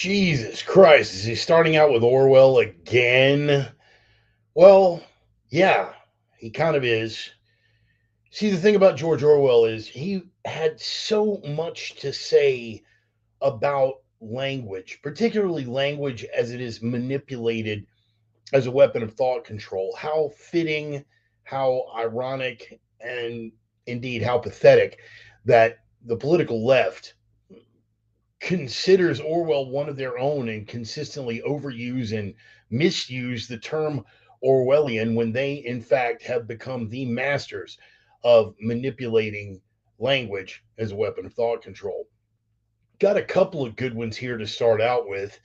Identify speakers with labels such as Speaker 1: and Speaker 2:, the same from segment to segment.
Speaker 1: Jesus Christ, is he starting out with Orwell again? Well, yeah, he kind of is. See, the thing about George Orwell is he had so much to say about language, particularly language as it is manipulated as a weapon of thought control. How fitting, how ironic, and indeed how pathetic that the political left considers Orwell one of their own and consistently overuse and misuse the term Orwellian when they, in fact, have become the masters of manipulating language as a weapon of thought control. Got a couple of good ones here to start out with.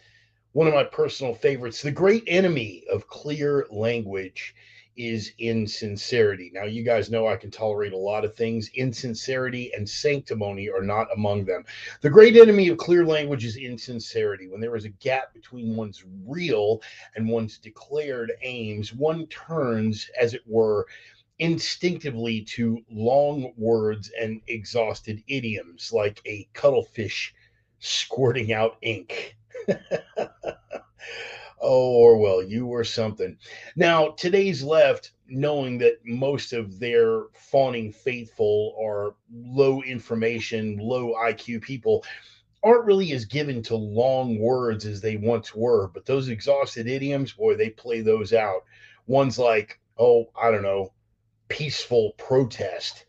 Speaker 1: One of my personal favorites, the great enemy of clear language is insincerity. Now, you guys know I can tolerate a lot of things. Insincerity and sanctimony are not among them. The great enemy of clear language is insincerity. When there is a gap between one's real and one's declared aims, one turns, as it were, instinctively to long words and exhausted idioms like a cuttlefish squirting out ink. Oh, Orwell, you were something. Now, today's left, knowing that most of their fawning faithful are low information, low IQ people, aren't really as given to long words as they once were. But those exhausted idioms, boy, they play those out. Ones like, oh, I don't know, peaceful protest,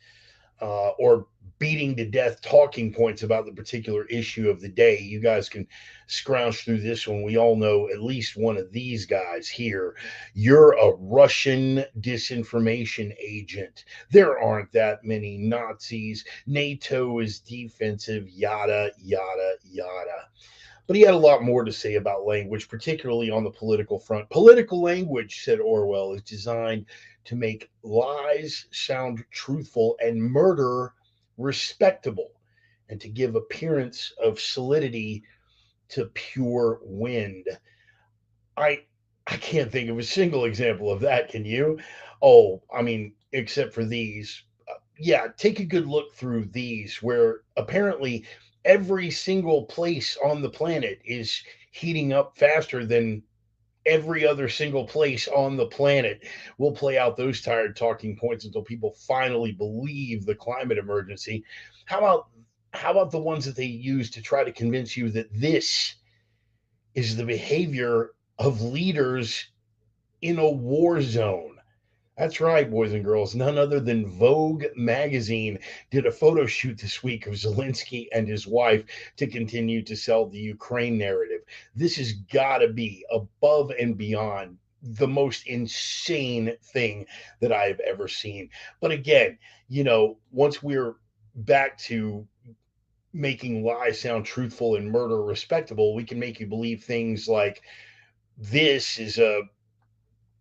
Speaker 1: or beating to death talking points about the particular issue of the day. You guys can scrounge through this one. We all know at least one of these guys here. You're a Russian disinformation agent. There aren't that many Nazis. NATO is defensive, yada, yada, yada. But he had a lot more to say about language, particularly on the political front. Political language, said Orwell, is designed to make lies sound truthful and murder respectable, and to give appearance of solidity to pure wind. I I can't think of a single example of that. Can you? Oh, I mean, except for these. Yeah, take a good look through these, where apparently every single place on the planet is heating up faster than every other single place on the planet. We'll play out those tired talking points until people finally believe the climate emergency. How about the ones that they use to try to convince you that this is the behavior of leaders in a war zone? That's right, boys and girls. None other than Vogue magazine did a photo shoot this week of Zelensky and his wife to continue to sell the Ukraine narrative. This has got to be above and beyond the most insane thing that I have ever seen. But again, once we're back to making lies sound truthful and murder respectable, we can make you believe things like this is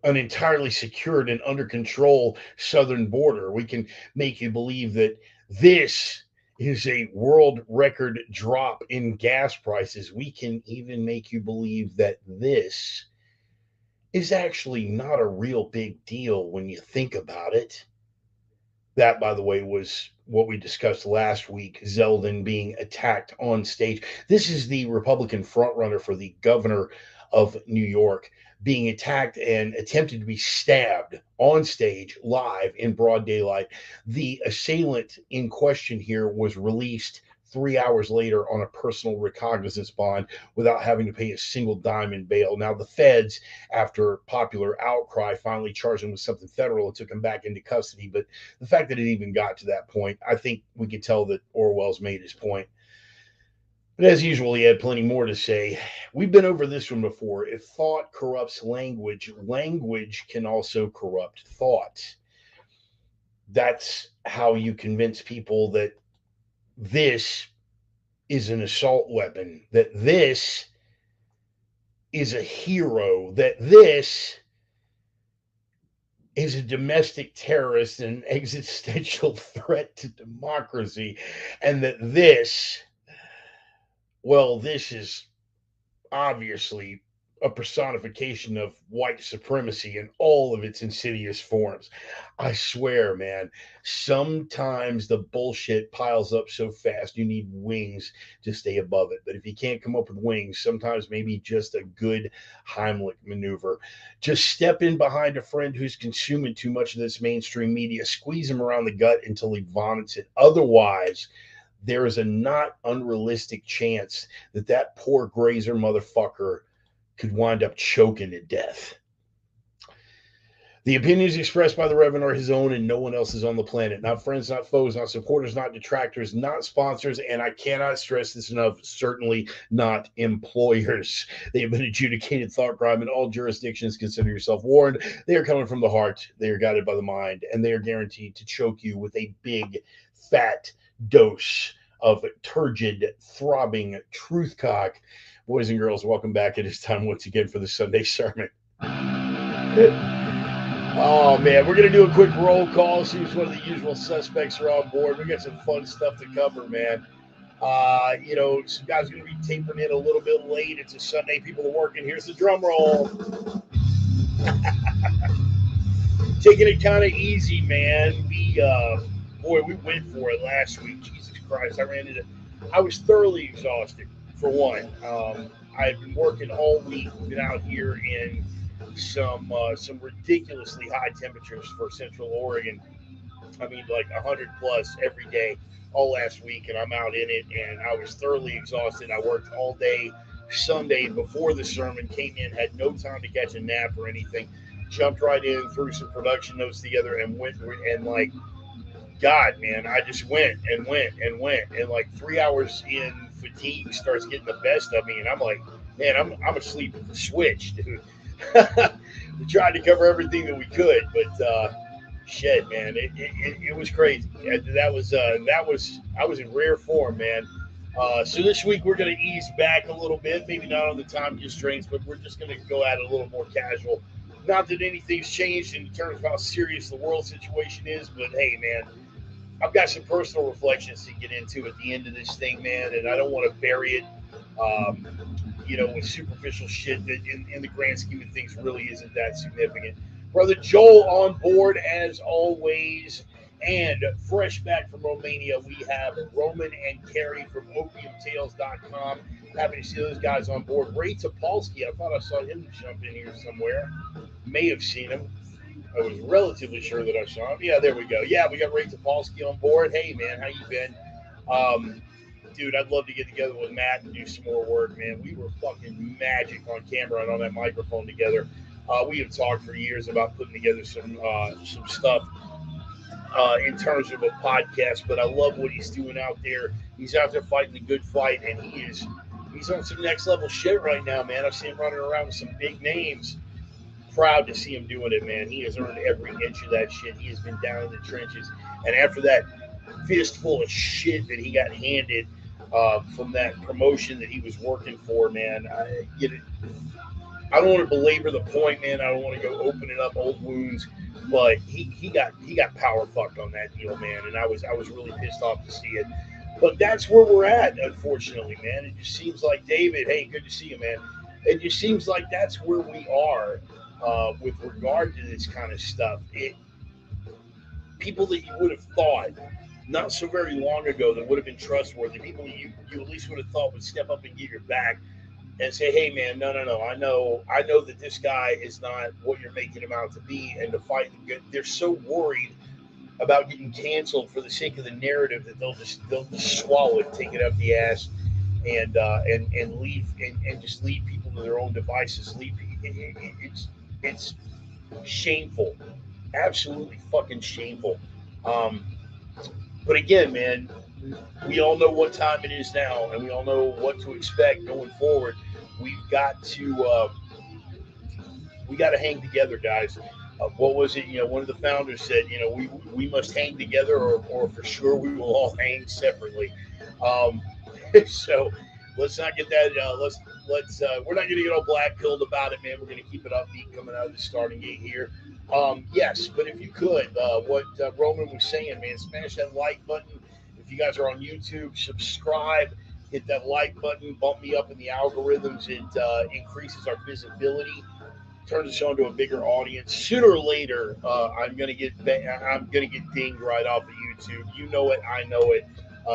Speaker 1: an entirely secured and under control southern border. We can make you believe that this is a world record drop in gas prices. We can even make you believe that this is actually not a real big deal when you think about it. That, by the way, was what we discussed last week, Zeldin being attacked on stage. This is the Republican frontrunner for the governor of New York being attacked and attempted to be stabbed on stage live in broad daylight. The assailant in question here was released 3 hours later on a personal recognizance bond without having to pay a single dime in bail. Now, the feds, after popular outcry, finally charged him with something federal and took him back into custody. But the fact that it even got to that point, I think we could tell that Orwell's made his point. But as usual, he had plenty more to say. We've been over this one before. If thought corrupts language, language can also corrupt thought. That's how you convince people that this is an assault weapon, that this is a hero, that this is a domestic terrorist and an existential threat to democracy, and that this is obviously a personification of white supremacy in all of its insidious forms. I swear, man, sometimes the bullshit piles up so fast you need wings to stay above it. But if you can't come up with wings, sometimes maybe just a good Heimlich maneuver. Just step in behind a friend who's consuming too much of this mainstream media, squeeze him around the gut until he vomits it. Otherwise, there is a not unrealistic chance that that poor grazer motherfucker could wind up choking to death. The opinions expressed by the Reverend are his own and no one else's on the planet. Not friends, not foes, not supporters, not detractors, not sponsors, and I cannot stress this enough, certainly not employers. They have been adjudicated thought crime in all jurisdictions. Consider yourself warned. They are coming from the heart, they are guided by the mind, and they are guaranteed to choke you with a big, fat dose of turgid, throbbing truth cock. Boys and girls, welcome back. It is time once again for the Sunday sermon. Oh man, we're gonna do a quick roll call, see if one of the usual suspects are on board. We got some fun stuff to cover, man. Some guys are gonna be tapering in a little bit late. It's a Sunday, people are working. Here's the drum roll. Taking it kind of easy, man. We went for it last week. Jesus Christ, I was thoroughly exhausted for one. I had been working all week, been out here in some ridiculously high temperatures for Central Oregon. I mean, like 100 plus every day, all last week, and I'm out in it, and I was thoroughly exhausted. I worked all day Sunday before the sermon, came in, had no time to catch a nap or anything, jumped right in, threw some production notes together, and went and like, God, man, I just went and went and went, and like 3 hours in, fatigue starts getting the best of me, and I'm like, man, I'm asleep at the switch, dude. We tried to cover everything that we could, but shit, man, it was crazy. I was in rare form, man. So this week we're going to ease back a little bit, maybe not on the time constraints, but we're just going to go at it a little more casual. Not that anything's changed in terms of how serious the world situation is, but hey, man, I've got some personal reflections to get into at the end of this thing, man, and I don't want to bury it, um, with superficial shit that in the grand scheme of things really isn't that significant. Brother Joel on board as always. And fresh back from Romania, we have Roman and Carrie from opiumtales.com. Happy to see those guys on board. Ray Topolsky, I thought I saw him jump in here somewhere. May have seen him. I was relatively sure that I saw him. Yeah, there we go. Yeah, we got Ray Topolsky on board. Hey, man, how you been? Um, Dude, I'd love to get together with Matt and do some more work, man. We were fucking magic on camera and on that microphone together. We have talked for years about putting together some stuff in terms of a podcast, but I love what he's doing out there. He's out there fighting the good fight, and he's on some next level shit right now, man. I've seen him running around with some big names. Proud to see him doing it, man. He has earned every inch of that shit. He has been down in the trenches, and after that fistful of shit that he got handed from that promotion that he was working for, man, I don't want to belabor the point, man. I don't want to go opening up old wounds, but he got power fucked on that deal, man, and I was really pissed off to see it. But that's where we're at, unfortunately, man. It just seems like David. Hey, good to see you, man. It just seems like that's where we are with regard to this kind of stuff. People that you would have thought not so very long ago that would have been trustworthy, people you at least would have thought would step up and give your back and say, "Hey, man, no, I know that this guy is not what you're making him out to be," and to fight the good. They're so worried about getting canceled for the sake of the narrative that they'll just swallow it, take it up the ass, and leave and just leave people to their own devices. It's shameful, absolutely fucking shameful. Um, but again, man, we all know what time it is now, and we all know what to expect going forward. We've got to we got to hang together, guys. What was it? One of the founders said, we must hang together, or for sure we will all hang separately. Um, so let's not get that. Let's we're not going to get all black pilled about it, man. We're going to keep it upbeat coming out of the starting gate here. Yes, but if you could, what Roman was saying, man, smash that like button. If you guys are on YouTube, subscribe. hit that like button, bump me up in the algorithms. It increases our visibility, turns us on to a bigger audience. Sooner or later, I'm gonna get dinged right off of YouTube. You know it, I know it.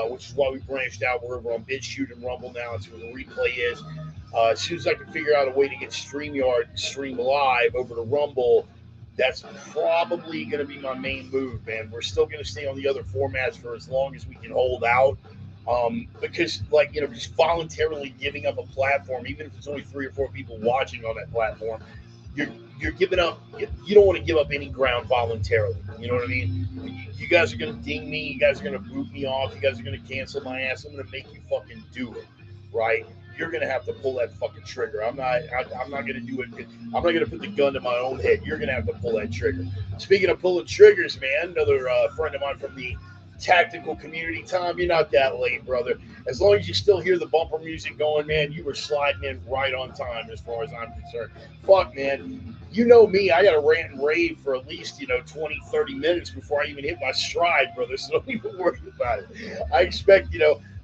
Speaker 1: Which is why we branched out. We're over on BitChute and Rumble now. It's where the replay is. As soon as I can figure out a way to get StreamYard stream live over to Rumble, that's probably going to be my main move, man. We're still going to stay on the other formats for as long as we can hold out. Because, like, just voluntarily giving up a platform, even if it's only 3 or 4 people watching on that platform, you're you're giving up. You don't want to give up any ground voluntarily. You know what I mean? You guys are gonna ding me. You guys are gonna boot me off. You guys are gonna cancel my ass. I'm gonna make you fucking do it, right? You're gonna have to pull that fucking trigger. I'm not gonna do it. I'm not gonna put the gun to my own head. You're gonna have to pull that trigger. Speaking of pulling triggers, man, another friend of mine from the tactical community, Tom, you're not that late, brother. As long as you still hear the bumper music going, man, you were sliding in right on time as far as I'm concerned. Fuck, man. You know me, I got to rant and rave for at least, 20, 30 minutes before I even hit my stride, brother. So don't even worry about it. I expect,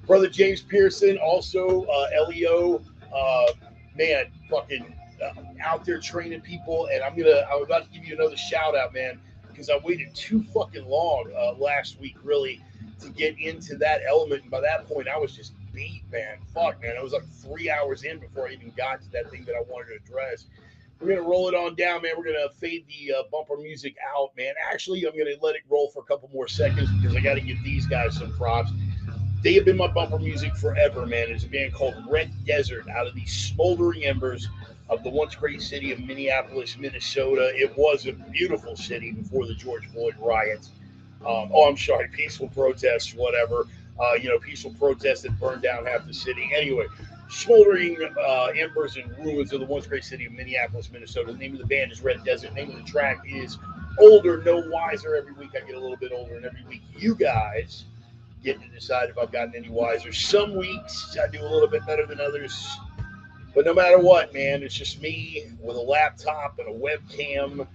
Speaker 1: brother James Pearson, also LEO, man, fucking out there training people. And I'm about to give you another shout out, man, because I waited too fucking long last week, really, to get into that element. And by that point, I was just beat, man. Fuck, man. I was like 3 hours in before I even got to that thing that I wanted to address. We're gonna roll it on down, man. We're gonna fade the bumper music out, man. Actually, I'm gonna let it roll for a couple more seconds because I got to give these guys some props. They have been my bumper music forever, man. There's a band called Red Desert out of the smoldering embers of the once great city of Minneapolis, Minnesota. It was a beautiful city before the George Floyd riots. I'm sorry, peaceful protests, whatever. Peaceful protests that burned down half the city. Anyway, smoldering embers and ruins of the once great city of Minneapolis, Minnesota. The name of the band is Red Desert. The name of the track is Older, No Wiser. Every week I get a little bit older, and every week you guys get to decide if I've gotten any wiser. Some weeks I do a little bit better than others. But no matter what, man, it's just me with a laptop and a webcam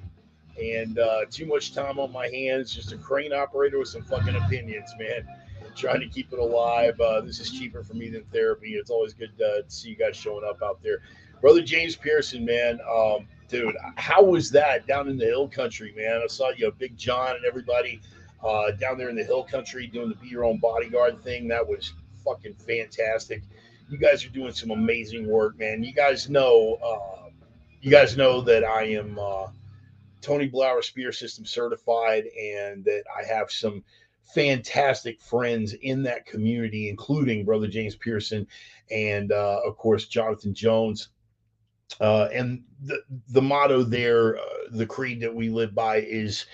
Speaker 1: and too much time on my hands. Just a crane operator with some fucking opinions, man. Trying to keep it alive. This is cheaper for me than therapy. It's always good to see you guys showing up out there. Brother James Pearson, man. Dude, how was that down in the hill country, man? I saw Big John and everybody down there in the hill country doing the be your own bodyguard thing. That was fucking fantastic. You guys are doing some amazing work, man. You guys know that I am Tony Blauer Spear System certified, and that I have some fantastic friends in that community, including Brother James Pearson and, of course, Jonathan Jones. And the motto there, the creed that we live by is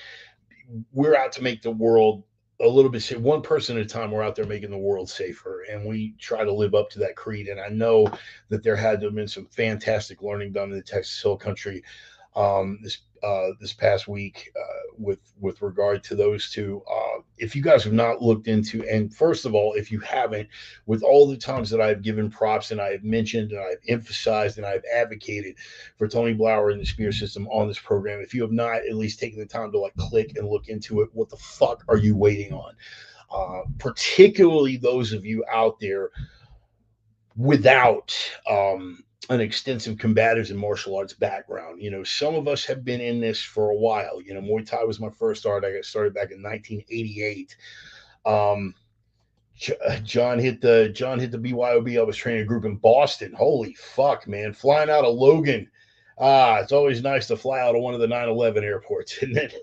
Speaker 1: we're out to make the world a little bit safer. One person at a time, we're out there making the world safer, and we try to live up to that creed. And I know that there had to have been some fantastic learning done in the Texas Hill Country this past week with regard to those two. If you guys have not looked into, and first of all, if you haven't, with all the times that I've given props and I have mentioned and I've emphasized and I've advocated for Tony Blauer and the Spear System on this program, if you have not at least taken the time to click and look into it, what the fuck are you waiting on? Particularly those of you out there without an extensive combatives and martial arts background. Some of us have been in this for a while. Muay Thai was my first art. I got started back in 1988. Um, John hit the BYOB. I was training a group in Boston. Holy fuck, man! Flying out of Logan. It's always nice to fly out of one of the 9/11 airports, isn't it?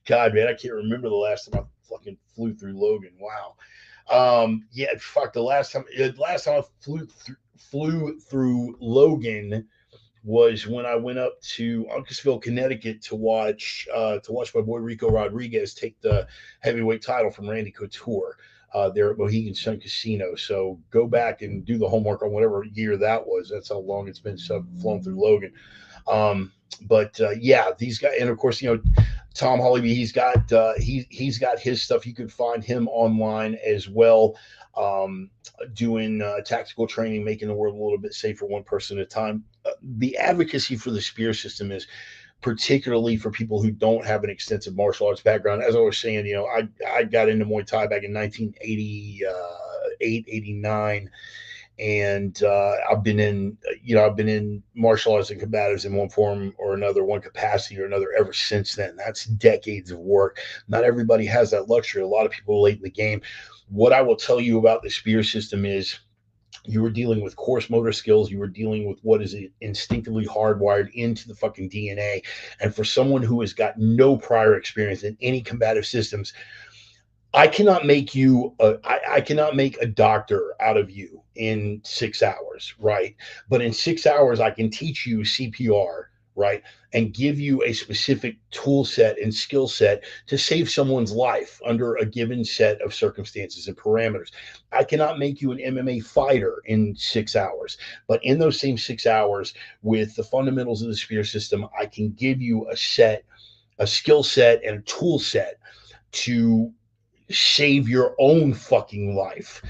Speaker 1: God, man, I can't remember the last time I fucking flew through Logan. Wow. Yeah, fuck. The last time I flew through Logan was when I went up to Uncasville, Connecticut to watch my boy Rico Rodriguez take the heavyweight title from Randy Couture there at Mohegan Sun Casino. So go back and do the homework on whatever year that was. That's how long it's been flown through Logan. Yeah, these guys, and of course, Tom Hollyby, he's got his stuff. You can find him online as well, doing tactical training, making the world a little bit safer, one person at a time. The advocacy for the Spear System is particularly for people who don't have an extensive martial arts background. As I was saying, I got into Muay Thai back in 1988, 89. And I've been in, I've been in martial arts and combatives in one form or another, one capacity or another ever since then. That's decades of work. Not everybody has that luxury. A lot of people late in the game. What I will tell you about the spear system is you were dealing with coarse motor skills. You were dealing with what is instinctively hardwired into the fucking DNA. And for someone who has got no prior experience in any combative systems, I cannot make you. I cannot make a doctor out of you in 6 hours, right? But in 6 hours, I can teach you CPR, right, and give you a specific tool set and skill set to save someone's life under a given set of circumstances and parameters. I cannot make you an MMA fighter in 6 hours, but in those same 6 hours, with the fundamentals of the spear system, I can give you a skill set, and a tool set to save your own fucking life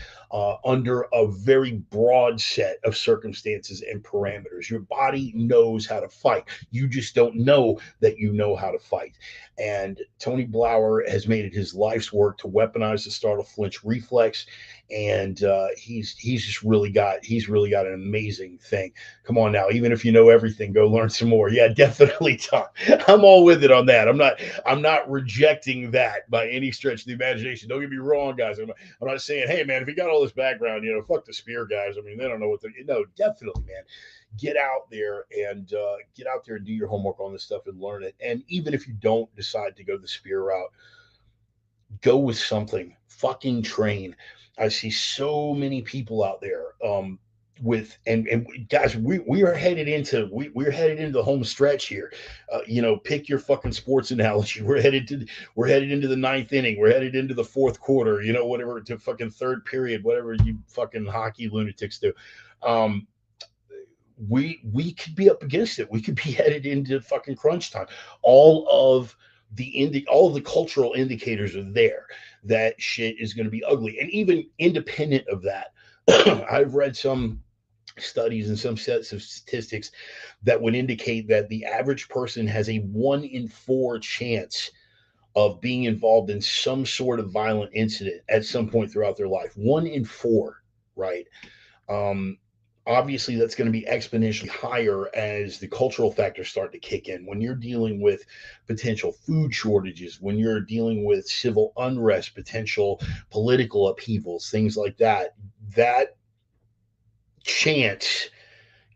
Speaker 1: under a very broad set of circumstances and parameters. Your body knows how to fight. You just don't know that you know how to fight. And Tony Blauer has made it his life's work to weaponize the startle flinch reflex. And he's really got an amazing thing. Come on now, even if you know everything, go learn some more. Yeah, definitely, Tom. I'm all with it on that. I'm not rejecting that by any stretch of the imagination. Don't get me wrong, guys. I'm not saying, hey, man, if you got all this background, fuck the spear guys. I mean, they don't know what they're. No, definitely, man. Get out there and do your homework on this stuff and learn it. And even if you don't decide to go the spear route, go with something. Fucking train. I see so many people out there with and guys, we're headed into the home stretch here. Pick your fucking sports analogy. We're headed into the ninth inning. We're headed into the fourth quarter. Whatever, to fucking third period, whatever you fucking hockey lunatics do. Um, we could be up against it. We could be headed into fucking crunch time. All of all of the cultural indicators are there that shit is going to be ugly. And even independent of that, I've read some studies and some sets of statistics that would indicate that the average person has a 1 in 4 chance of being involved in some sort of violent incident at some point throughout their life. 1 in 4, right? Um, Obviously, that's going to be exponentially higher as the cultural factors start to kick in. When you're dealing with potential food shortages, when you're dealing with civil unrest, potential political upheavals, things like that, that chance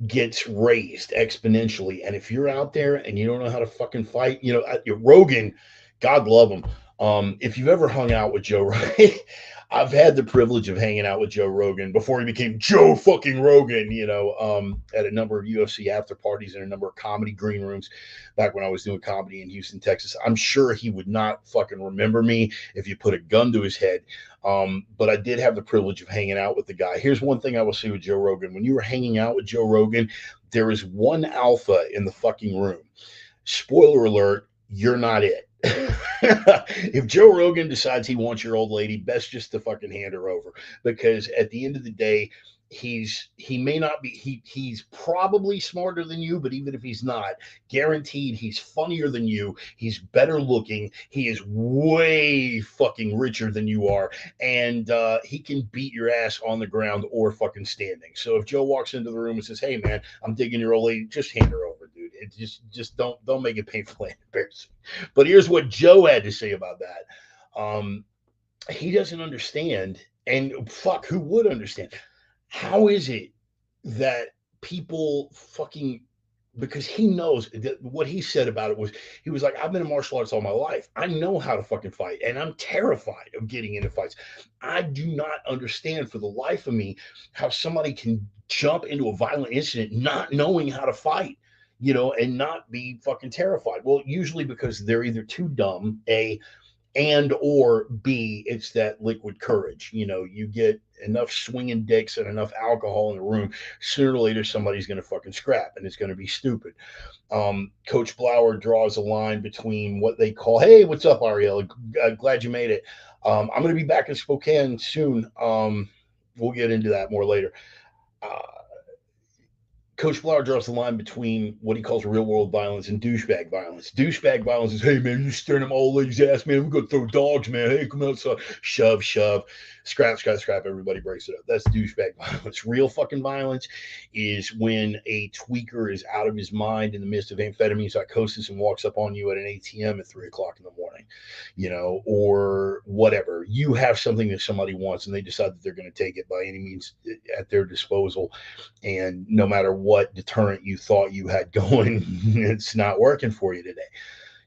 Speaker 1: gets raised exponentially. And if you're out there and you don't know how to fucking fight, Rogan, God love him. If you've ever hung out with Joe, right? I've had the privilege of hanging out with Joe Rogan before he became Joe fucking Rogan, at a number of UFC after parties and a number of comedy green rooms back when I was doing comedy in Houston, Texas. I'm sure he would not fucking remember me if you put a gun to his head. But I did have the privilege of hanging out with the guy. Here's one thing I will say with Joe Rogan. When you were hanging out with Joe Rogan, there is one alpha in the fucking room. Spoiler alert, you're not it. If Joe Rogan decides he wants your old lady, best just to fucking hand her over, because at the end of the day, he may not be he's probably smarter than you, but even if he's not, guaranteed he's funnier than you, he's better looking, he is way fucking richer than you are, and he can beat your ass on the ground or fucking standing. So if Joe walks into the room and says, hey man, I'm digging your old lady, just hand her over, dude. It just don't make it painful and embarrassing. But here's what Joe had to say about that. He doesn't understand, and fuck, who would understand? How is it that people fucking, because he knows that what he said about it was, he was like, I've been in martial arts all my life. I know how to fucking fight, and I'm terrified of getting into fights. I do not understand for the life of me how somebody can jump into a violent incident not knowing how to fight, and not be fucking terrified. Well, usually because they're either too dumb, A, and or B, it's that liquid courage. You get enough swinging dicks and enough alcohol in the room, sooner or later somebody's going to fucking scrap, and it's going to be stupid. Coach Blauer draws a line between what they call, hey, what's up, Ariel? Glad you made it. I'm going to be back in Spokane soon. We'll get into that more later. Uh, Coach Blauer draws the line between what he calls real world violence and douchebag violence. Douchebag violence is, hey man, you staring at my old lady's ass, man. We're gonna throw dogs, man. Hey, come outside. Shove, shove, scrap, scrap, scrap. Everybody breaks it up. That's douchebag violence. Real fucking violence is when a tweaker is out of his mind in the midst of amphetamine psychosis and walks up on you at an ATM at 3 o'clock in the morning, or whatever. You have something that somebody wants and they decide that they're going to take it by any means at their disposal, and no matter what deterrent you thought you had going, it's not working for you today.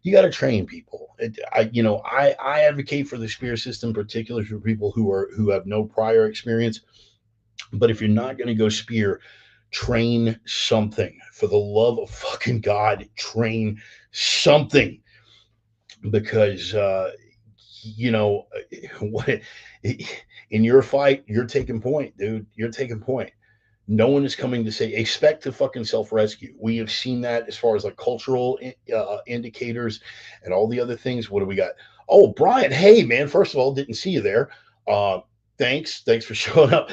Speaker 1: You got to train people. I advocate for the spear system, particularly for people who have no prior experience. But if you're not going to go spear, train something. For the love of fucking God, train something, because you know what in your fight, you're taking point, dude. You're taking point. No one is coming to say expect to fucking self-rescue. We have seen that as far as like cultural indicators and all the other things. What do we got? Oh, Brian, hey man, first of all, didn't see you there. Thanks for showing up.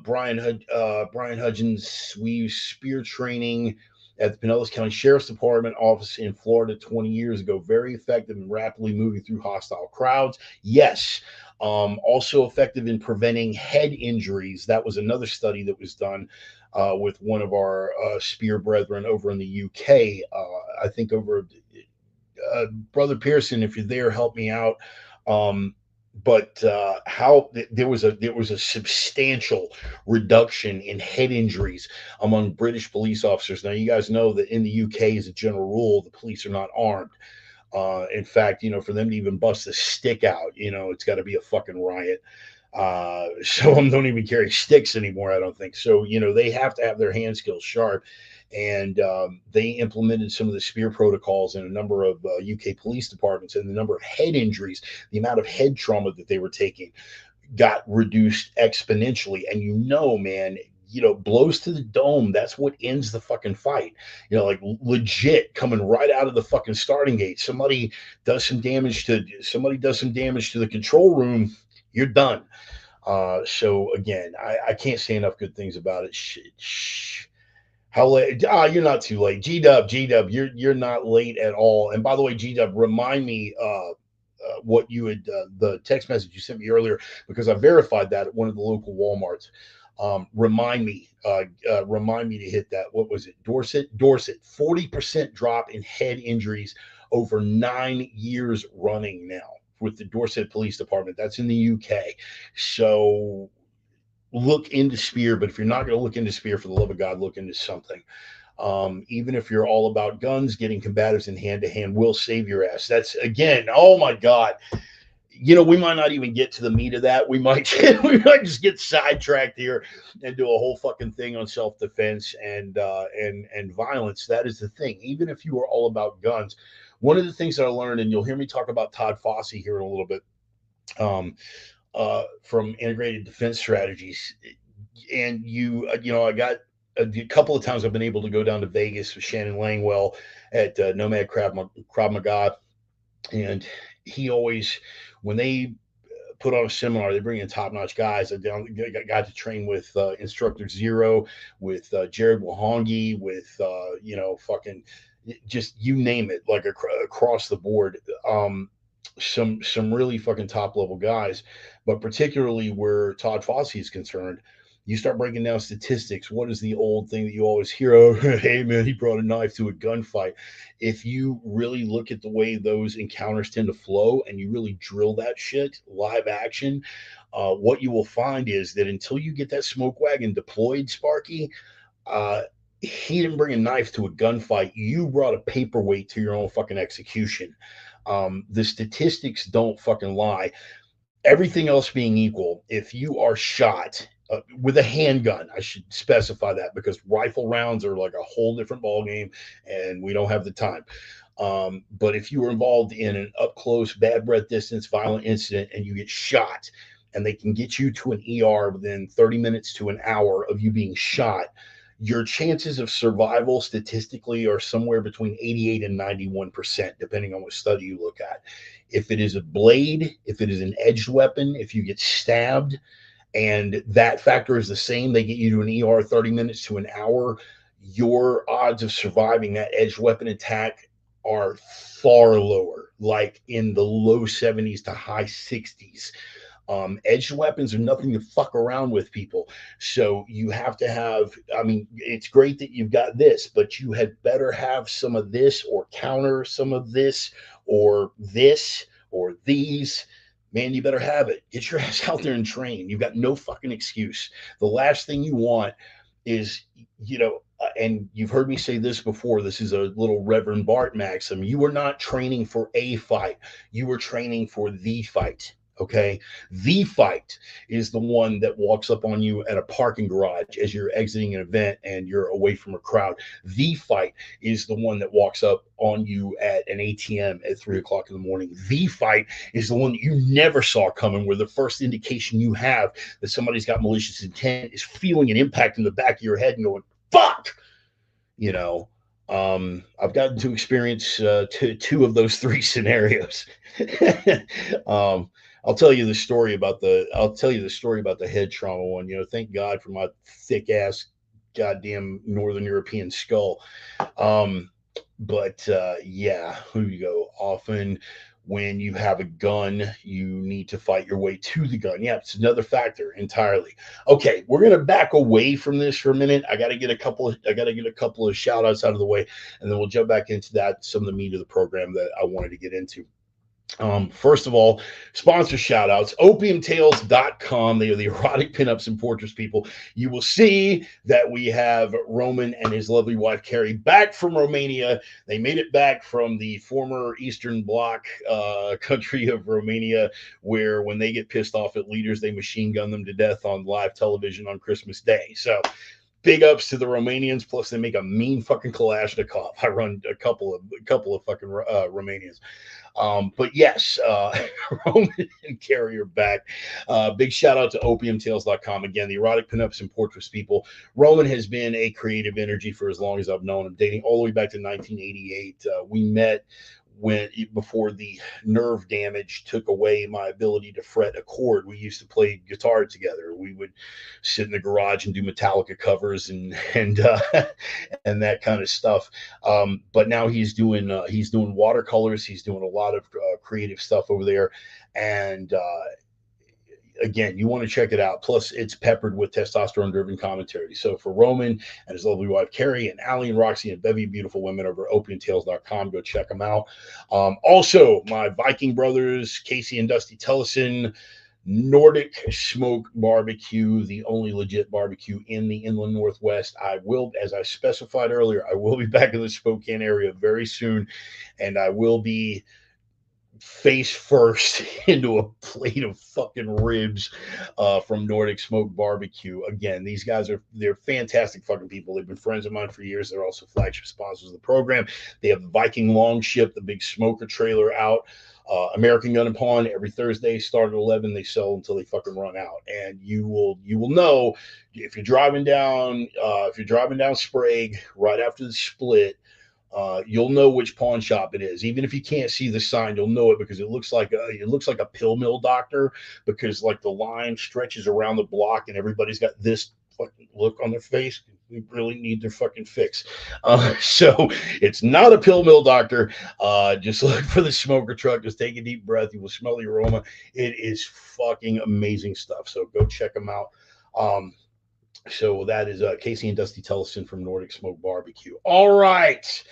Speaker 1: Brian Hudgens, we spear training at the Pinellas County Sheriff's Department office in Florida 20 years ago. Very effective in rapidly moving through hostile crowds. Yes. Also effective in preventing head injuries. That was another study that was done with one of our spear brethren over in the UK. I think over Brother Pearson, if you're there, help me out. But how there was a substantial reduction in head injuries among British police officers. Now, you guys know that in the UK, as a general rule, the police are not armed. In fact, for them to even bust a stick out, it's got to be a fucking riot. Some of them don't even carry sticks anymore, I don't think. So, they have to have their hand skills sharp. And they implemented some of the spear protocols in a number of UK police departments, and the number of head injuries, the amount of head trauma that they were taking got reduced exponentially. And man, blows to the dome, that's what ends the fucking fight. Like legit coming right out of the fucking starting gate. Somebody does some damage to the control room, you're done. So again, I can't say enough good things about it. How late? You're not too late. G Dub, you're not late at all. And by the way, G Dub, remind me what you had the text message you sent me earlier, because I verified that at one of the local WalMarts. Remind me to hit that. What was it? Dorset, 40% drop in head injuries over 9 years running now with the Dorset Police Department. That's in the UK. So look into spear, but if you're not going to look into spear, for the love of God, look into something. Even if you're all about guns, getting combatives in hand to hand will save your ass. That's, again, oh my God. We might not even get to the meat of that. We might just get sidetracked here and do a whole fucking thing on self-defense and violence. That is the thing. Even if you are all about guns, one of the things that I learned, and you'll hear me talk about Todd Fossey here in a little bit, from Integrated Defense Strategies, and I got a couple of times I've been able to go down to Vegas with Shannon Langwell at Nomad Krav Maga, and he always, when they put on a seminar, they bring in top-notch guys. I got to train with Instructor Zero, with Jared Wahongi, with fucking just you name it, like across the board. Some really fucking top level guys, but particularly where Todd Fossey is concerned, you start breaking down statistics. What is the old thing that you always hear? Oh, hey man, he brought a knife to a gunfight. If you really look at the way those encounters tend to flow and you really drill that shit live action, what you will find is that until you get that smoke wagon deployed, Sparky, he didn't bring a knife to a gunfight. You brought a paperweight to your own fucking execution. The statistics don't fucking lie. Everything else being equal, if you are shot with a handgun, I should specify that, because rifle rounds are like a whole different ballgame and we don't have the time. But if you were involved in an up close, bad breath distance, violent incident, and you get shot, and they can get you to an ER within 30 minutes to an hour of you being shot, your chances of survival statistically are somewhere between 88 and 91%, depending on what study you look at. If it is a blade, if it is an edged weapon, if you get stabbed, and that factor is the same, they get you to an ER 30 minutes to an hour, your odds of surviving that edged weapon attack are far lower, like in the low 70s to high 60s. Edged weapons are nothing to fuck around with, people. So you have to have, I mean, it's great that you've got this, but you had better have some of this or counter some of this or these. Man, you better have it. Get your ass out there and train. You've got no fucking excuse. The last thing you want is, and you've heard me say this before. This is a little Reverend Bart maxim. You are not training for a fight, you are training for the fight. Okay. The fight is the one that walks up on you at a parking garage as you're exiting an event and you're away from a crowd. The fight is the one that walks up on you at an ATM at 3 o'clock in the morning. The fight is the one that you never saw coming, where the first indication you have that somebody's got malicious intent is feeling an impact in the back of your head and going, fuck, you know. I've gotten to experience two of those three scenarios. I'll tell you the story about the head trauma one. Thank God for my thick ass goddamn Northern European skull. But yeah, who you go. Often when you have a gun, you need to fight your way to the gun. Yeah, it's another factor entirely. Okay, we're gonna back away from this for a minute. I gotta get a couple of shout outs out of the way, and then we'll jump back into some of the meat of the program that I wanted to get into. First of all, sponsor shout outs, opiumtales.com. They are the erotic pinups and portraits, people. You will see that we have Roman and his lovely wife, Carrie, back from Romania. They made it back from the former Eastern Bloc country of Romania, where when they get pissed off at leaders, they machine gun them to death on live television on Christmas Day. So big ups to the Romanians. Plus, they make a mean fucking Kalashnikov. I run a couple of fucking Romanians. But yes, Roman and Carrie are back. Big shout out to opiumtales.com. Again, the erotic pinups and portraits, people. Roman has been a creative energy for as long as I've known him, dating all the way back to 1988. We met before the nerve damage took away my ability to fret a chord. We used to play guitar together. We would sit in the garage and do Metallica covers and and that kind of stuff. But now he's doing watercolors. He's doing a lot of creative stuff over there, and again, you want to check it out. Plus, it's peppered with testosterone-driven commentary. So for Roman and his lovely wife, Carrie, and Allie and Roxy and bevy of beautiful women over at opiumtales.com, go check them out. Also, my Viking brothers, Casey and Dusty Tellison, Nordic Smoke Barbecue, the only legit barbecue in the Inland Northwest. I will, as I specified earlier, I will be back in the Spokane area very soon, and I will be face first into a plate of fucking ribs from Nordic Smoke Barbecue. Again, these guys they're fantastic fucking people. They've been friends of mine for years. They're also flagship sponsors of the program. They have the Viking Longship, the big smoker trailer out. American Gun and Pawn every Thursday, start at 11. They sell until they fucking run out. And you will know if you're driving down Sprague right after the split. You'll know which pawn shop it is. Even if you can't see the sign, you'll know it because it looks like a pill mill doctor, because like the line stretches around the block and everybody's got this fucking look on their face. We really need their fucking fix. So it's not a pill mill doctor. Just look for the smoker truck. Just take a deep breath. You will smell the aroma. It is fucking amazing stuff. So go check them out. So that is Casey and Dusty Tellison from Nordic Smoke Barbecue. All right.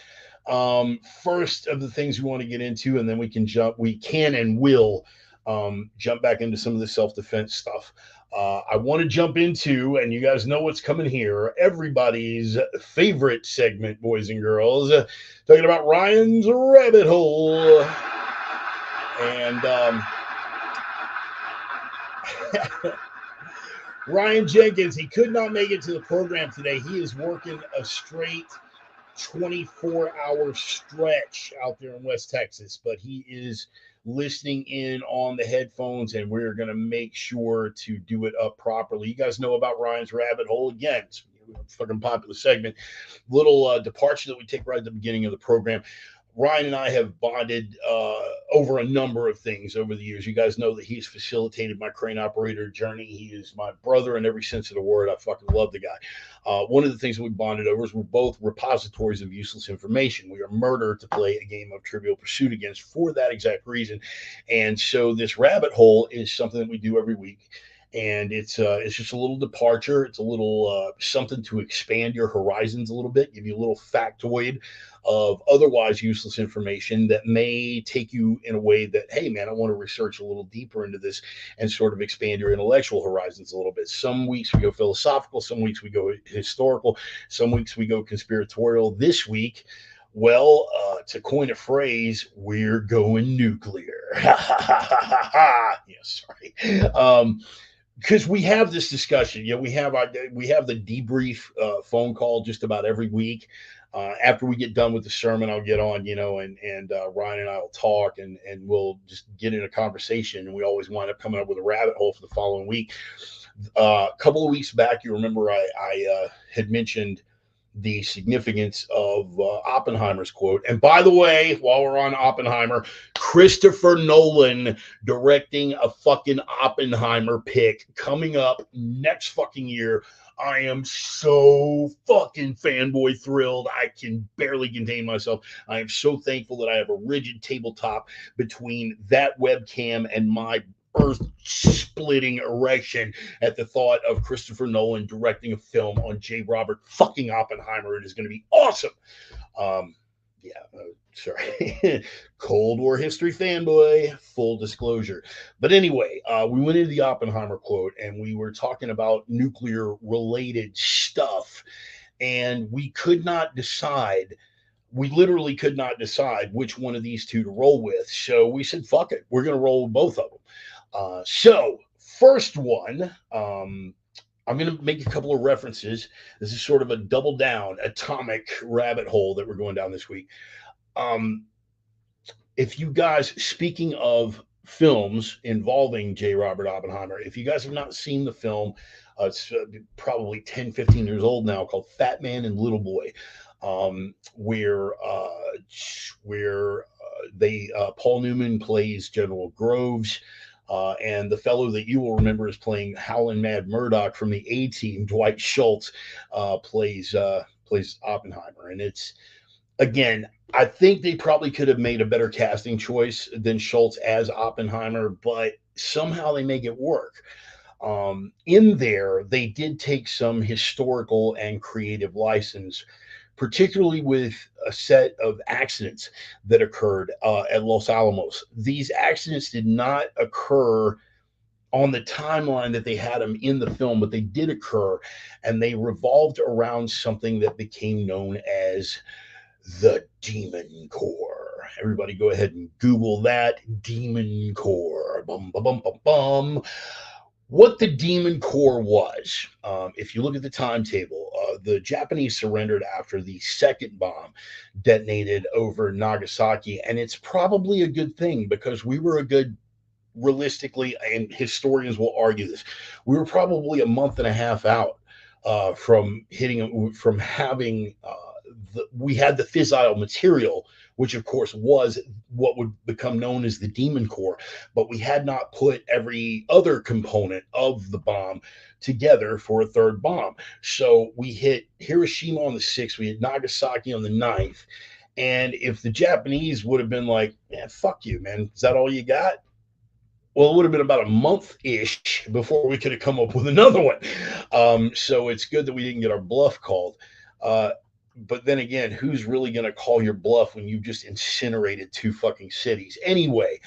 Speaker 1: First of the things we want to get into, and then we can and will jump back into some of the self-defense stuff. I want to jump into, and you guys know what's coming here, everybody's favorite segment, boys and girls, talking about Ryan's Rabbit Hole. And Ryan Jenkins, he could not make it to the program today. He is working a straight 24-hour stretch out there in West Texas, but he is listening in on the headphones, and we're going to make sure to do it up properly. You guys know about Ryan's Rabbit Hole. Again, it's a fucking popular segment. Little departure that we take right at the beginning of the program. Ryan and I have bonded over a number of things over the years. You guys know that he's facilitated my crane operator journey. He is my brother in every sense of the word. I fucking love the guy. One of the things that we bonded over is we're both repositories of useless information. We are murdered to play a game of Trivial Pursuit against for that exact reason. And so this rabbit hole is something that we do every week. And it's just a little departure. It's a little something to expand your horizons a little bit, give you a little factoid of otherwise useless information that may take you in a way that, hey, man, I want to research a little deeper into this and sort of expand your intellectual horizons a little bit. Some weeks we go philosophical, some weeks we go historical, some weeks we go conspiratorial. This week, well, to coin a phrase, we're going nuclear. Yeah, sorry. Because we have this discussion, we have the debrief phone call just about every week. After we get done with the sermon, I'll get on, and Ryan and I will talk, and we'll just get in a conversation, and we always wind up coming up with a rabbit hole for the following week. A couple of weeks back, you remember I had mentioned the significance of Oppenheimer's quote. And by the way, while we're on Oppenheimer, Christopher Nolan directing a fucking Oppenheimer pick coming up next fucking year. I am so fucking fanboy thrilled. I can barely contain myself. I am so thankful that I have a rigid tabletop between that webcam and my earth-splitting erection at the thought of Christopher Nolan directing a film on J. Robert fucking Oppenheimer. It is going to be awesome. Sorry. Cold War history fanboy, full disclosure. But anyway, we went into the Oppenheimer quote, and we were talking about nuclear-related stuff, and we could not decide. We literally could not decide which one of these two to roll with. So we said, fuck it. We're going to roll with both of them. So first one, I'm going to make a couple of references. This is sort of a double down atomic rabbit hole that we're going down this week. If you guys, speaking of films involving J. Robert Oppenheimer, if you guys have not seen the film, it's probably 10, 15 years old now, called Fat Man and Little Boy. Where Paul Newman plays General Groves, and the fellow that you will remember is playing Howlin' Mad Murdoch from the A-Team, Dwight Schultz, plays Oppenheimer. And it's, again, I think they probably could have made a better casting choice than Schultz as Oppenheimer, but somehow they make it work. In there, they did take some historical and creative license, particularly with a set of accidents that occurred at Los Alamos. These accidents did not occur on the timeline that they had them in the film, but they did occur, and they revolved around something that became known as the Demon Core. Everybody go ahead and Google that, Demon Core. Bum, bum, bum, bum, bum. What the Demon Core was, if you look at the timetable, the Japanese surrendered after the second bomb detonated over Nagasaki, and it's probably a good thing, because we were a good, realistically, and historians will argue this, we were probably a month and a half out from having we had the fissile material, which of course was what would become known as the Demon Core, but we had not put every other component of the bomb together for a third bomb. So we hit Hiroshima on the 6th, we hit Nagasaki on the 9th, and if the Japanese would have been like, man, fuck you, man, is that all you got? Well, it would have been about a month-ish before we could have come up with another one. So it's good that we didn't get our bluff called. But then again, who's really going to call your bluff when you've just incinerated 2 fucking cities? Anyway,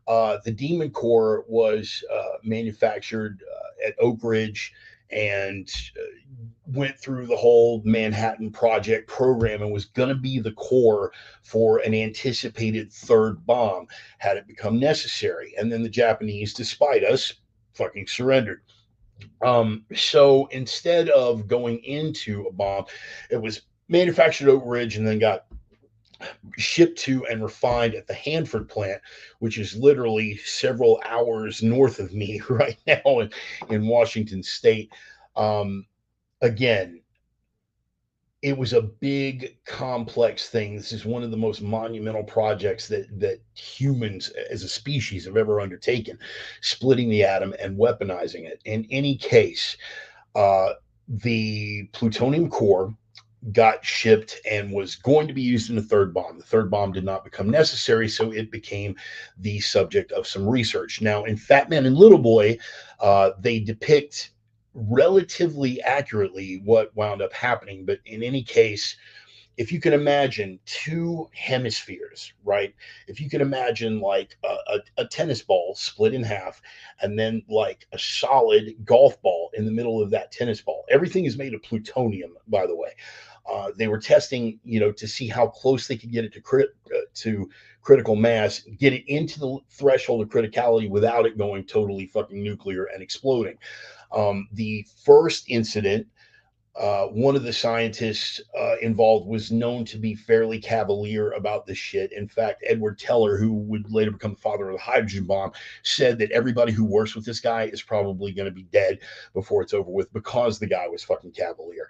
Speaker 1: the Demon Core was manufactured at Oak Ridge and went through the whole Manhattan Project program and was going to be the core for an anticipated third bomb had it become necessary. And then the Japanese, despite us, fucking surrendered. So instead of going into a bomb, it was manufactured at Oak Ridge and then got shipped to and refined at the Hanford plant, which is literally several hours north of me right now in Washington State. Again, it was a big, complex thing. This is one of the most monumental projects that humans as a species have ever undertaken, splitting the atom and weaponizing it. In any case, uh, the plutonium core got shipped and was going to be used in the third bomb. The third bomb did not become necessary, so it became the subject of some research. Now, in Fat Man and Little Boy, they depict relatively accurately what wound up happening. But in any case, if you can imagine two hemispheres, right? If you can imagine like a tennis ball split in half, and then like a solid golf ball in the middle of that tennis ball, everything is made of plutonium, by the way. They were testing, to see how close they could get it to critical mass, get it into the threshold of criticality without it going totally fucking nuclear and exploding. The first incident, one of the scientists involved was known to be fairly cavalier about this shit. In fact, Edward Teller, who would later become the father of the hydrogen bomb, said that everybody who works with this guy is probably going to be dead before it's over with because the guy was fucking cavalier.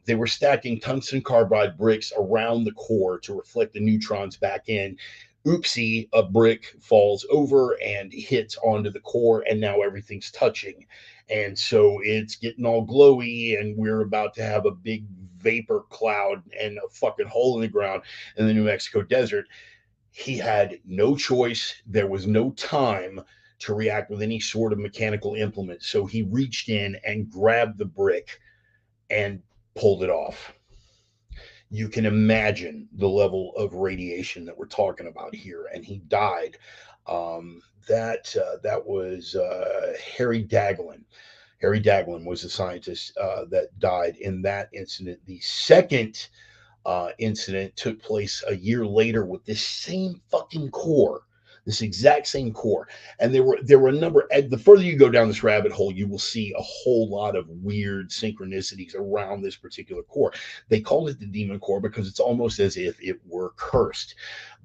Speaker 1: They were stacking tungsten carbide bricks around the core to reflect the neutrons back in. Oopsie, a brick falls over and hits onto the core, and now everything's touching. And so it's getting all glowy, and we're about to have a big vapor cloud and a fucking hole in the ground in the New Mexico desert. He had no choice. There was no time to react with any sort of mechanical implement. So he reached in and grabbed the brick and pulled it off. You can imagine the level of radiation that we're talking about here. And he died. That was Harry Daglin. Harry Daglin was the scientist that died in that incident. The second incident took place a year later with this same fucking core, this exact same core. And there were a number. The further you go down this rabbit hole, you will see a whole lot of weird synchronicities around this particular core. They called it the demon core because it's almost as if it were cursed.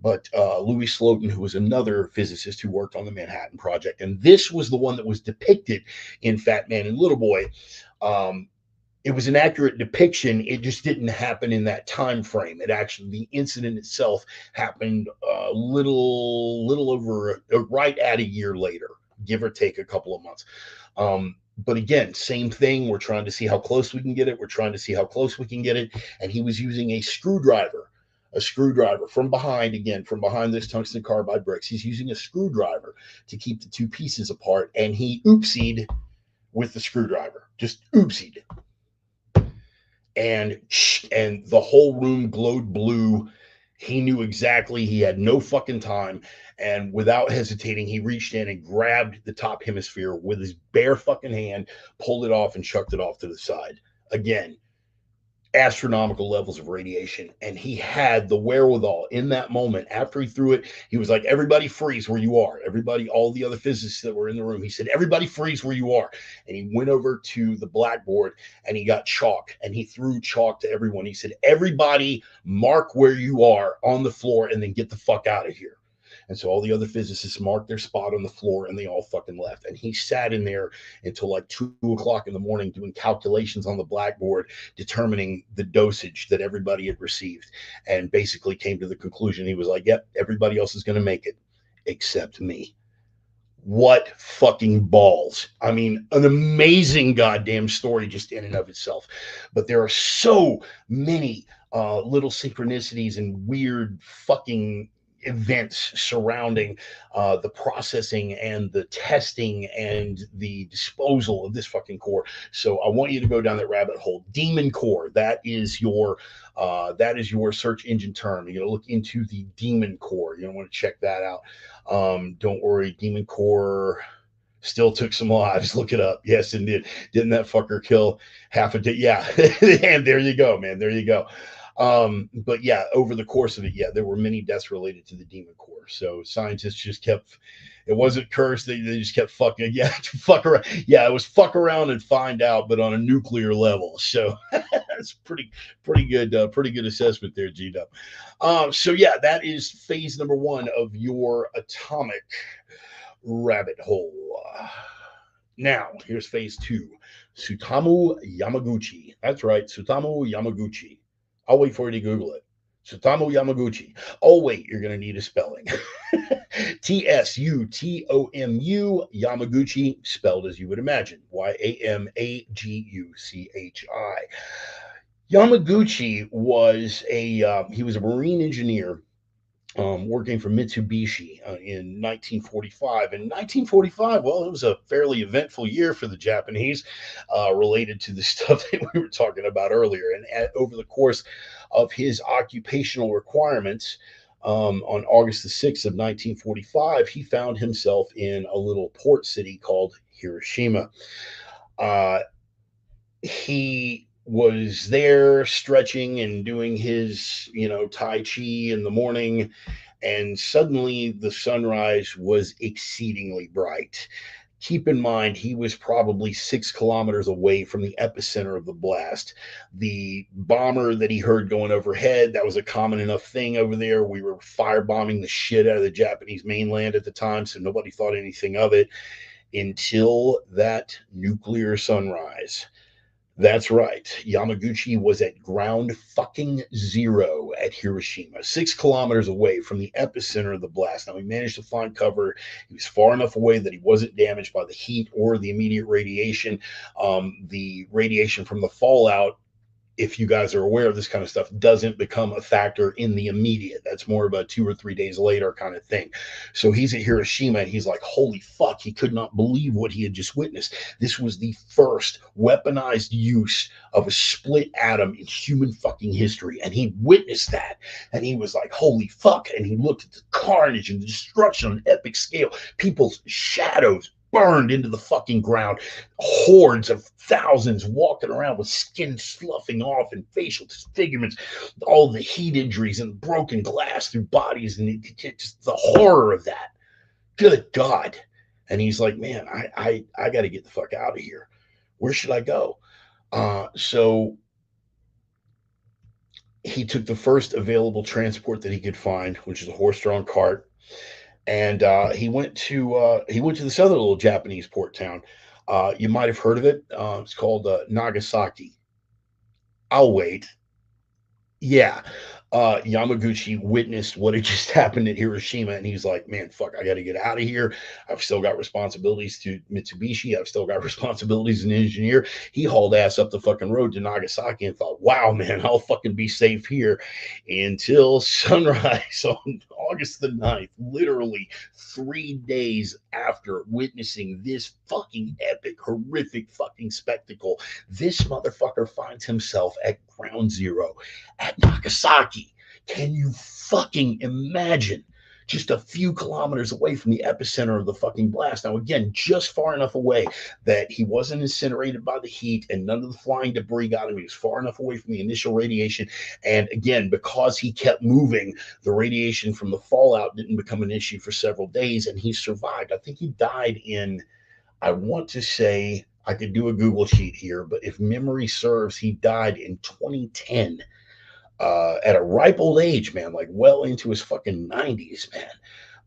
Speaker 1: But Louis Slotin, who was another physicist who worked on the Manhattan Project, and this was the one that was depicted in Fat Man and Little Boy. It was an accurate depiction. It just didn't happen in that time frame. It actually, the incident itself happened little over right at a year later, give or take a couple of months. But again, same thing. We're trying to see how close we can get it. We're trying to see how close we can get it. And he was using a screwdriver from behind, again, from behind this tungsten carbide bricks. He's using a screwdriver to keep the two pieces apart. And he oopsied with the screwdriver, just oopsied. And the whole room glowed blue. He knew exactly. He had no fucking time. And without hesitating, he reached in and grabbed the top hemisphere with his bare fucking hand, pulled it off, and chucked it off to the side. Again, astronomical levels of radiation. And he had the wherewithal in that moment. After he threw it, he was like, everybody freeze where you are. Everybody, all the other physicists that were in the room, he said, everybody freeze where you are. And he went over to the blackboard and he got chalk and he threw chalk to everyone. He said, everybody mark where you are on the floor and then get the fuck out of here. And so all the other physicists marked their spot on the floor and they all fucking left. And he sat in there until like 2 o'clock in the morning doing calculations on the blackboard, determining the dosage that everybody had received, and basically came to the conclusion. He was like, yep, everybody else is going to make it except me. What fucking balls. I mean, an amazing goddamn story just in and of itself. But there are so many little synchronicities and weird fucking events surrounding the processing and the testing and the disposal of this fucking core. So I want you to go down that rabbit hole. Demon core. That is your search engine term. You're gonna look into the demon core. You don't want to check that out. Don't worry, demon core still took some lives. Look it up. Yes, it did. Didn't that fucker kill half a day? Yeah. And there you go, man. There you go. But yeah, over the course of it, yeah, there were many deaths related to the demon core. So scientists just kept, it wasn't cursed. They just kept fucking, yeah, fuck around. Yeah, it was fuck around and find out, but on a nuclear level. So that's pretty good assessment there, G-Dub. So yeah, that is phase number 1 of your atomic rabbit hole. Now, here's phase 2. Tsutomu Yamaguchi. That's right, Tsutomu Yamaguchi. I'll wait for you to Google it. Tsutomu Yamaguchi. Oh, wait, you're going to need a spelling. Tsutomu Yamaguchi, spelled as you would imagine. Yamaguchi. Yamaguchi was he was a marine engineer working for Mitsubishi in 1945. In 1945, well, it was a fairly eventful year for the Japanese related to the stuff that we were talking about earlier. And over the course of his occupational requirements, on August the 6th of 1945, he found himself in a little port city called Hiroshima. Uh, he was there stretching and doing his, Tai Chi in the morning, and suddenly the sunrise was exceedingly bright. Keep in mind, he was probably 6 kilometers away from the epicenter of the blast. The bomber that he heard going overhead, that was a common enough thing over there. We were firebombing the shit out of the Japanese mainland at the time, so nobody thought anything of it until that nuclear sunrise. That's right. Yamaguchi was at ground fucking zero at Hiroshima, 6 kilometers away from the epicenter of the blast. Now, he managed to find cover. He was far enough away that he wasn't damaged by the heat or the immediate radiation. The radiation from the fallout, if you guys are aware of this kind of stuff, doesn't become a factor in the immediate. That's more of a 2 or 3 days later kind of thing. So he's at Hiroshima and he's like, holy fuck, he could not believe what he had just witnessed. This was the first weaponized use of a split atom in human fucking history. And he witnessed that. And he was like, holy fuck. And he looked at the carnage and the destruction on an epic scale. People's shadows burned into the fucking ground, hordes of thousands walking around with skin sloughing off and facial disfigurements, all the heat injuries and broken glass through bodies, and just the horror of that. Good God. And he's like, man, I got to get the fuck out of here. Where should I go? So he took the first available transport that he could find, which is a horse-drawn cart, and he went to this other little Japanese port town. You might have heard of it. It's called Nagasaki. I'll wait. Yeah. Yamaguchi witnessed what had just happened at Hiroshima, and he's like, man, fuck, I got to get out of here. I've still got responsibilities to Mitsubishi. I've still got responsibilities as an engineer. He hauled ass up the fucking road to Nagasaki and thought, wow, man, I'll fucking be safe here until sunrise on August the 9th, literally 3 days after witnessing this fucking epic, horrific fucking spectacle. This motherfucker finds himself at ground zero at Nagasaki. Can you fucking imagine? Just a few kilometers away from the epicenter of the fucking blast. Now, again, just far enough away that he wasn't incinerated by the heat and none of the flying debris got him. He was far enough away from the initial radiation. And again, because he kept moving, the radiation from the fallout didn't become an issue for several days, and he survived. I think he died in, I want to say, I could do a Google sheet here, but if memory serves, he died in 2010. At a ripe old age, man, like well into his fucking 90s, man.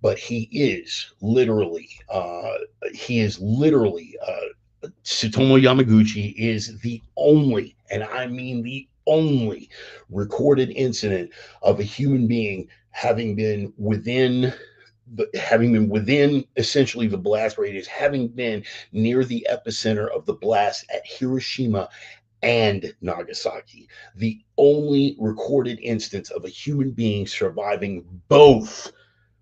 Speaker 1: But he is literally, Tsutomu Yamaguchi is the only, and I mean the only, recorded incident of a human being having been within essentially the blast radius, having been near the epicenter of the blast at Hiroshima and Nagasaki. The only recorded instance of a human being surviving both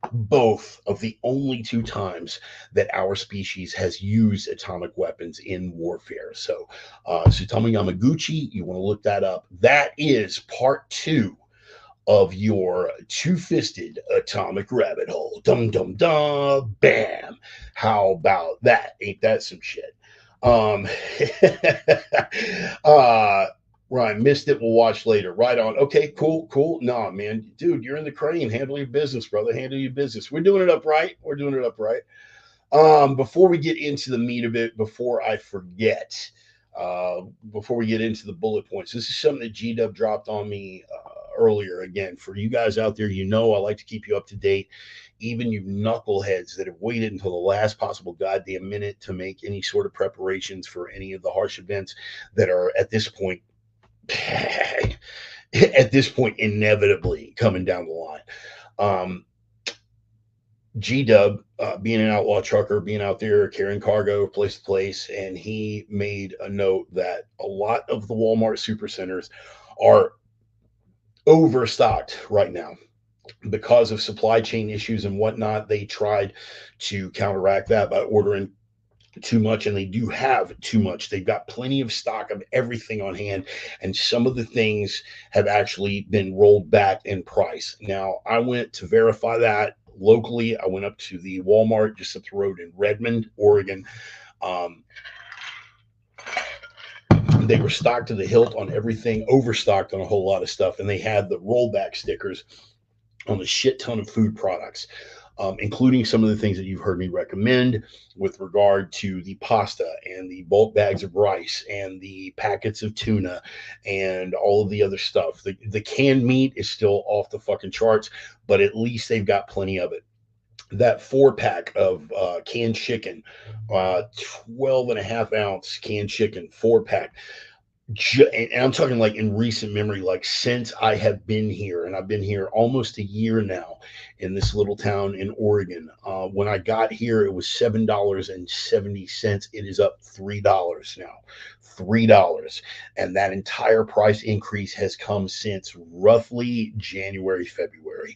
Speaker 1: of the only two times that our species has used atomic weapons in warfare. So, Tsutomu Yamaguchi, you want to look that up. That is part 2 of your two-fisted atomic rabbit hole. Dum dum dum, bam. How about that? Ain't that some shit? Um, Right, missed it. We'll watch later. Right on. Okay, cool. Nah, man, dude, you're in the crane. Handle your business, brother. Handle your business. We're doing it upright. Before we get into the meat of it, before I forget, before we get into the bullet points, this is something that G-Dub dropped on me earlier. Again, for you guys out there, I like to keep you up to date. Even you knuckleheads that have waited until the last possible goddamn minute to make any sort of preparations for any of the harsh events that are at this point at this point, inevitably coming down the line. Um, G Dub, being an outlaw trucker, being out there carrying cargo place to place, and he made a note that a lot of the Walmart supercenters are overstocked right now because of supply chain issues and whatnot. They tried to counteract that by ordering too much, and they do have too much. They've got plenty of stock of everything on hand, and some of the things have actually been rolled back in price. Now, I went to verify that locally. I went up to the Walmart just up the road in Redmond, Oregon. Um, they were stocked to the hilt on everything, overstocked on a whole lot of stuff, and they had the rollback stickers on a shit ton of food products, including some of the things that you've heard me recommend with regard to the pasta and the bulk bags of rice and the packets of tuna and all of the other stuff. The canned meat is still off the fucking charts, but at least they've got plenty of it. That 4 pack of canned chicken, 12 and a half ounce canned chicken, 4 pack, and I'm talking like in recent memory, like since I have been here, and I've been here almost a year now in this little town in Oregon. When I got here, it was $7.70. It is up $3 now, $3, and that entire price increase has come since roughly January, February.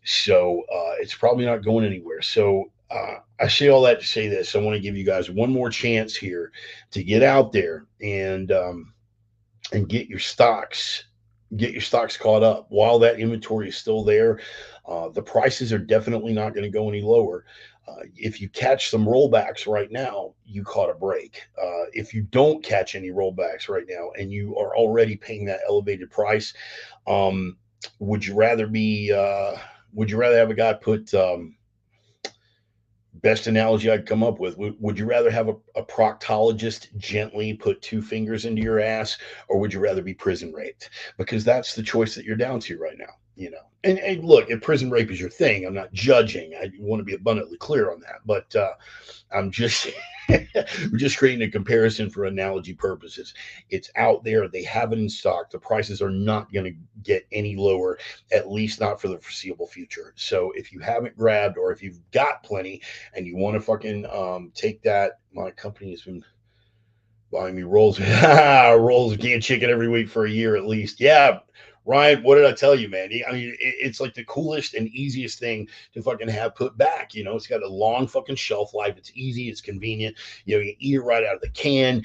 Speaker 1: So it's probably not going anywhere. So I say all that to say this. I want to give you guys one more chance here to get out there and get your stocks caught up while that inventory is still there. The prices are definitely not going to go any lower. If you catch some rollbacks right now, you caught a break. If you don't catch any rollbacks right now and you are already paying that elevated price, um, would you rather be? Would you rather have a guy put best analogy I'd come up with? Would you rather have a proctologist gently put 2 fingers into your ass, or would you rather be prison raped? Because that's the choice that you're down to right now, you know. And look, if prison rape is your thing, I'm not judging. I want to be abundantly clear on that, but I'm just we're just creating a comparison for analogy purposes. It's out there. They have it in stock. The prices are not going to get any lower, at least not for the foreseeable future. So if you haven't grabbed, or if you've got plenty and you want to fucking take that, my company has been buying me rolls rolls of canned chicken every week for a year at least. Yeah, Ryan, what did I tell you, man? I mean, it's like the coolest and easiest thing to fucking have put back. You know, it's got a long fucking shelf life. It's easy. It's convenient. You know, you eat it right out of the can.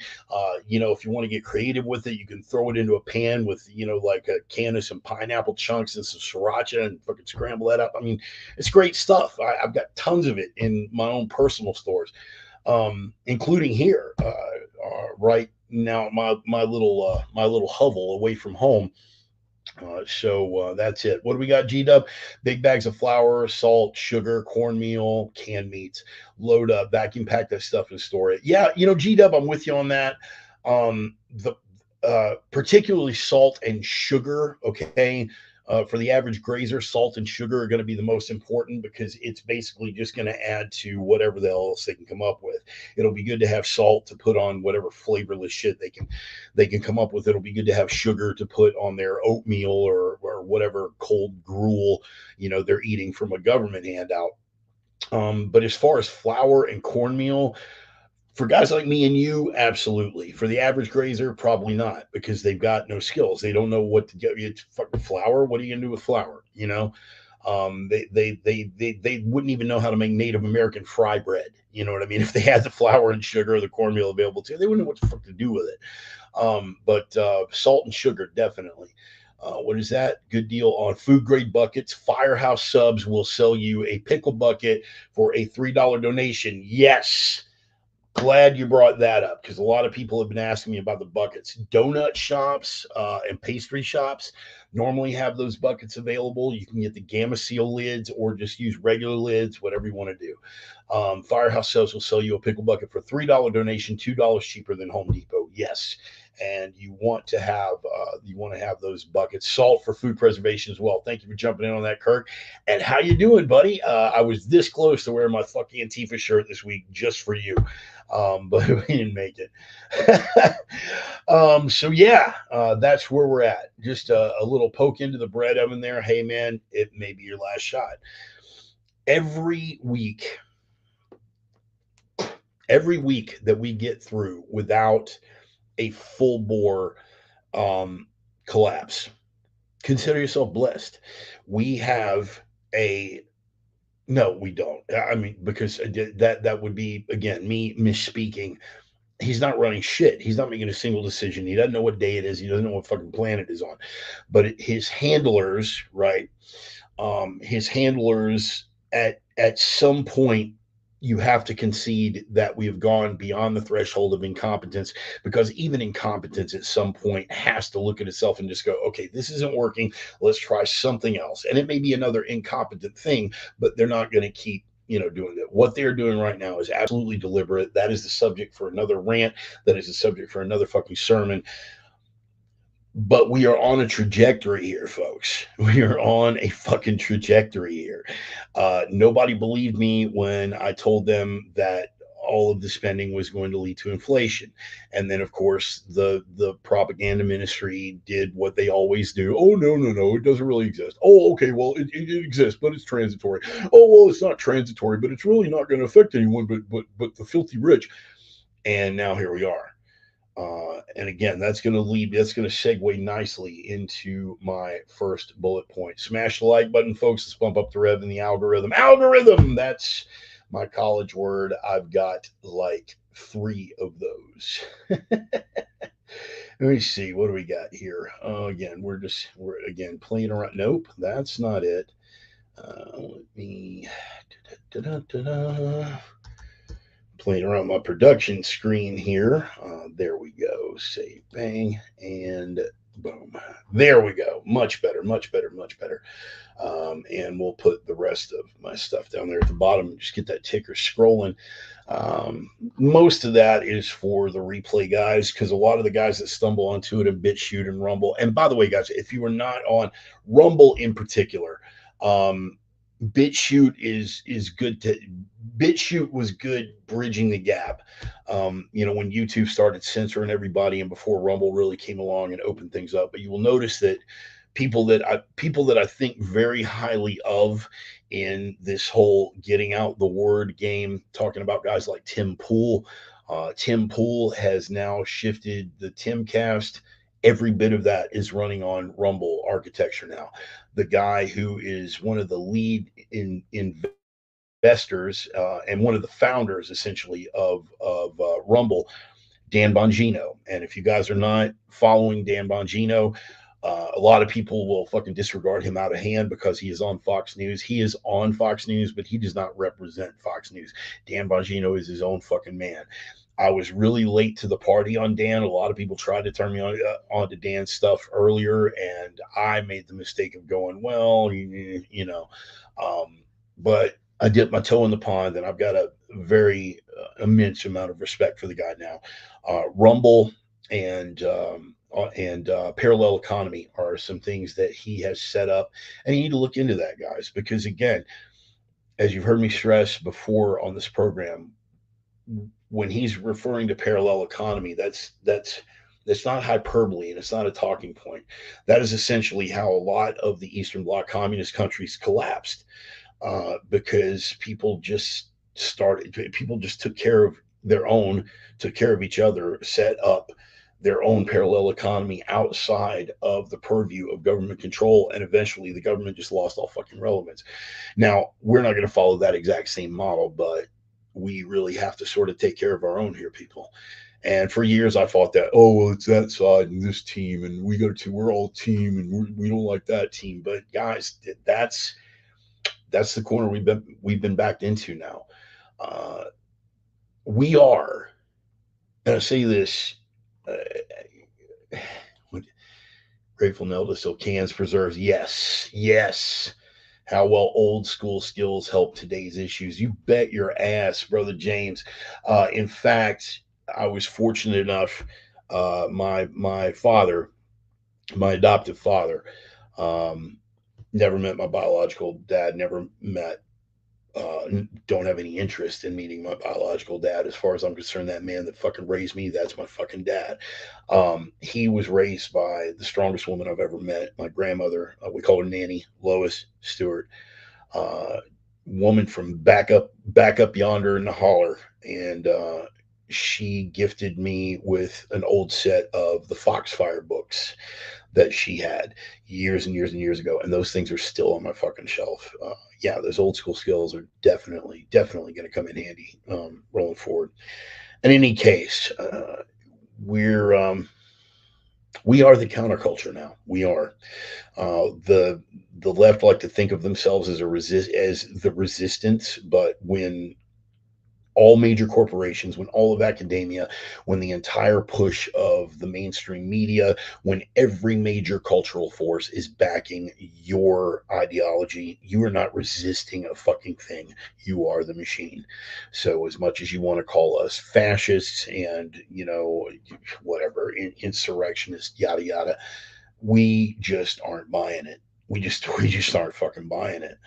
Speaker 1: You know, if you want to get creative with it, you can throw it into a pan with, you know, like a can of some pineapple chunks and some sriracha and fucking scramble that up. I mean, it's great stuff. I've got tons of it in my own personal stores, including here, right now, my little hovel away from home. So that's it. What do we got, G Dub? Big bags of flour, salt, sugar, cornmeal, canned meats. Load up, vacuum pack that stuff and store it. Yeah, you know, G Dub, I'm with you on that. The Particularly salt and sugar. Okay, for the average grazer, salt and sugar are going to be the most important because it's basically just going to add to whatever the else they can come up with. It'll be good to have salt to put on whatever flavorless shit they can come up with. It'll be good to have sugar to put on their oatmeal or whatever cold gruel, you know, they're eating from a government handout. But as far as flour and cornmeal, for guys like me and you, absolutely. For the average grazer, probably not, because they've got no skills. They don't know what to get. It's fucking flour. What are you gonna do with flour? You know, they wouldn't even know how to make Native American fry bread. You know what I mean? If they had the flour and sugar or the cornmeal available to, they wouldn't know what the fuck to do with it. But salt and sugar, definitely. What is that? Good deal on food grade buckets. Firehouse Subs will sell you a pickle bucket for a $3 donation. Yes, glad you brought that up because a lot of people have been asking me about the buckets. Donut shops and pastry shops normally have those buckets available. You can get the Gamma Seal lids or just use regular lids, whatever you want to do. Firehouse Subs will sell you a pickle bucket for $3 donation, $2 cheaper than Home Depot. Yes, and you want to have those buckets. Salt for food preservation as well. Thank you for jumping in on that, Kirk. And how you doing, buddy? I was this close to wearing my fucking Antifa shirt this week just for you, but we didn't make it. So yeah, that's where we're at. Just a little poke into the bread oven there. Hey man, it may be your last shot. Every week, every week that we get through without a full bore um, collapse, consider yourself blessed. We have a no, we don't. I mean, because that would be again me misspeaking. He's not running shit. He's not making a single decision. He doesn't know what day it is. He doesn't know what fucking planet is on. But his handlers, right? His handlers at some point you have to concede that we have gone beyond the threshold of incompetence, because even incompetence at some point has to look at itself and just go, okay, this isn't working, let's try something else. And it may be another incompetent thing, but they're not going to keep doing it. What they're doing right now is absolutely deliberate. That is the subject for another rant. That is the subject for another fucking sermon. But we are on a trajectory here, folks. We are on a fucking trajectory here. Nobody believed me when I told them that all of the spending was going to lead to inflation. And then, of course, the propaganda ministry did what they always do. Oh, no, no, no, it doesn't really exist. Oh, okay, well, it exists, but it's transitory. Oh, well, it's not transitory, but it's really not going to affect anyone but the filthy rich. And now here we are. And again, that's going to segue nicely into my first bullet point. Smash the like button, folks. Let's bump up the rev in the algorithm. Algorithm, that's my college word. I've got like 3 of those. Let me see. What do we got here? Again, we're again playing around. Nope, that's not it. Let me. Da-da-da-da-da. Playing around my production screen here. There we go. Save, bang, and boom. There we go. Much better, much better, much better. And we'll put the rest of my stuff down there at the bottom and just get that ticker scrolling. Most of that is for the replay guys, because a lot of the guys that stumble onto it in BitChute and Rumble. And by the way, guys, if you are not on Rumble in particular, BitChute is good to BitChute was good bridging the gap. When YouTube started censoring everybody and before Rumble really came along and opened things up. But you will notice that people that I think very highly of in this whole getting out the word game, talking about guys like Tim Pool. Tim Pool has now shifted the Timcast. Every bit of that is running on Rumble architecture now. The guy who is one of the lead investors and one of the founders, essentially, of Rumble, Dan Bongino. And if you guys are not following Dan Bongino, a lot of people will fucking disregard him out of hand because he is on Fox News. He is on Fox News, but he does not represent Fox News. Dan Bongino is his own fucking man. I was really late to the party on Dan. A lot of people tried to turn me onto Dan's stuff earlier, and I made the mistake of going, well, but I dipped my toe in the pond, and I've got a very immense amount of respect for the guy now. Rumble and parallel economy are some things that he has set up, and you need to look into that, guys, because again, as you've heard me stress before on this program, when he's referring to parallel economy, that's not hyperbole and it's not a talking point. That is essentially how a lot of the Eastern Bloc communist countries collapsed, because people just took care of their own, took care of each other, set up their own parallel economy outside of the purview of government control, and eventually the government just lost all fucking relevance. Now, we're not going to follow that exact same model, but we really have to sort of take care of our own here, people. And for years, I thought that, oh, well, it's that side and this team, and we're all team, and we don't like that team. But guys, that's the corner we've been backed into now. We are, and I say this, Grateful Nelda still cans preserves. Yes, yes. How well old school skills help today's issues. You bet your ass, Brother James. In fact, I was fortunate enough. My father, my adoptive father, um, never met my biological dad. Never met. Don't have any interest in meeting my biological dad. As far as I'm concerned, that man that fucking raised me, that's my fucking dad. He was raised by the strongest woman I've ever met, my grandmother. We call her Nanny, Lois Stewart. Uh, Woman from back up yonder in the holler, and she gifted me with an old set of the Foxfire books that she had years and years and years ago, and those things are still on my fucking shelf. Yeah, those old school skills are definitely going to come in handy rolling forward. In any case, we're we are the counterculture now. We are the left like to think of themselves as as the resistance, but when all major corporations, when all of academia, when the entire push of the mainstream media, when every major cultural force is backing your ideology, you are not resisting a fucking thing. You are the machine. So, as much as you want to call us fascists and, whatever, insurrectionists, yada, yada, we just aren't buying it. We just aren't fucking buying it.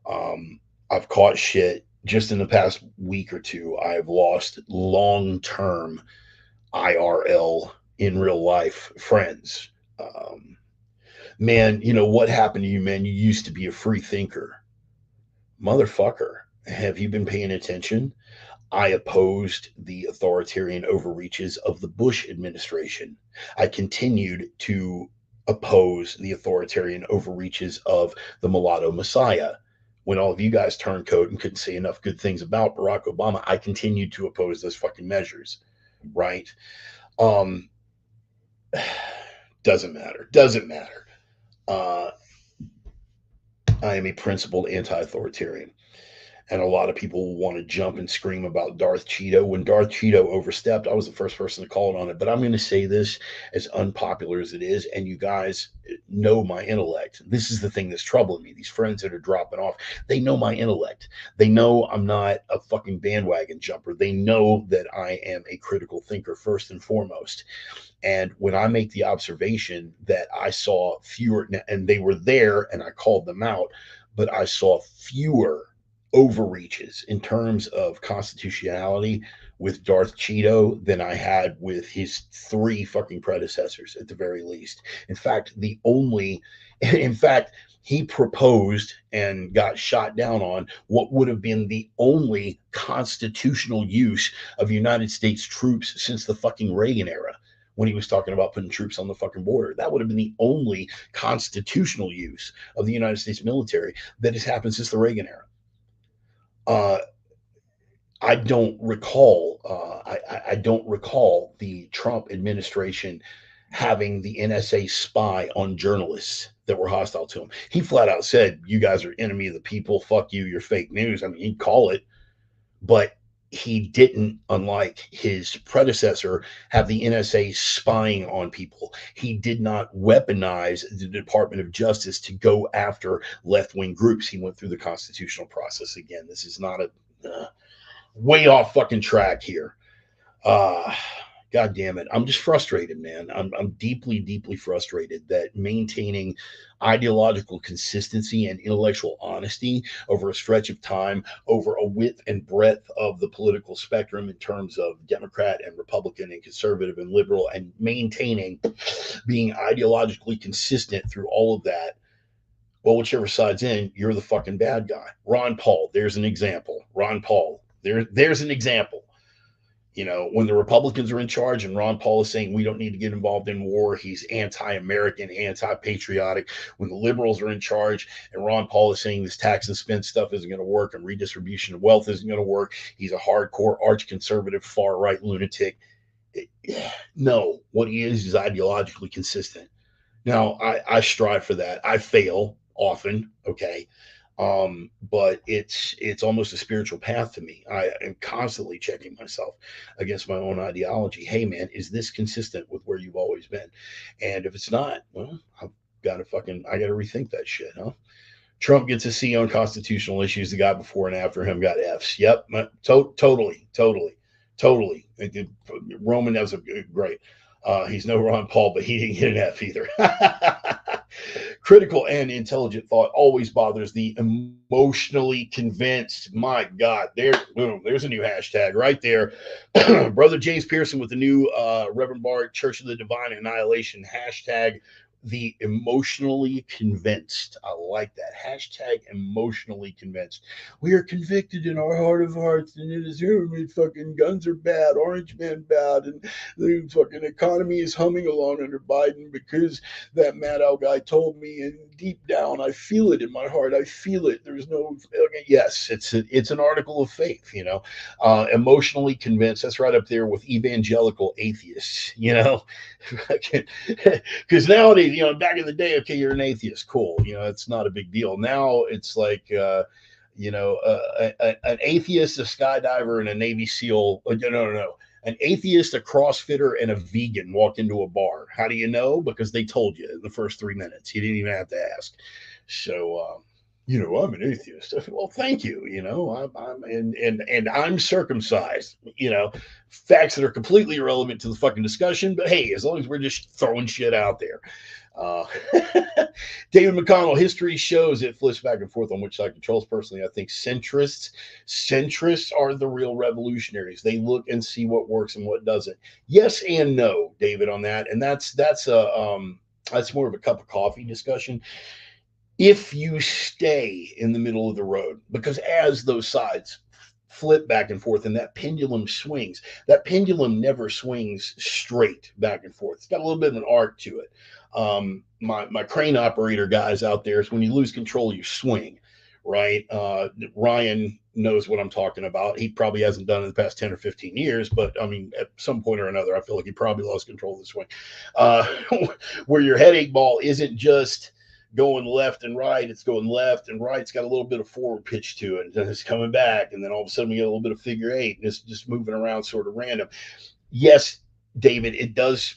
Speaker 1: I've caught shit just in the past week or two. I've lost long term IRL in real life friends. Um, Man, what happened to you, man? You used to be a free thinker. Motherfucker, have you been paying attention? I opposed the authoritarian overreaches of the Bush administration. I continued to oppose the authoritarian overreaches of the mulatto messiah. When all of you guys turned coat and couldn't say enough good things about Barack Obama, I continued to oppose those fucking measures, right? Um, doesn't matter. Doesn't matter. Uh, I am a principled anti-authoritarian. And a lot of people want to jump and scream about Darth Cheeto. When Darth Cheeto overstepped, I was the first person to call it on it. But I'm going to say this, as unpopular as it is, and you guys know my intellect. This is the thing that's troubling me. These friends that are dropping off, they know my intellect. They know I'm not a fucking bandwagon jumper. They know that I am a critical thinker first and foremost. And when I make the observation that I saw fewer, and they were there and I called them out, but I saw fewer overreaches in terms of constitutionality with Darth Cheeto than I had with his three fucking predecessors at the very least. In fact, in fact, he proposed and got shot down on what would have been the only constitutional use of United States troops since the fucking Reagan era, when he was talking about putting troops on the fucking border. That would have been the only constitutional use of the United States military that has happened since the Reagan era. Uh, I don't recall. I don't recall the Trump administration having the NSA spy on journalists that were hostile to him. He flat out said, "You guys are enemy of the people. Fuck you. You're fake news." I mean, he'd call it, but he didn't, unlike his predecessor, have the NSA spying on people. He did not weaponize the Department of Justice to go after left wing groups. He went through the constitutional process. Again, this is not a way off fucking track here. Uh, God damn it. I'm just frustrated, man. I'm deeply frustrated that maintaining ideological consistency and intellectual honesty over a stretch of time, over a width and breadth of the political spectrum in terms of Democrat and Republican and conservative and liberal, and maintaining being ideologically consistent through all of that. Well, whichever side's in, you're the fucking bad guy. Ron Paul, there's an example. Ron Paul, there's an example. When the Republicans are in charge and Ron Paul is saying we don't need to get involved in war, he's anti-American, anti-patriotic. When the liberals are in charge and Ron Paul is saying this tax and spend stuff isn't going to work and redistribution of wealth isn't going to work, he's a hardcore arch-conservative, far-right lunatic. No, what he is ideologically consistent. Now, I strive for that. I fail often, okay? But it's almost a spiritual path to me. I am constantly checking myself against my own ideology. Hey, man, is this consistent with where you've always been? And if it's not, well, I got to rethink that shit, huh? Trump gets a C on constitutional issues. The guy before and after him got Fs. Yep, totally. Roman, that was great. He's no Ron Paul, but he didn't get an F either. Critical and intelligent thought always bothers the emotionally convinced. My God, there, boom, there's a new hashtag right there. Brother James Pearson with the new Reverend Bart Church of the Divine Annihilation hashtag. The emotionally convinced. I like that hashtag. Emotionally convinced. We are convicted in our heart of hearts, and it is fucking guns are bad, Orange Man bad, and the fucking economy is humming along under Biden because that Maddow guy told me, and deep down, I feel it in my heart. I feel it. There's no, okay, yes, it's an article of faith, emotionally convinced. That's right up there with evangelical atheists, because nowadays, back in the day, okay, you're an atheist, cool, it's not a big deal. Now it's like, an atheist, a skydiver, and a Navy SEAL. No. An atheist, a CrossFitter, and a vegan walk into a bar. How do you know? Because they told you in the first 3 minutes. You didn't even have to ask. So, I'm an atheist. Well, thank you. I'm I'm circumcised. Facts that are completely irrelevant to the fucking discussion. But hey, as long as we're just throwing shit out there. Uh, David McConnell, history shows it flips back and forth on which side controls. Personally, I think centrists are the real revolutionaries. They look and see what works and what doesn't. Yes and no, David, on that, and that's more of a cup of coffee discussion. If you stay in the middle of the road, because as those sides flip back and forth and that pendulum swings, that pendulum never swings straight back and forth. It's got a little bit of an arc to it. My crane operator guys out there is when you lose control, you swing, right? Ryan knows what I'm talking about. He probably hasn't done it in the past 10 or 15 years, but I mean, at some point or another, I feel like he probably lost control of the swing. Where your headache ball isn't just going left and right, it's going left and right. It's got a little bit of forward pitch to it, and then it's coming back, and then all of a sudden we get a little bit of figure eight, and it's just moving around sort of random. Yes, David, it does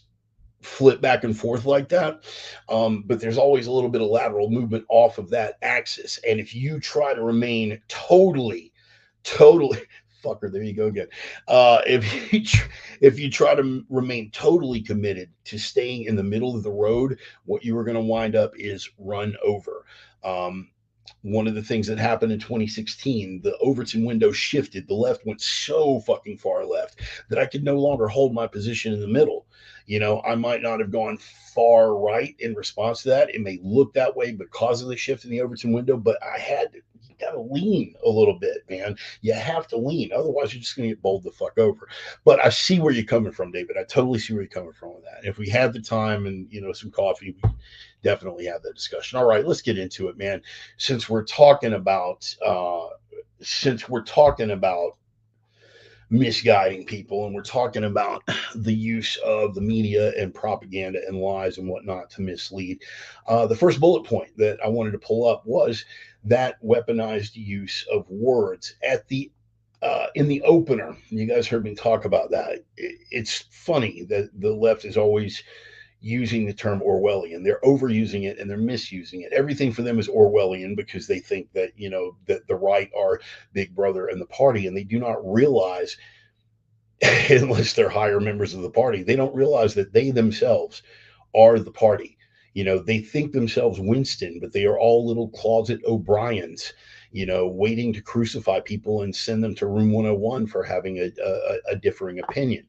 Speaker 1: flip back and forth like that. But there's always a little bit of lateral movement off of that axis. And if you try to remain totally, fucker, there you go again. If you try to remain totally committed to staying in the middle of the road, what you are going to wind up is run over. One of the things that happened in 2016, the Overton window shifted. The left went so fucking far left that I could no longer hold my position in the middle. I might not have gone far right in response to that. It may look that way because of the shift in the Overton window, but you got to lean a little bit, man. You have to lean. Otherwise, you're just going to get bowled the fuck over. But I see where you're coming from, David. I totally see where you're coming from with that. If we had the time and, some coffee, we definitely have that discussion. All right, let's get into it, man. Since we're talking about misguiding people, and we're talking about the use of the media and propaganda and lies and whatnot to mislead. The first bullet point that I wanted to pull up was that weaponized use of words at the in the opener. You guys heard me talk about that. It's funny that the left is always using the term Orwellian. They're overusing it and they're misusing it. Everything for them is Orwellian because they think that, that the right are Big Brother and the party, and they do not realize, unless they're higher members of the party, they don't realize that they themselves are the party. They think themselves Winston, but they are all little closet O'Briens, waiting to crucify people and send them to room 101 for having a differing opinion.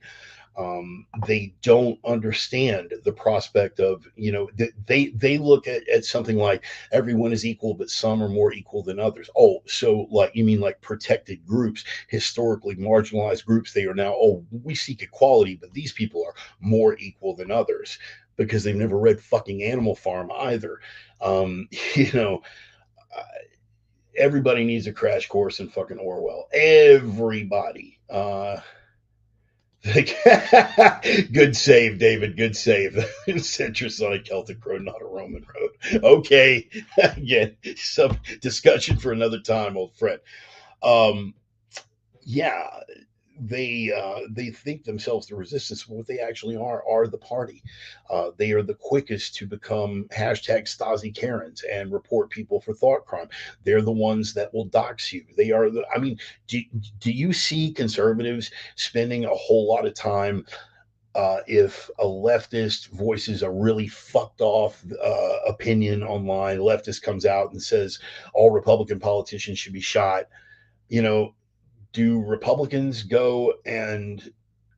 Speaker 1: They don't understand the prospect of, they look at something like everyone is equal, but some are more equal than others. Oh, so like, you mean like protected groups, historically marginalized groups, they are now, oh, we seek equality, but these people are more equal than others because they've never read fucking Animal Farm either. You know, everybody needs a crash course in fucking Orwell. Everybody. Good save, David. Good save. Centrist on a Celtic road, not a Roman road. Okay. Again, some discussion for another time, old friend. Yeah, they think themselves the resistance, but what they actually are the party. They are the quickest to become hashtag Stasi Karens and report people for thought crime. They're the ones that will dox you. They are the. I mean, do you see conservatives spending a whole lot of time If a leftist voices a really fucked off opinion online, a leftist comes out and says all Republican politicians should be shot, you know, do Republicans go and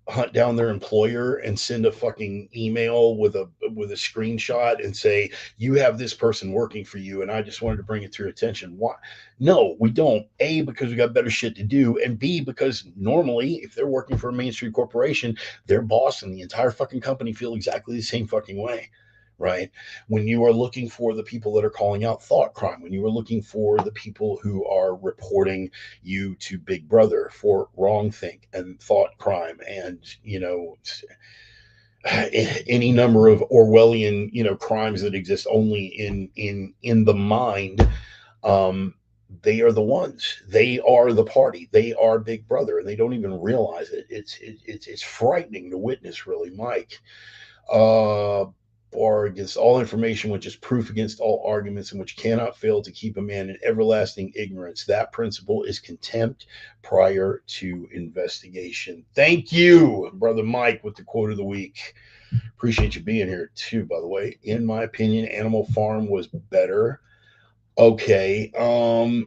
Speaker 1: hunt down their employer and send a fucking email with a screenshot and say you have this person working for you and I just wanted to bring it to your attention? Why? No, we don't. A, because we got better shit to do, and B, because normally if they're working for a mainstream corporation, their boss and the entire fucking company feel exactly the same fucking way. Right. When you are looking for the people that are calling out thought crime, when you are looking for the people who are reporting you to Big Brother for wrong think and thought crime, and any number of Orwellian crimes that exist only in the mind. um they are the ones, they are the party, they are Big Brother, and they don't even realize it. It's frightening to witness, really, Mike. uh Bar against all information, which is proof against all arguments, and which cannot fail to keep a man in everlasting ignorance. That principle is contempt prior to investigation. Thank you, brother Mike, with the quote of the week. Appreciate you being here too, by the way. In my opinion, Animal Farm was better. Okay. Mm,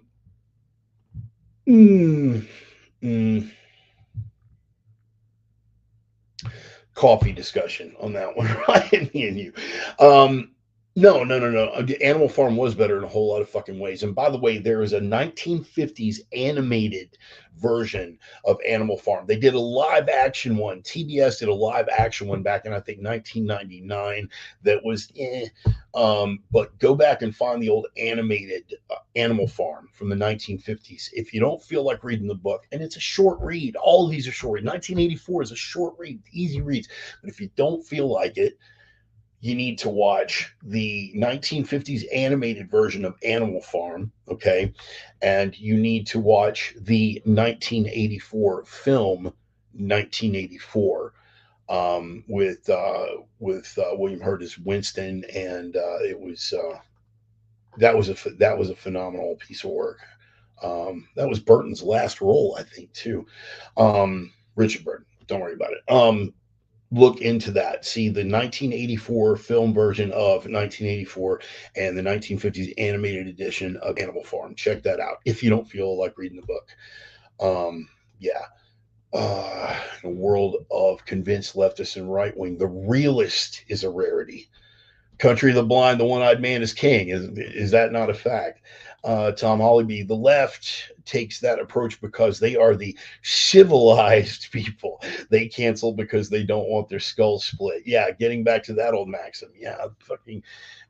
Speaker 1: mm, Coffee discussion on that one, Ryan, me and you. Um, no, no, no, no. Animal Farm was better in a whole lot of fucking ways. And by the way, there is a 1950s animated version of Animal Farm. They did a live action one. TBS did a live action one back in, I think, 1999 that was but go back and find the old animated Animal Farm from the 1950s. If you don't feel like reading the book, and it's a short read, all of these are short read. 1984 is a short read, easy reads. But if you don't feel like it, you need to watch the 1950s animated version of Animal Farm, okay? And you need to watch the 1984 film 1984 with William Hurt as Winston, and it was that was a phenomenal piece of work. That was Burton's last role, I think, too. Richard Burton. Don't worry about it. Look into that. See the 1984 film version of 1984 and the 1950s animated edition of Animal Farm. Check that out if you don't feel like reading the book. Yeah. In a world of convinced leftists and right wing, the realist is a rarity. Country of the blind, the one-eyed man is king. Is that not a fact? Tom Hollyby, the left takes that approach because they are the civilized people. They cancel because they don't want their skulls split. Yeah, getting back to that old maxim. Yeah, fucking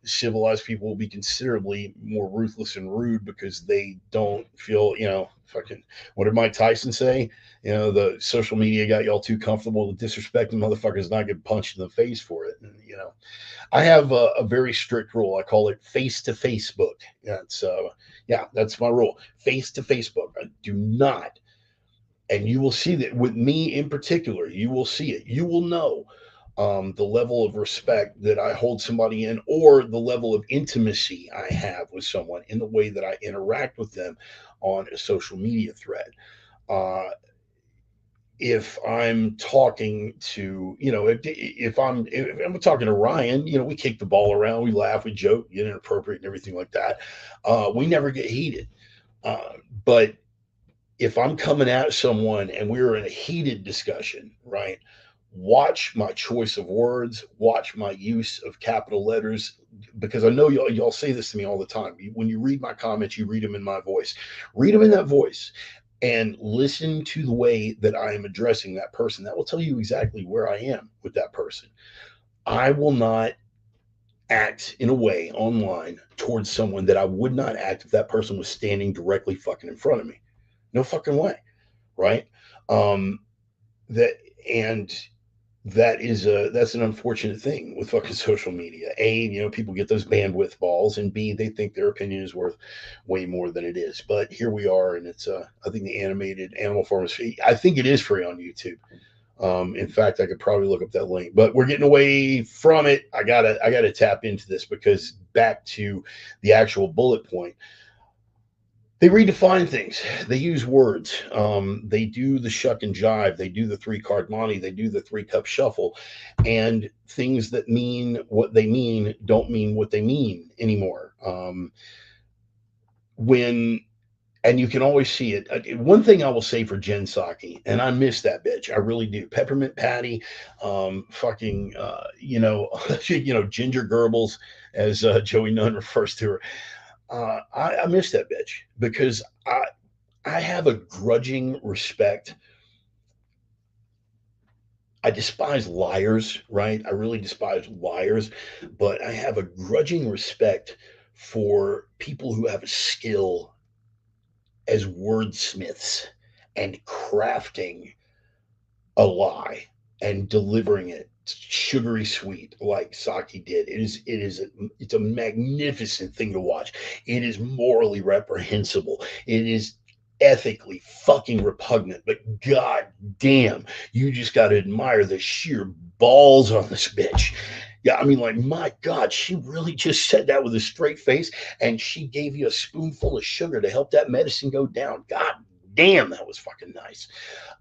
Speaker 1: civilized people will be considerably more ruthless and rude because they don't feel, fucking, what did Mike Tyson say? The social media got y'all too comfortable with disrespecting motherfuckers, not get punched in the face for it. And, I have a very strict rule. I call it face to Facebook. That's my rule. Face to Facebook. I do not, and you will see that with me in particular. You will see it. You will know the level of respect that I hold somebody in, or the level of intimacy I have with someone in the way that I interact with them on a social media thread. Uh, if I'm talking to, if I'm talking to Ryan, we kick the ball around, we laugh, we joke, get inappropriate and everything like that. We never get heated. But if I'm coming at someone and we're in a heated discussion, right? Watch my choice of words, watch my use of capital letters, because I know y'all say this to me all the time. When you read my comments, you read them in my voice. Read them in that voice and listen to the way that I am addressing that person. That will tell you exactly where I am with that person. I will not act in a way online towards someone that I would not act if that person was standing directly fucking in front of me. No fucking way, right? Um, that and that's an unfortunate thing with fucking social media. A, people get those bandwidth balls, and B, they think their opinion is worth way more than it is. But here we are, and it's I think the animated Animal Farm is free. I think it is free on YouTube. In fact, I could probably look up that link, but we're getting away from it. I gotta tap into this, because back to the actual bullet point. They redefine things. They use words. They do the shuck and jive. They do the three card monte. They do the three cup shuffle, and things that mean what they mean don't mean what they mean anymore. When and you can always see it. One thing I will say for Jen Psaki, and I miss that bitch. I really do. Peppermint Patty, fucking, Ginger Goebbels, as Joey Nunn refers to her. I miss that bitch because I have a grudging respect. I despise liars, right? I really despise liars, but I have a grudging respect for people who have a skill as wordsmiths and crafting a lie and delivering it sugary sweet like Saki did. It's a magnificent thing to watch. It is morally reprehensible. It is ethically fucking repugnant, but god damn, you just got to admire the sheer balls on this bitch. Yeah, I mean, like, my God, she really just said that with a straight face, and she gave you a spoonful of sugar to help that medicine go down. God damn, that was fucking nice.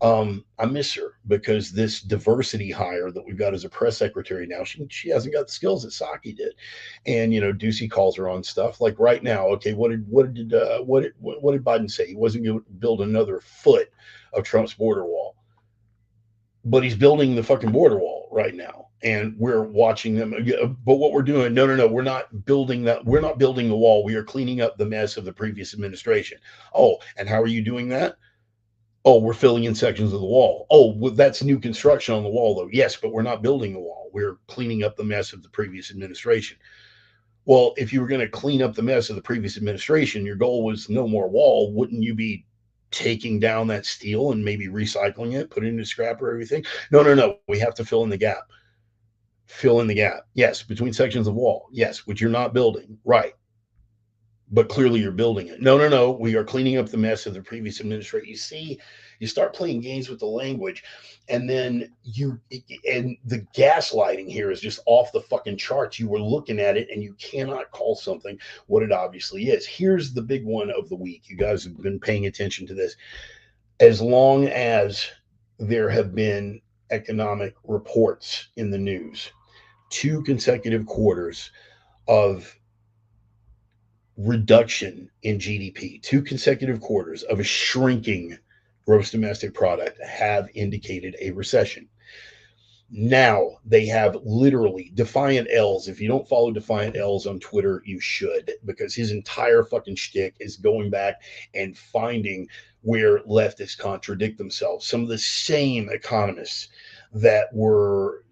Speaker 1: I miss her because this diversity hire that we've got as a press secretary now, she hasn't got the skills that Saki did, and Ducey calls her on stuff like right now. Okay, what did Biden say? He wasn't going to build another foot of Trump's border wall, but he's building the fucking border wall right now. And we're watching them. But what we're doing, no, we're not building that. We're not building the wall. We are cleaning up the mess of the previous administration. Oh, and how are you doing that? Oh, we're filling in sections of the wall. Oh, well, that's new construction on the wall, though. Yes, but we're not building the wall. We're cleaning up the mess of the previous administration. Well, if you were going to clean up the mess of the previous administration, your goal was no more wall. Wouldn't you be taking down that steel and maybe recycling it, put it into scrap or everything? No. We have to fill in the gap. Fill in the gap. Yes, between sections of wall. Yes, which you're not building. Right, but clearly you're building it. No. We are cleaning up the mess of the previous administration. You see, you start playing games with the language, and then the gaslighting here is just off the fucking charts. You were looking at it, and you cannot call something what it obviously is. Here's the big one of the week. You guys have been paying attention to this. As long as there have been economic reports in the news, 2 consecutive quarters of reduction in GDP, 2 consecutive quarters of a shrinking gross domestic product have indicated a recession. Now they have literally Defiant L's. If you don't follow Defiant L's on Twitter, you should, because his entire fucking shtick is going back and finding where leftists contradict themselves. Some of the same economists that were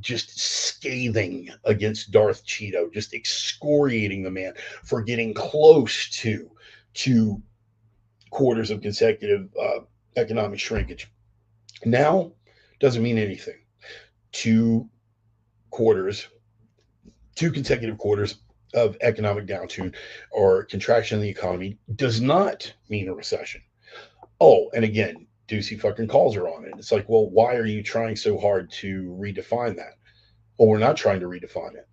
Speaker 1: just scathing against Darth Cheeto, just excoriating the man for getting close to 2 quarters of consecutive economic shrinkage. Now doesn't mean anything. 2 quarters, 2 consecutive quarters of economic downturn or contraction in the economy does not mean a recession. Oh, and again, Ducey fucking calls her on it. It's like, well, why are you trying so hard to redefine that? Well, we're not trying to redefine it,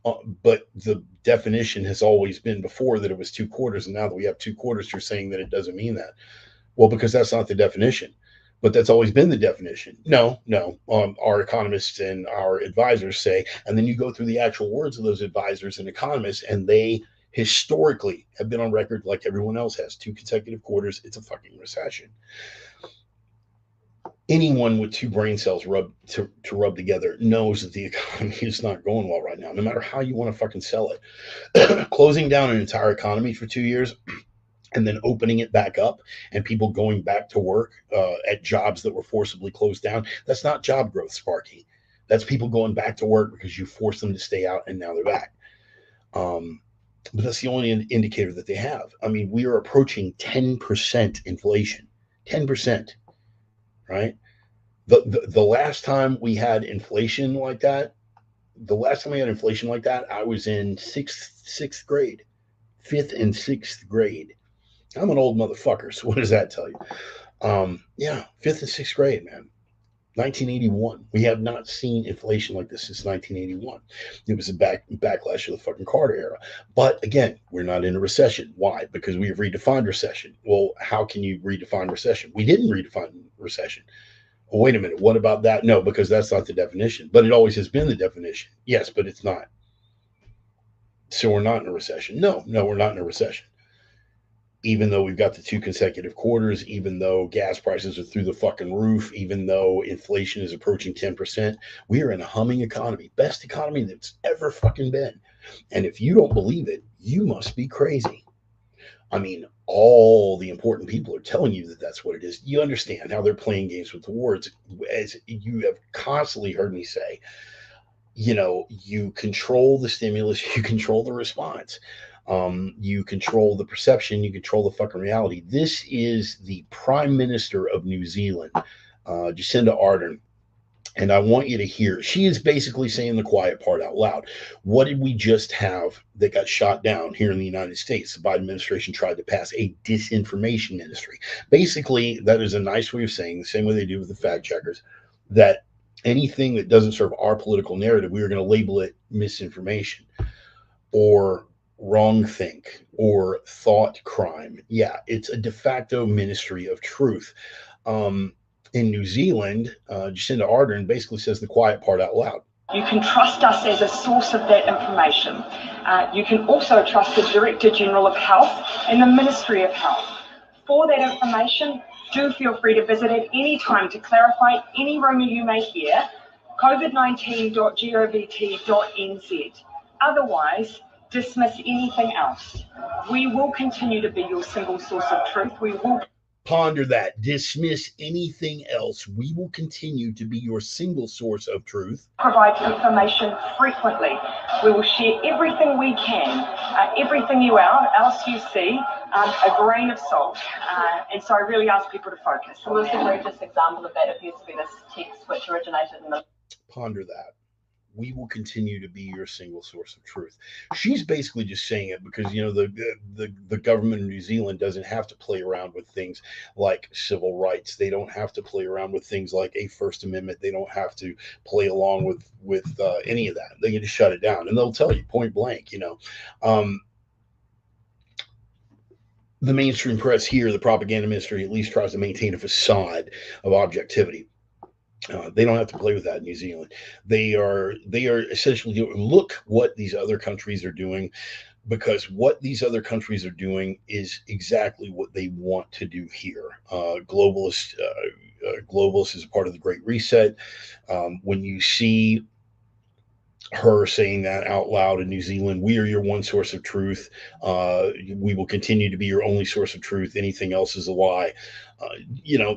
Speaker 1: but the definition has always been before that it was 2 quarters, and now that we have 2 quarters, you're saying that it doesn't mean that. Well, because that's not the definition, but that's always been the definition. No. Our economists and our advisors say, and then you go through the actual words of those advisors and economists, and they historically have been on record like everyone else has. 2 consecutive quarters, it's a fucking recession. Anyone with 2 brain cells rub together knows that the economy is not going well right now, no matter how you want to fucking sell it. Closing down an entire economy for 2 years and then opening it back up and people going back to work at jobs that were forcibly closed down, that's not job growth, Sparky. That's people going back to work because you forced them to stay out and now they're back. But that's the only indicator that they have. I mean, we are approaching 10% inflation. 10%. Right? The last time we had inflation like that, I was in sixth grade, 5th and 6th grade. I'm an old motherfucker, so what does that tell you? Yeah, 5th and 6th grade, man. 1981. We have not seen inflation like this since 1981. It was a backlash of the fucking Carter era. But again, we're not in a recession. Why? Because we have redefined recession. Well, how can you redefine recession? We didn't redefine recession. Oh, wait a minute. What about that? No, because that's not the definition. But it always has been the definition. Yes, but it's not. So we're not in a recession. No, we're not in a recession. Even though we've got the two consecutive quarters, even though gas prices are through the fucking roof, even though inflation is approaching 10%, we are in a humming economy. Best economy that's ever fucking been. And if you don't believe it, you must be crazy. I mean, all the important people are telling you that that's what it is. You understand how they're playing games with the words. As you have constantly heard me say, you control the stimulus, you control the response. You control the perception, you control the fucking reality. This is the Prime Minister of New Zealand, Jacinda Ardern. And I want you to hear, she is basically saying the quiet part out loud. What did we just have that got shot down here in the United States? The Biden administration tried to pass a disinformation ministry. Basically, that is a nice way of saying, the same way they do with the fact checkers, that anything that doesn't serve our political narrative, we are going to label it misinformation or wrong think or thought crime. Yeah, it's a de facto ministry of truth. In New Zealand, Jacinda Ardern basically says the quiet part out loud.
Speaker 2: You can trust us as a source of that information. You can also trust the Director General of Health and the Ministry of Health. For that information, do feel free to visit at any time to clarify any rumour you may hear, covid19.govt.nz. Otherwise, dismiss anything else. We will continue to be your single source of truth. We will
Speaker 1: ponder that. Dismiss anything else. We will continue to be your single source of truth.
Speaker 2: Provide information frequently. We will share everything we can, everything else you see, a grain of salt. And so I really ask people to focus.
Speaker 3: The most egregious example of that appears to be this text which originated in the...
Speaker 1: Ponder that. We will continue to be your single source of truth. She's basically just saying it because the government of New Zealand doesn't have to play around with things like civil rights. They don't have to play around with things like a First Amendment. They don't have to play along with any of that. They can just shut it down, and they'll tell you point blank. The mainstream press here, the propaganda ministry, at least tries to maintain a facade of objectivity. They don't have to play with that in New Zealand. They are essentially doing, look what these other countries are doing, because what these other countries are doing is exactly what they want to do here. Globalist is a part of the Great Reset. When you see her saying that out loud in New Zealand, we are your one source of truth. We will continue to be your only source of truth. Anything else is a lie.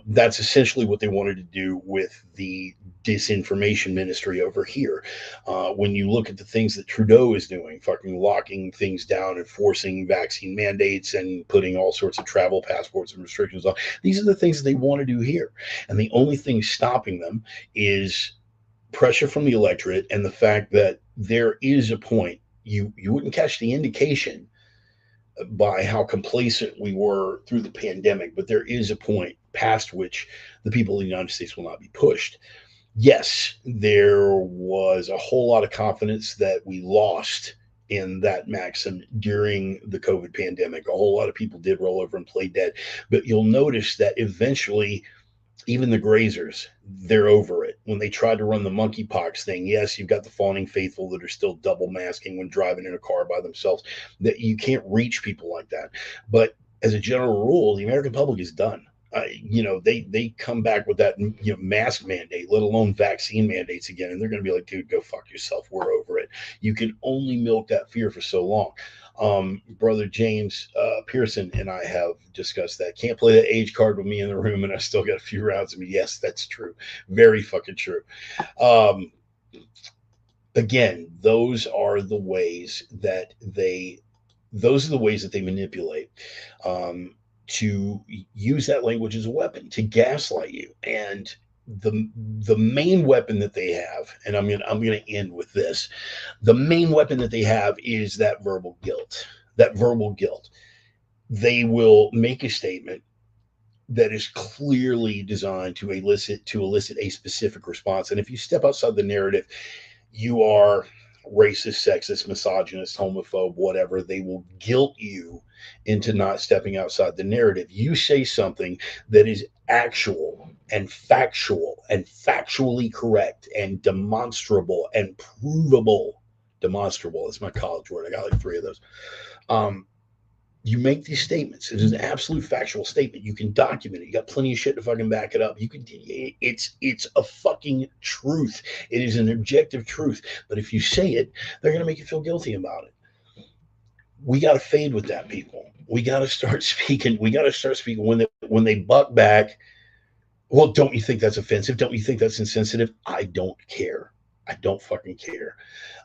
Speaker 1: That's essentially what they wanted to do with the disinformation ministry over here. When you look at the things that Trudeau is doing, fucking locking things down, enforcing vaccine mandates, and putting all sorts of travel passports and restrictions on, these are the things that they want to do here. And the only thing stopping them is pressure from the electorate and the fact that there is a point, you wouldn't catch the indication by how complacent we were through the pandemic, but there is a point past which the people of the United States will not be pushed. Yes, there was a whole lot of confidence that we lost in that maxim during the COVID pandemic. A whole lot of people did roll over and play dead, but you'll notice that eventually even the grazers, they're over it. When they tried to run the monkeypox thing, yes, you've got the fawning faithful that are still double masking when driving in a car by themselves. That you can't reach people like that. But as a general rule, the American public is done. They come back with that mask mandate, let alone vaccine mandates again, and they're going to be like, dude, go fuck yourself. We're over it. You can only milk that fear for so long. Brother James Pearson and I have discussed that. Can't play that age card with me in the room, and I still got a few rounds of me. Yes, that's true. Very fucking true. Again, those are the ways that they manipulate. To use that language as a weapon to gaslight you. And the main weapon that they have, and I'm gonna end with this, the main weapon that they have is that verbal guilt. They will make a statement that is clearly designed to elicit a specific response. And if you step outside the narrative, you are racist, sexist, misogynist, homophobe, whatever. They will guilt you into not stepping outside the narrative. You say something that is actual and factual and factually correct and demonstrable and provable. Demonstrable is my college word. I got like three of those. Um, you make these statements. It is an absolute factual statement. You can document it. You got plenty of shit to fucking back it up. You can. It's a fucking truth. It is an objective truth. But if you say it, they're gonna make you feel guilty about it. We got to fade with that, people. We got to start speaking. We got to start speaking when they buck back. Well, don't you think that's offensive? Don't you think that's insensitive? I don't care. I don't fucking care.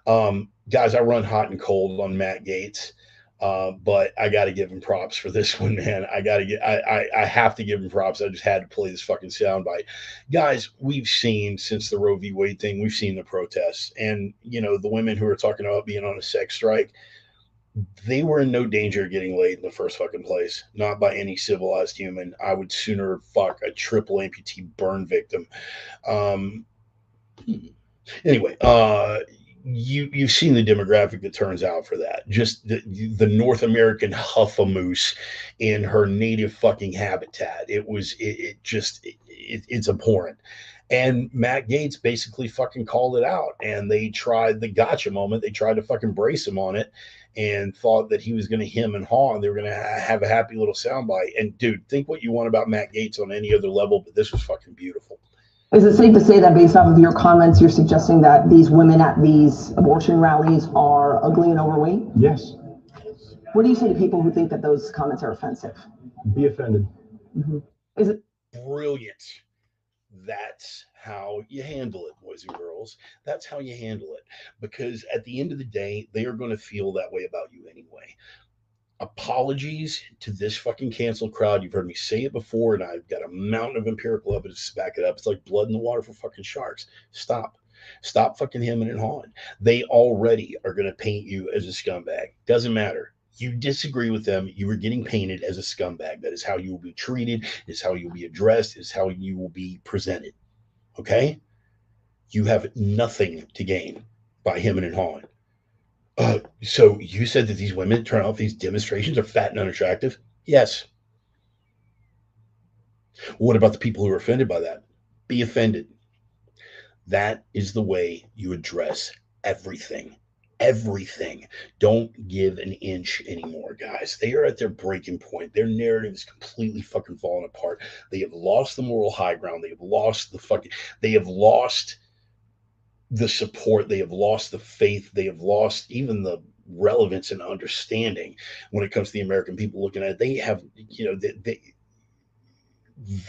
Speaker 1: Guys, I run hot and cold on Matt Gaetz. But I got to give him props for this one, man. I have to give him props. I just had to play this fucking soundbite. Guys, we've seen since the Roe v. Wade thing, we've seen the protests. And, the women who are talking about being on a sex strike, they were in no danger of getting laid in the first fucking place. Not by any civilized human. I would sooner fuck a triple amputee burn victim. Um, anyway, you've seen the demographic that turns out for that. Just the North American huffamoose in her native fucking habitat. It's abhorrent. And Matt Gaetz basically fucking called it out, and they tried the gotcha moment. They tried to fucking brace him on it, and thought that he was going to hem and haw, and they were going to have a happy little soundbite. And dude, think what you want about Matt Gaetz on any other level, but this was fucking beautiful.
Speaker 4: Is it safe to say that based off of your comments, you're suggesting that these women at these abortion rallies are ugly and overweight?
Speaker 5: Yes.
Speaker 4: What do you say to people who think that those comments are offensive?
Speaker 5: Be offended.
Speaker 4: Mm-hmm. Is it
Speaker 1: brilliant? That's how you handle it, boys and girls. That's how you handle it. Because at the end of the day, they are going to feel that way about you anyway. Apologies to this fucking cancel crowd. You've heard me say it before, and I've got a mountain of empirical evidence to back it up. It's like blood in the water for fucking sharks. Stop fucking hemming and hawing. They already are going to paint you as a scumbag. Doesn't matter. You disagree with them, you are getting painted as a scumbag. That is how you will be treated, is how you will be addressed, is how you will be presented. Okay? You have nothing to gain by hemming and hawing. So you said that these women turn out these demonstrations are fat and unattractive? Yes. What about the people who are offended by that? Be offended. That is the way you address everything. Everything. Don't give an inch anymore, guys. They are at their breaking point. Their narrative is completely fucking falling apart. They have lost the moral high ground. They have lost the support. They have lost the faith. They have lost even the relevance and understanding when it comes to the American people looking at it. They have,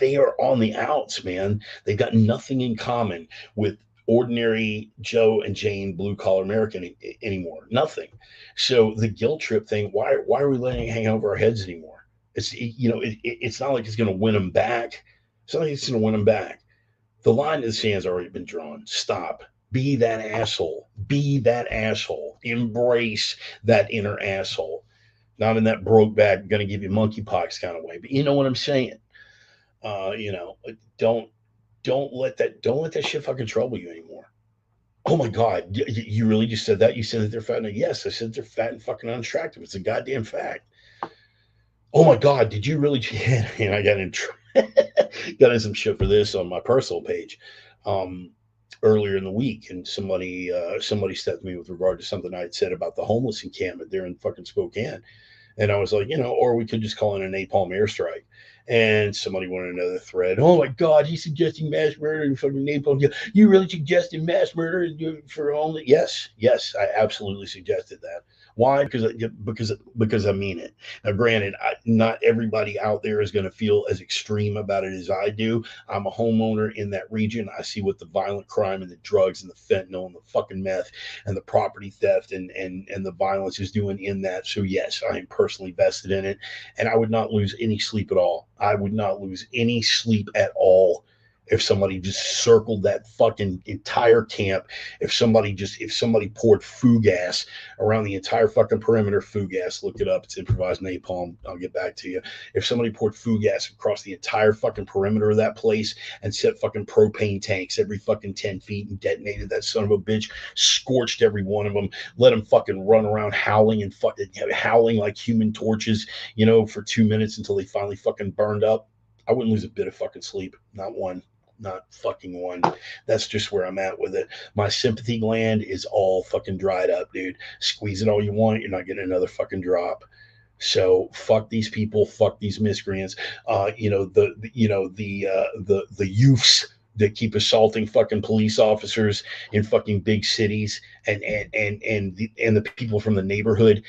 Speaker 1: they are on the outs, man. They've got nothing in common with ordinary Joe and Jane blue collar American anymore. Nothing. So the guilt trip thing, why are we letting it hang over our heads anymore? It's not like it's going to win them back. It's not like it's going to win them back. The line in the sand's already been drawn. Stop. Be that asshole. Be that asshole. Embrace that inner asshole. Not in that broke back, going to give you monkeypox kind of way, but you know what I'm saying. Don't let that shit fucking trouble you anymore. Oh my God, you really just said that? You said that they're fat? And yes, I said they're fat and fucking unattractive. It's a goddamn fact. Oh my God, did you really? And I got in some shit for this on my personal page earlier in the week, and somebody stepped me with regard to something I had said about the homeless encampment there in fucking Spokane. And I was like, or we could just call it a napalm airstrike. And somebody wanted another thread. Oh my God, he's suggesting mass murder and fucking napalm. You really suggested mass murder for only? Yes, I absolutely suggested that. Why? Because I mean it. Now, granted, not everybody out there is going to feel as extreme about it as I do. I'm a homeowner in that region. I see what the violent crime and the drugs and the fentanyl and the fucking meth and the property theft and the violence is doing in that. So yes, I am personally vested in it, and I would not lose any sleep at all. I would not lose any sleep at all if somebody just circled that fucking entire camp, if somebody poured foo gas around the entire fucking perimeter, foo gas, look it up, it's improvised napalm, I'll get back to you. If somebody poured foo gas across the entire fucking perimeter of that place and set fucking propane tanks every fucking 10 feet and detonated that son of a bitch, scorched every one of them, let them fucking run around howling and fucking howling like human torches, for 2 minutes until they finally fucking burned up, I wouldn't lose a bit of fucking sleep. Not one. Not fucking one. That's just where I'm at with it. My sympathy gland is all fucking dried up, dude. Squeeze it all you want. You're not getting another fucking drop. So fuck these people. Fuck these miscreants. The youths that keep assaulting fucking police officers in fucking big cities, and the people from the neighborhood,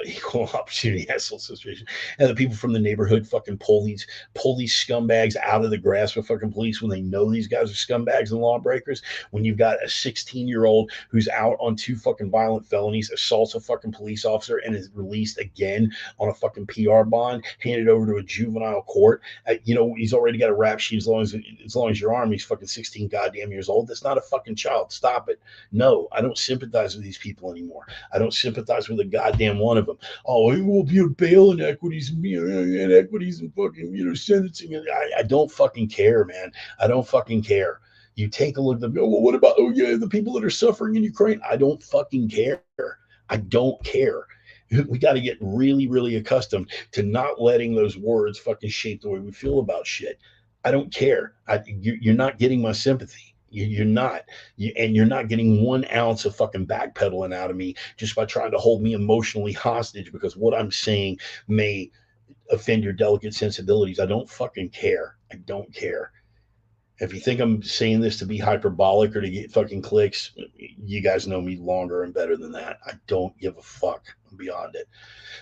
Speaker 1: equal opportunity asshole situation, and the people from the neighborhood fucking pull these scumbags out of the grasp of fucking police when they know these guys are scumbags and lawbreakers. When you've got a 16-year-old who's out on 2 fucking violent felonies, assaults a fucking police officer, and is released again on a fucking PR bond, handed over to a juvenile court. He's already got a rap sheet as long as your arm. He's fucking 16 goddamn years old. That's not a fucking child. Stop it. No, I don't sympathize with these people anymore. I don't sympathize with a goddamn one of them. Oh, he will be bail inequities and fucking sentencing. I don't fucking care, man. I don't fucking care. You take a look at them. Well, what about the people that are suffering in Ukraine? I don't fucking care. I don't care. We got to get really, really accustomed to not letting those words fucking shape the way we feel about shit. I don't care. You're not getting my sympathy. You're not. And you're not getting 1 ounce of fucking backpedaling out of me just by trying to hold me emotionally hostage because what I'm saying may offend your delicate sensibilities. I don't fucking care. I don't care. If you think I'm saying this to be hyperbolic or to get fucking clicks, you guys know me longer and better than that. I don't give a fuck. I'm beyond it.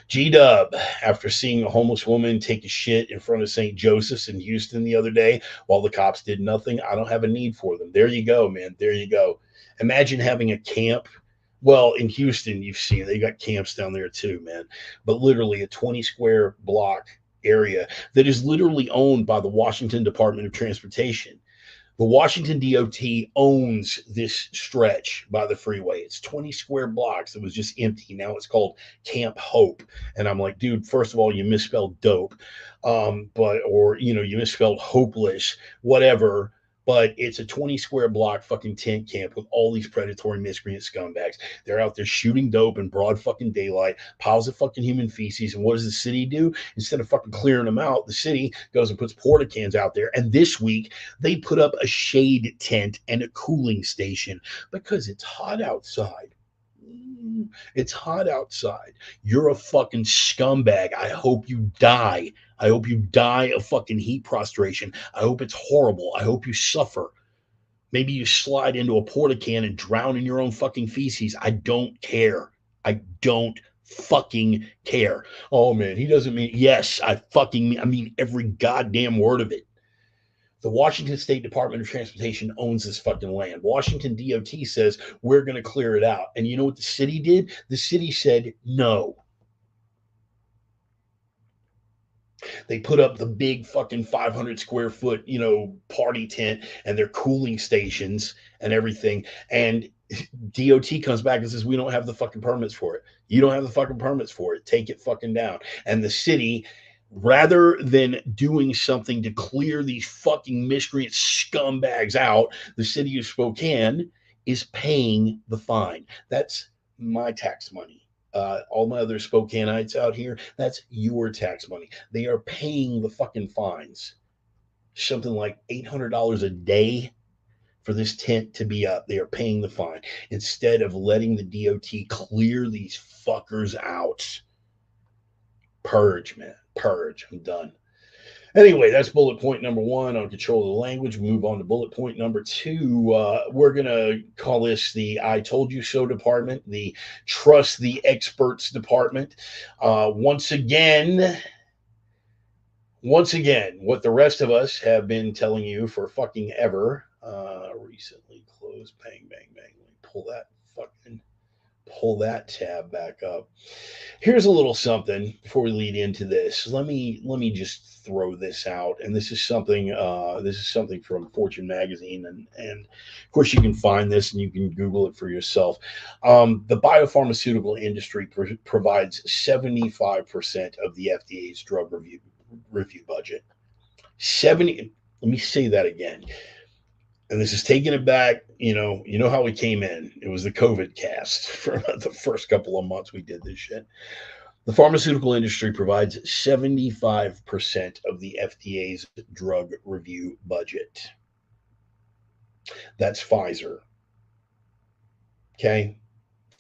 Speaker 1: G-Dub, after seeing a homeless woman take a shit in front of St. Joseph's in Houston the other day while the cops did nothing, I don't have a need for them. There you go, man. There you go. Imagine having a camp. Well, in Houston, you've seen they got camps down there too, man. But literally a 20 square block area that is literally owned by the Washington Department of Transportation. The Washington DOT owns this stretch by the freeway. It's 20 square blocks. It was just empty. Now it's called Camp Hope. And I'm like, dude, first of all, you misspelled dope. You misspelled hopeless, whatever. But it's a 20 square block fucking tent camp with all these predatory miscreant scumbags. They're out there shooting dope in broad fucking daylight, piles of fucking human feces. And what does the city do? Instead of fucking clearing them out, the city goes and puts porta cans out there. And this week, they put up a shade tent and a cooling station because it's hot outside. It's hot outside. You're a fucking scumbag. I hope you die. I hope you die of fucking heat prostration. I hope it's horrible. I hope you suffer. Maybe you slide into a porta can and drown in your own fucking feces. I don't care. I don't fucking care. Oh man, he doesn't mean, yes, I mean every goddamn word of it. The Washington State Department of Transportation owns this fucking land. Washington DOT says we're going to clear it out. And you know what the city did? The city said no. They put up the big fucking 500 square foot, party tent and their cooling stations and everything. And DOT comes back and says, we don't have the fucking permits for it. You don't have the fucking permits for it. Take it fucking down. And the city, rather than doing something to clear these fucking miscreant scumbags out, the city of Spokane is paying the fine. That's my tax money. All my other Spokaneites out here, that's your tax money. They are paying the fucking fines. Something like $800 a day for this tent to be up. They are paying the fine instead of letting the DOT clear these fuckers out. Purge, man. Purge. I'm done. Anyway, that's bullet point number 1 on control of the language. We move on to bullet point number 2. We're going to call this the I told you so department, the trust the experts department. Once again, what the rest of us have been telling you for fucking ever. Recently closed. Bang, bang, bang. Let me pull pull that tab back up. Here's a little something before we lead into this. Let me just throw this out, and this is something from Fortune magazine, and of course you can find this and you can Google it for yourself. The biopharmaceutical industry provides 75% of the FDA's drug review budget. 70. Let me say that again, and this is taking it back. You know how we came in. It was the COVID cast for the first couple of months we did this shit. The pharmaceutical industry provides 75% of the FDA's drug review budget. That's Pfizer. Okay?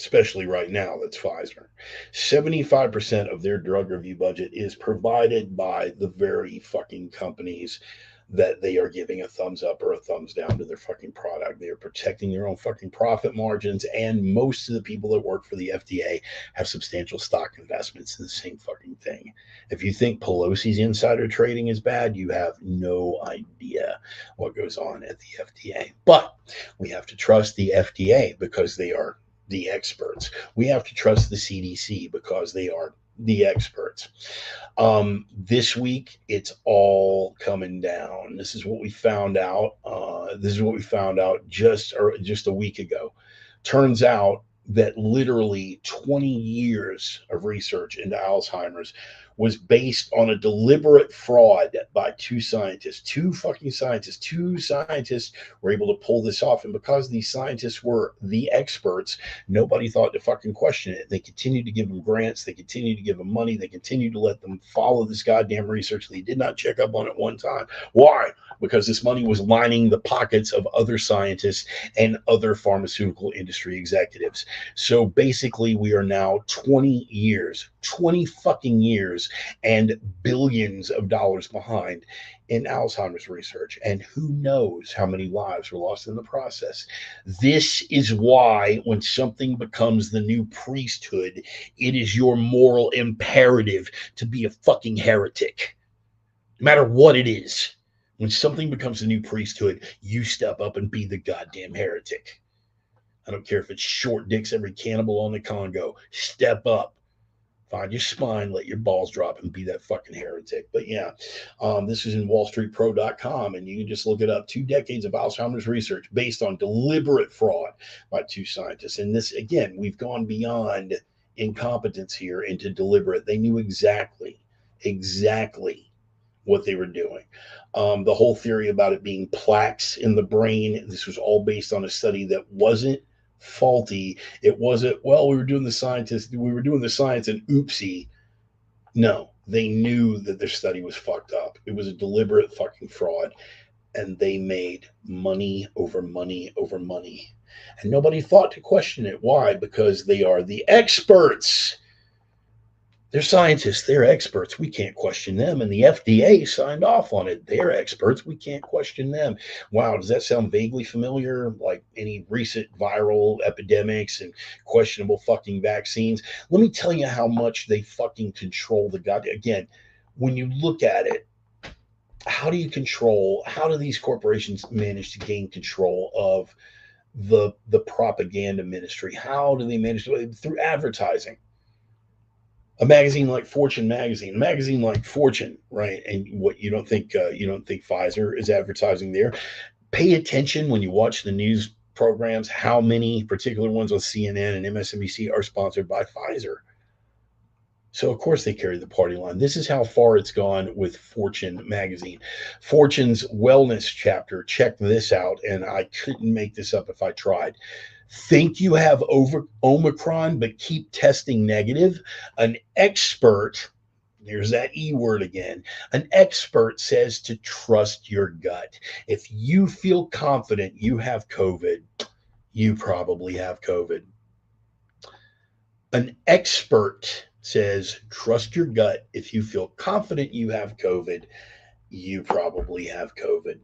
Speaker 1: Especially right now, that's Pfizer. 75% of their drug review budget is provided by the very fucking companies that they are giving a thumbs up or a thumbs down to their fucking product. They are protecting their own fucking profit margins, and most of the people that work for the FDA have substantial stock investments in the same fucking thing. If you think Pelosi's insider trading is bad, you have no idea what goes on at the FDA. But we have to trust the FDA because they are the experts. We have to trust the CDC because they are the experts. This week, it's all coming down. This is what we found out. Just a week ago. Turns out that literally 20 years of research into Alzheimer's was based on a deliberate fraud by two scientists. Two scientists were able to pull this off. And because these scientists were the experts, nobody thought to fucking question it. They continued to give them grants. They continued to give them money. They continued to let them follow this goddamn research. They did not check up on it one time. Why? Because this money was lining the pockets of other scientists and other pharmaceutical industry executives. So basically, we are now 20 fucking years and billions of dollars behind in Alzheimer's research. And who knows how many lives were lost in the process. This is why when something becomes the new priesthood, it is your moral imperative to be a fucking heretic, no matter what it is. When something becomes the new priesthood, you step up and be the goddamn heretic. I don't care if it's short dicks every cannibal on the Congo. Step up. Find your spine, let your balls drop, and be that fucking heretic. But yeah, this is in wallstreetpro.com, and you can just look it up. 2 decades of Alzheimer's research based on deliberate fraud by two scientists. And this, again, we've gone beyond incompetence here into deliberate. They knew exactly what they were doing. The whole theory about it being plaques in the brain, this was all based on a study that wasn't faulty. It wasn't, well, we were doing the science and oopsie. No, they knew that their study was fucked up. It was a deliberate fucking fraud, and they made money over money over money. And nobody thought to question it. Why? Because they are the experts. They're scientists. They're experts. We can't question them. And the FDA signed off on it. They're experts. We can't question them. Wow. Does that sound vaguely familiar? Like any recent viral epidemics and questionable fucking vaccines? Let me tell you how much they fucking control the goddamn. Again, when you look at it, how do these corporations manage to gain control of the propaganda ministry? How do they manage to? Through advertising. A magazine like Fortune right? And what you don't think Pfizer is advertising there? Pay attention when you watch the news programs. How many particular ones on CNN and MSNBC are sponsored by Pfizer? So of course they carry the party line. This is how far it's gone with Fortune magazine. Fortune's wellness chapter. Check this out, and I couldn't make this up if I tried. Think you have Omicron, but keep testing negative? An expert, there's that E word again, an expert says to trust your gut. If you feel confident you have COVID, you probably have COVID. An expert says trust your gut. If you feel confident you have COVID, you probably have COVID.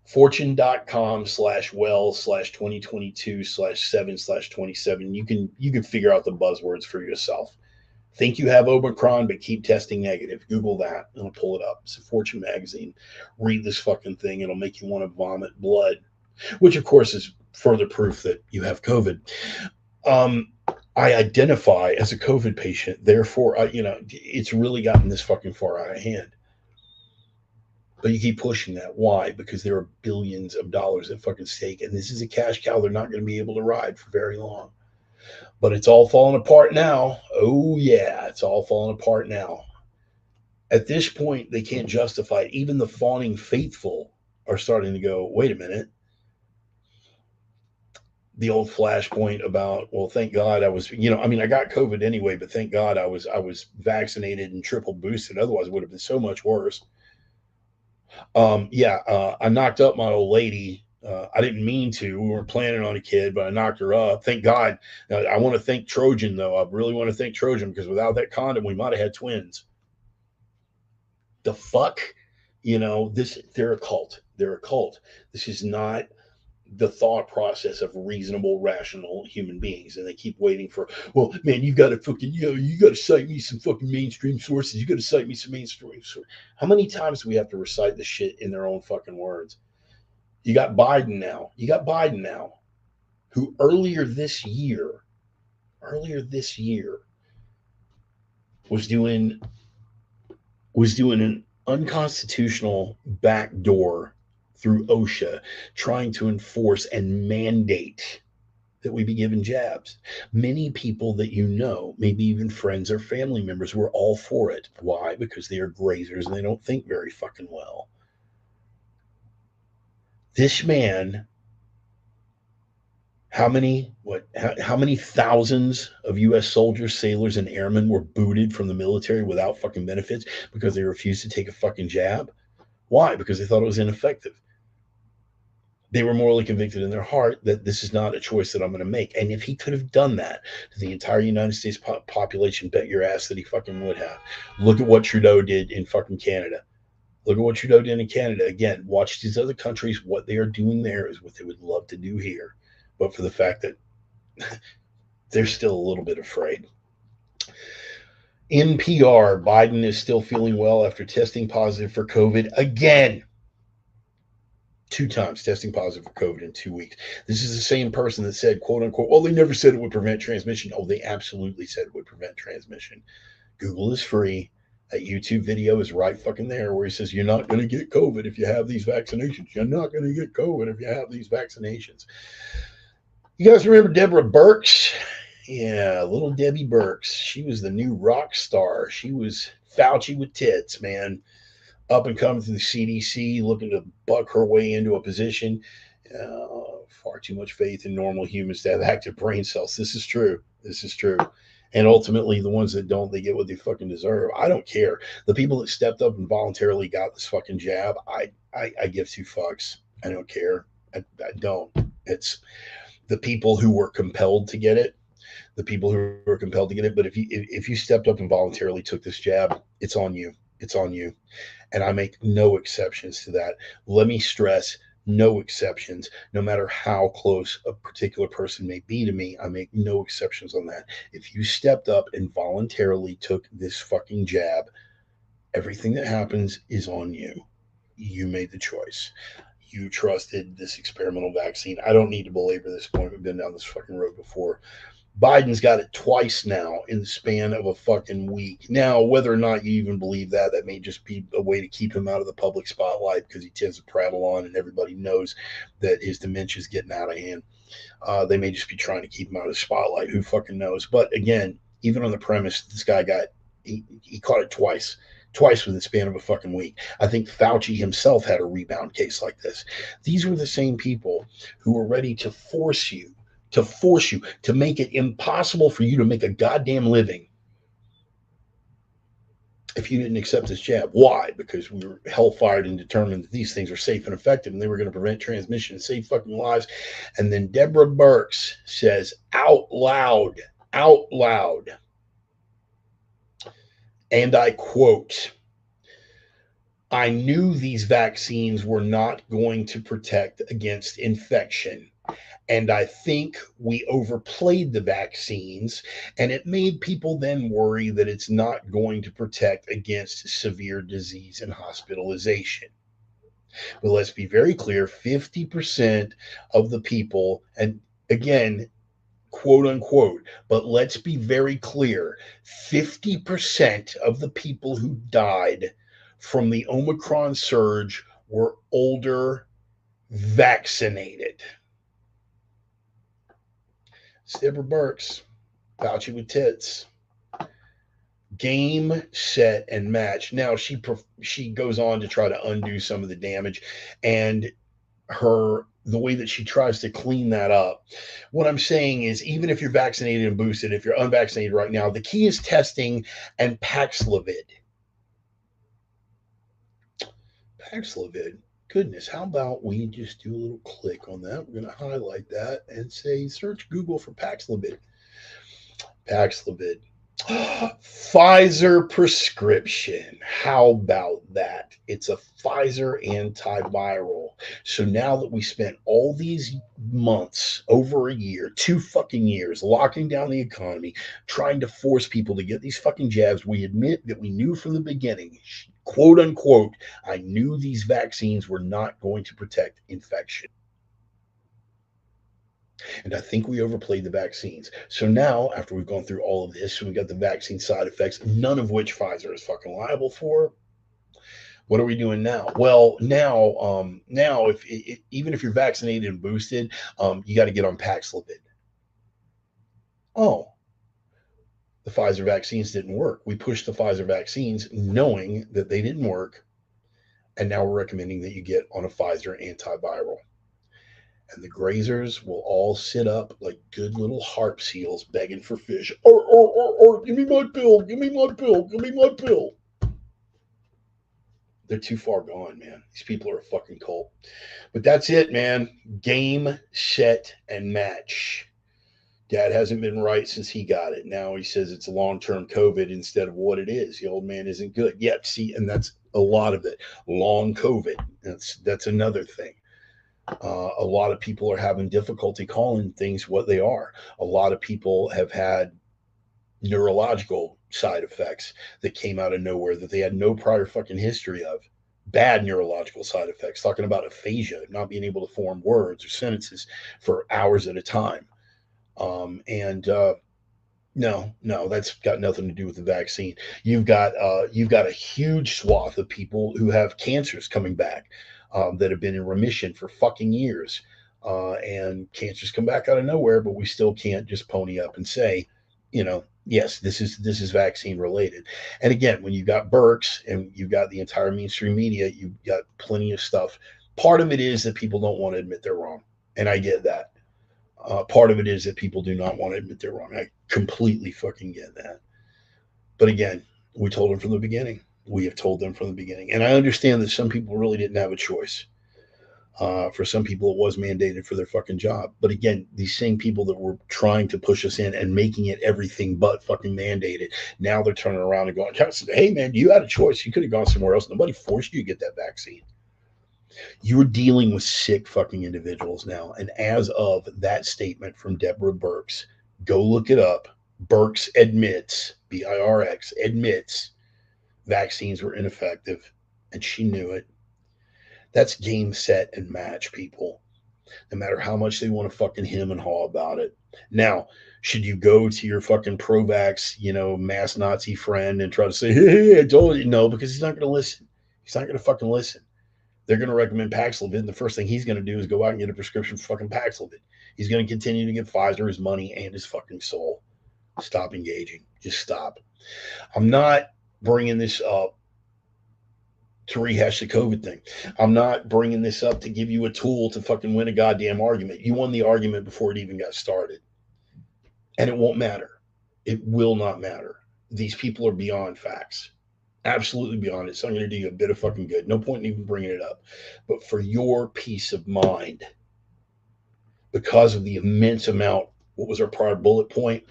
Speaker 1: Fortune.com/well/2022/7/27. You can figure out the buzzwords for yourself. Think you have Omicron, but keep testing negative. Google that. It'll pull it up. It's a Fortune magazine. Read this fucking thing. It'll make you want to vomit blood, which of course is further proof that you have COVID. I identify as a COVID patient. Therefore, it's really gotten this fucking far out of hand. But you keep pushing that. Why? Because there are billions of dollars at fucking stake, and this is a cash cow they're not going to be able to ride for very long. But it's all falling apart now. Oh, yeah, it's all falling apart now. At this point, they can't justify it. Even the fawning faithful are starting to go, wait a minute. The old flashpoint about, well, thank God I was, I got COVID anyway, but thank God I was vaccinated and triple boosted. Otherwise, it would have been so much worse. I knocked up my old lady. I didn't mean to. We weren't planning on a kid, but I knocked her up. Thank God. I want to thank Trojan, though. I really want to thank Trojan because without that condom, we might have had twins. The fuck? They're a cult. They're a cult. This is not the thought process of reasonable, rational human beings. And they keep waiting for, well, man, you got to fucking, you got to cite me some fucking mainstream sources. You got to cite me some mainstream sources. How many times do we have to recite the shit in their own fucking words? You got Biden now. Who earlier this year was doing an unconstitutional backdoor through OSHA, trying to enforce and mandate that we be given jabs. Many people that maybe even friends or family members, were all for it. Why? Because they are grazers and they don't think very fucking well. This man, how many thousands of U.S. soldiers, sailors, and airmen were booted from the military without fucking benefits because they refused to take a fucking jab? Why? Because they thought it was ineffective. They were morally convicted in their heart that this is not a choice that I'm going to make. And if he could have done that to the entire United States population, bet your ass that he fucking would have. Look at what Trudeau did in fucking Canada. Look at what Trudeau did in Canada. Again, watch these other countries. What they are doing there is what they would love to do here. But for the fact that they're still a little bit afraid. NPR, Biden is still feeling well after testing positive for COVID again. 2 times testing positive for COVID in 2 weeks. This is the same person that said, quote unquote, well, they never said it would prevent transmission. Oh, they absolutely said it would prevent transmission. Google is free. That YouTube video is right fucking there where he says, you're not going to get COVID if you have these vaccinations. You're not going to get COVID if you have these vaccinations. You guys remember Deborah Birx? Yeah, little Debbie Birx. She was the new rock star. She was Fauci with tits, man. Up and coming through the CDC, looking to buck her way into a position. Far too much faith in normal humans to have active brain cells. This is true. And ultimately, the ones that don't, they get what they fucking deserve. I don't care. The people that stepped up and voluntarily got this fucking jab, I give 2 fucks. I don't care. I don't. It's the people who were compelled to get it. But if you stepped up and voluntarily took this jab, it's on you. It's on you. And I make no exceptions to that. Let me stress, no exceptions. No matter how close a particular person may be to me, I make no exceptions on that. If you stepped up and voluntarily took this fucking jab, everything that happens is on you. You made the choice. You trusted this experimental vaccine. I don't need to belabor this point. We've been down this fucking road before. Biden's got it twice now in the span of a fucking week. Now, whether or not you even believe that may just be a way to keep him out of the public spotlight because he tends to prattle on and everybody knows that his dementia is getting out of hand. They may just be trying to keep him out of the spotlight. Who fucking knows? But again, even on the premise, this guy he caught it twice within the span of a fucking week. I think Fauci himself had a rebound case like this. These were the same people who were ready to force you to make it impossible for you to make a goddamn living if you didn't accept this jab. Why? Because we were hellfired and determined that these things are safe and effective and they were going to prevent transmission and save fucking lives. And then Deborah Birx says out loud, and I quote, I knew these vaccines were not going to protect against infection. And I think we overplayed the vaccines, and it made people then worry that it's not going to protect against severe disease and hospitalization. But let's be very clear, 50% of the people, and again, quote unquote. But let's be very clear, 50% of the people who died from the Omicron surge were older, vaccinated. It's Deborah Burks, Fauci with tits. Game, set, and match. Now she goes on to try to undo some of the damage, and the way that she tries to clean that up. What I'm saying is, even if you're vaccinated and boosted, if you're unvaccinated right now, the key is testing and Paxlovid. Paxlovid. Goodness, how about we just do a little click on that? We're going to highlight that and say search Google for Paxlovid. Paxlovid. Pfizer prescription. How about that? It's a Pfizer antiviral. So now that we spent all these months, over a year, 2 fucking years, locking down the economy, trying to force people to get these fucking jabs, we admit that we knew from the beginning, quote unquote, I knew these vaccines were not going to protect infection. And I think we overplayed the vaccines. So now, after we've gone through all of this, we got the vaccine side effects, none of which Pfizer is fucking liable for. What are we doing now? Well, now even if you're vaccinated and boosted, you got to get on Paxlovid. Oh, the Pfizer vaccines didn't work. We pushed the Pfizer vaccines knowing that they didn't work, and now we're recommending that you get on a Pfizer antiviral. And the grazers will all sit up like good little harp seals begging for fish. Or, give me my pill, give me my pill, give me my pill. They're too far gone, man. These people are a fucking cult. But that's it, man. Game, set, and match. Dad hasn't been right since he got it. Now he says it's long-term COVID instead of what it is. The old man isn't good. Yep, see, and that's a lot of it. Long COVID. That's another thing. A lot of people are having difficulty calling things what they are. A lot of people have had neurological side effects that came out of nowhere that they had no prior fucking history of. Bad neurological side effects, talking about aphasia, not being able to form words or sentences for hours at a time. No, that's got nothing to do with the vaccine. You've got a huge swath of people who have cancers coming back that have been in remission for fucking years, and cancers come back out of nowhere. But we still can't just pony up and say, yes, this is vaccine related. And again, when you've got Burks and you've got the entire mainstream media, you've got plenty of stuff. Part of it is that people don't want to admit they're wrong, and I get that. Part of it is that people do not want to admit they're wrong. I completely fucking get that. But again, we told them from the beginning. We have told them from the beginning. And I understand that some people really didn't have a choice. For some people, it was mandated for their fucking job. But again, these same people that were trying to push us in and making it everything but fucking mandated, now they're turning around and going, hey, man, you had a choice. You could have gone somewhere else. Nobody forced you to get that vaccine. You're dealing with sick fucking individuals now. And as of that statement from Deborah Birx, go look it up. Birx admits, Birx admits, vaccines were ineffective, and she knew it. That's game, set, and match, people. No matter how much they want to fucking hem and haw about it. Now, should you go to your fucking pro-vax, mass Nazi friend and try to say, hey, I told you? No, because he's not going to listen. He's not going to fucking listen. They're going to recommend Paxlovid, and the first thing he's going to do is go out and get a prescription for fucking Paxlovid. He's going to continue to give Pfizer his money and his fucking soul. Stop engaging. Just stop. I'm not bringing this up to rehash the COVID thing. I'm not bringing this up to give you a tool to fucking win a goddamn argument. You won the argument before it even got started. And it won't matter. It will not matter. These people are beyond facts. Absolutely beyond it. So I'm going to do you a bit of fucking good. No point in even bringing it up. But for your peace of mind, because of the immense amount, what was our prior bullet point?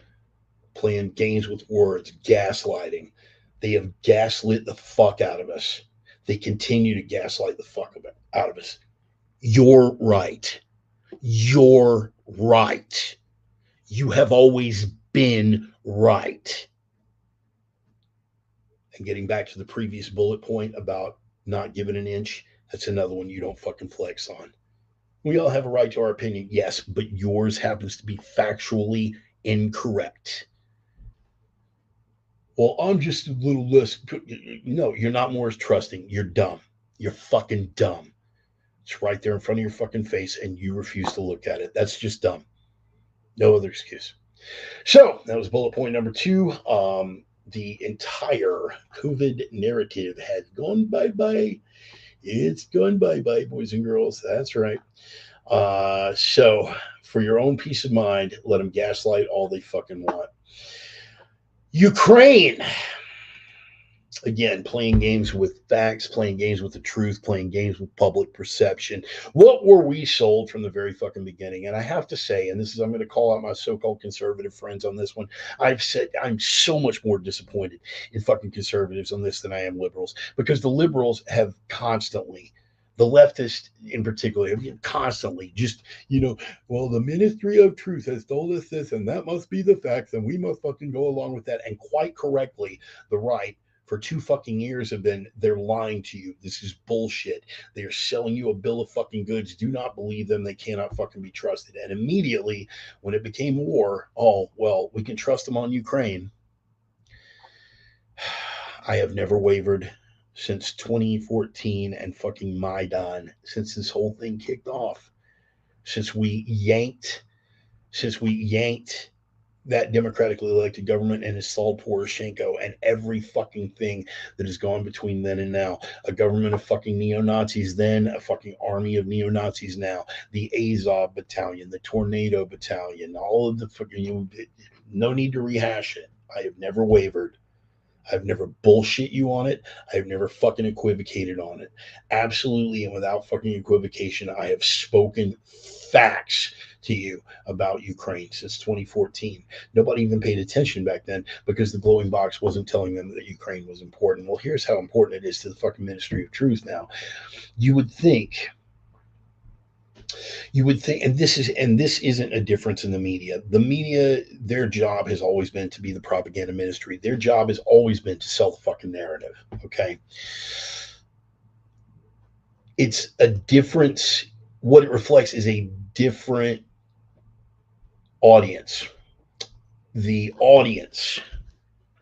Speaker 1: Playing games with words, gaslighting. They have gaslit the fuck out of us. They continue to gaslight the fuck out of us. You're right. You're right. You have always been right. And getting back to the previous bullet point about not giving an inch, that's another one you don't fucking flex on. We all have a right to our opinion, yes, but yours happens to be factually incorrect. Well, I'm just a little less. No, you're not more trusting. You're dumb. You're fucking dumb. It's right there in front of your fucking face, and you refuse to look at it. That's just dumb. No other excuse. So that was bullet point number 2. The entire COVID narrative has gone bye bye. It's gone bye bye, boys and girls. That's right. So for your own peace of mind, let them gaslight all they fucking want. Ukraine. Again, playing games with facts, playing games with the truth, playing games with public perception. What were we sold from the very fucking beginning? And I have to say, and this is, I'm going to call out my so-called conservative friends on this one. I've said I'm so much more disappointed in fucking conservatives on this than I am liberals, because the liberals have constantly, the leftists in particular, have constantly just, well, the Ministry of Truth has told us this, and that must be the facts, and we must fucking go along with that. And quite correctly, the right for 2 fucking years have been, they're lying to you. This is bullshit. They are selling you a bill of fucking goods. Do not believe them. They cannot fucking be trusted. And immediately when it became war, oh, well, we can trust them on Ukraine. I have never wavered since 2014 and fucking Maidan, since this whole thing kicked off, since we yanked that democratically elected government and installed Poroshenko, and every fucking thing that has gone between then and now. A government of fucking neo-Nazis then, a fucking army of neo-Nazis now, the Azov battalion, the Tornado battalion, all of the fucking, no need to rehash it. I have never wavered. I've never bullshit you on it. I've never fucking equivocated on it. Absolutely, and without fucking equivocation, I have spoken facts to you about Ukraine since 2014. Nobody even paid attention back then because the glowing box wasn't telling them that Ukraine was important. Well, here's how important it is to the fucking Ministry of Truth now. You would think, and this isn't a difference in the media. The media, their job has always been to be the propaganda ministry. Their job has always been to sell the fucking narrative. Okay. It's a difference. What it reflects is a different audience. The audience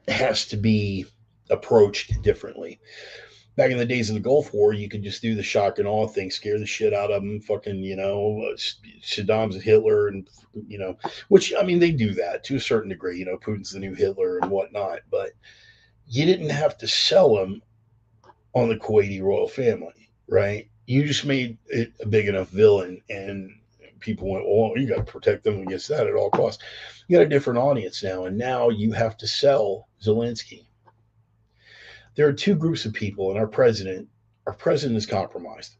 Speaker 1: has to be approached differently. Back in the days of the Gulf War, you could just do the shock and awe thing, scare the shit out of them, fucking, Saddam's a Hitler, and, which, I mean, they do that to a certain degree, Putin's the new Hitler and whatnot, but you didn't have to sell them on the Kuwaiti royal family, right? You just made it a big enough villain, and people went, well, you got to protect them against that at all costs. You got a different audience now, and now you have to sell Zelensky. There are 2 groups of people, and our president is compromised.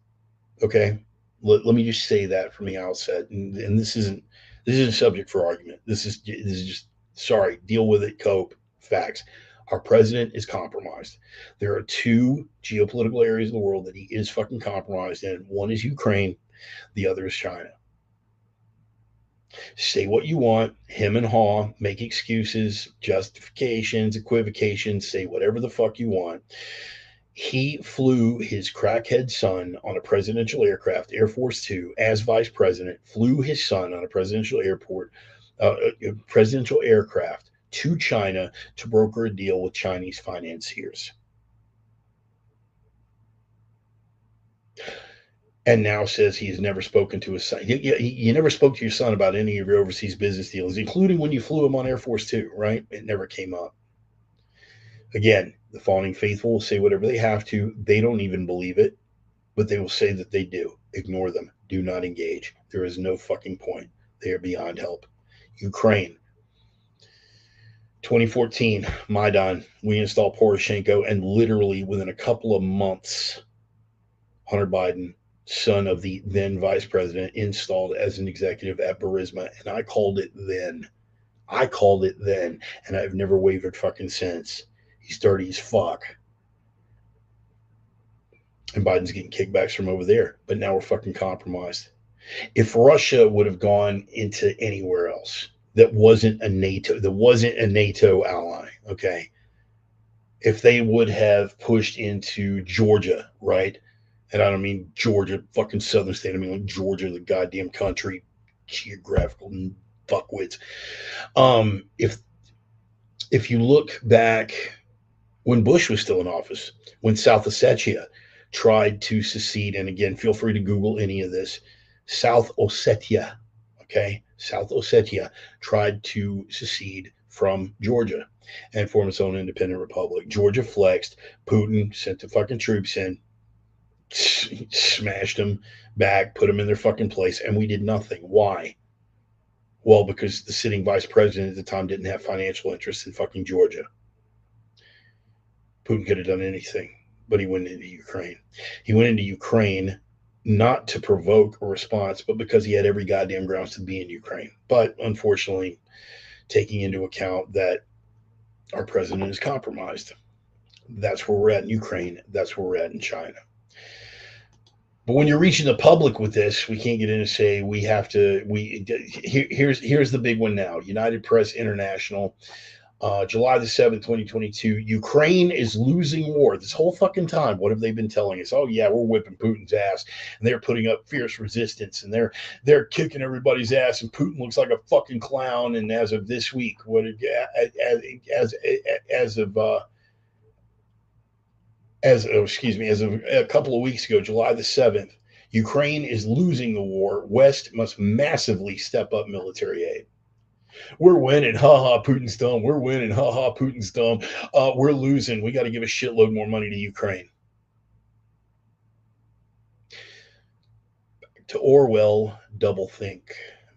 Speaker 1: Okay, let me just say that from the outset, and this isn't a subject for argument. This is just, sorry, deal with it, cope, facts. Our president is compromised. There are 2 geopolitical areas of the world that he is fucking compromised in. One is Ukraine, the other is China. Say what you want, him and haw, make excuses, justifications, equivocations, say whatever the fuck you want. He flew his crackhead son on a presidential aircraft, Air Force Two, as vice president, flew his son on a presidential aircraft to China to broker a deal with Chinese financiers. And now says he has never spoken to his son. You never spoke to your son about any of your overseas business deals, including when you flew him on Air Force Two, right? It never came up. Again, the fawning faithful will say whatever they have to. They don't even believe it, but they will say that they do. Ignore them. Do not engage. There is no fucking point. They are beyond help. Ukraine. 2014, Maidan. We installed Poroshenko, and literally within a couple of months, Hunter Biden, son of the then vice president, installed as an executive at Burisma. And I called it then. And I've never wavered fucking since. He's dirty as fuck. And Biden's getting kickbacks from over there. But now we're fucking compromised. If Russia would have gone into anywhere else that wasn't a NATO ally, okay? If they would have pushed into Georgia, right? And I don't mean Georgia, fucking southern state. I mean like Georgia, the goddamn country, geographical fuckwits. If you look back when Bush was still in office, when South Ossetia tried to secede, and again, feel free to Google any of this. South Ossetia, okay, South Ossetia tried to secede from Georgia and form its own independent republic. Georgia flexed. Putin sent the fucking troops in, smashed them back, put them in their fucking place, and we did nothing. Why? Well, because the sitting vice president at the time didn't have financial interests in fucking Georgia. Putin could have done anything, but he went into Ukraine. He went into Ukraine not to provoke a response, but because he had every goddamn grounds to be in Ukraine. But unfortunately, taking into account that our president is compromised, that's where we're at in Ukraine. That's where we're at in China. But when you're reaching the public with this, we can't get in and say we have to. Here's the big one now. United Press International, July the 7th, 2022. Ukraine is losing war. This whole fucking time, what have they been telling us? Oh yeah, we're whipping Putin's ass, and they're putting up fierce resistance, and they're kicking everybody's ass, and Putin looks like a fucking clown. And as of this week, as of a couple of weeks ago, July the 7th, Ukraine is losing the war. West must massively step up military aid. We're winning. Ha ha, Putin's dumb. We're winning. Ha ha, Putin's dumb. We're losing. We got to give a shitload more money to Ukraine. Back to Orwell, doublethink.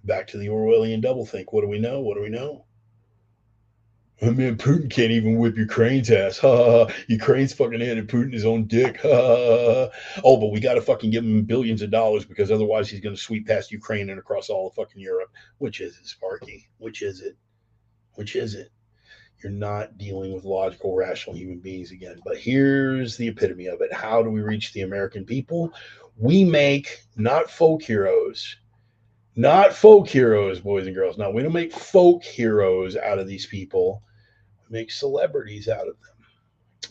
Speaker 1: Back to the Orwellian doublethink. What do we know? What do we know? I mean, Putin can't even whip Ukraine's ass. Ha ha ha. Ukraine's fucking handed Putin his own dick. Ha ha ha. Oh, but we got to fucking give him billions of dollars because otherwise he's going to sweep past Ukraine and across all of fucking Europe. Which is it, Sparky? Which is it? Which is it? You're not dealing with logical, rational human beings again. But here's the epitome of it. How do we reach the American people? We make not folk heroes, boys and girls. No, we don't make folk heroes out of these people. We make celebrities out of them.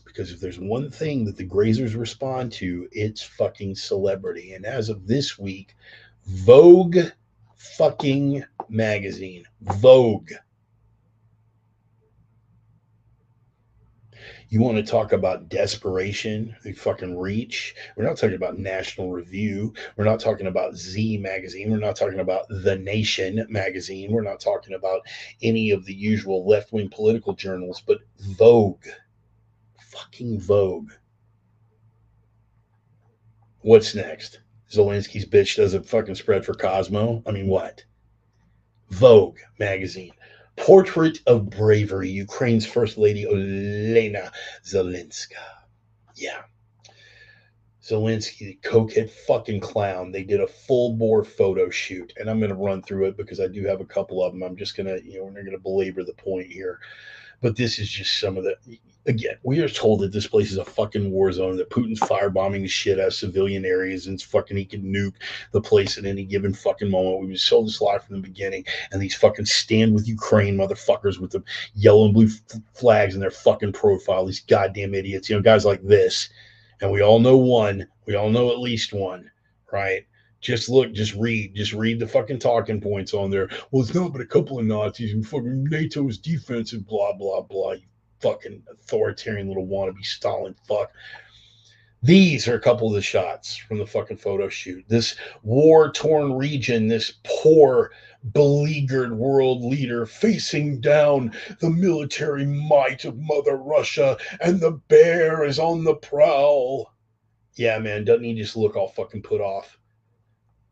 Speaker 1: Because if there's one thing that the grazers respond to, it's fucking celebrity. And as of this week, Vogue fucking magazine, Vogue. You want to talk about desperation, the fucking reach. We're not talking about National Review. We're not talking about Z Magazine. We're not talking about The Nation Magazine. We're not talking about any of the usual left-wing political journals, but Vogue. Fucking Vogue. What's next? Zelensky's bitch does a fucking spread for Cosmo? I mean, what? Vogue Magazine. Portrait of Bravery, Ukraine's First Lady Olena Zelenska. Yeah. Zelensky, the cokehead fucking clown. They did a full bore photo shoot, and I'm going to run through it because I do have a couple of them. I'm just going to, we're not going to belabor the point here. But this is just some of the, again, we are told that this place is a fucking war zone, that Putin's firebombing the shit out of civilian areas, and he can nuke the place at any given fucking moment. We've been sold this lie from the beginning, and these fucking stand with Ukraine motherfuckers with the yellow and blue flags in their fucking profile, these goddamn idiots, guys like this. And we all know one, we all know at least one, right? Just look, just read the fucking talking points on there. Well, it's not but a couple of Nazis and fucking NATO's defensive, blah, blah, blah. You fucking authoritarian little wannabe Stalin fuck. These are a couple of the shots from the fucking photo shoot. This war-torn region, this poor, beleaguered world leader facing down the military might of Mother Russia, and the bear is on the prowl. Yeah, man, doesn't he just look all fucking put off?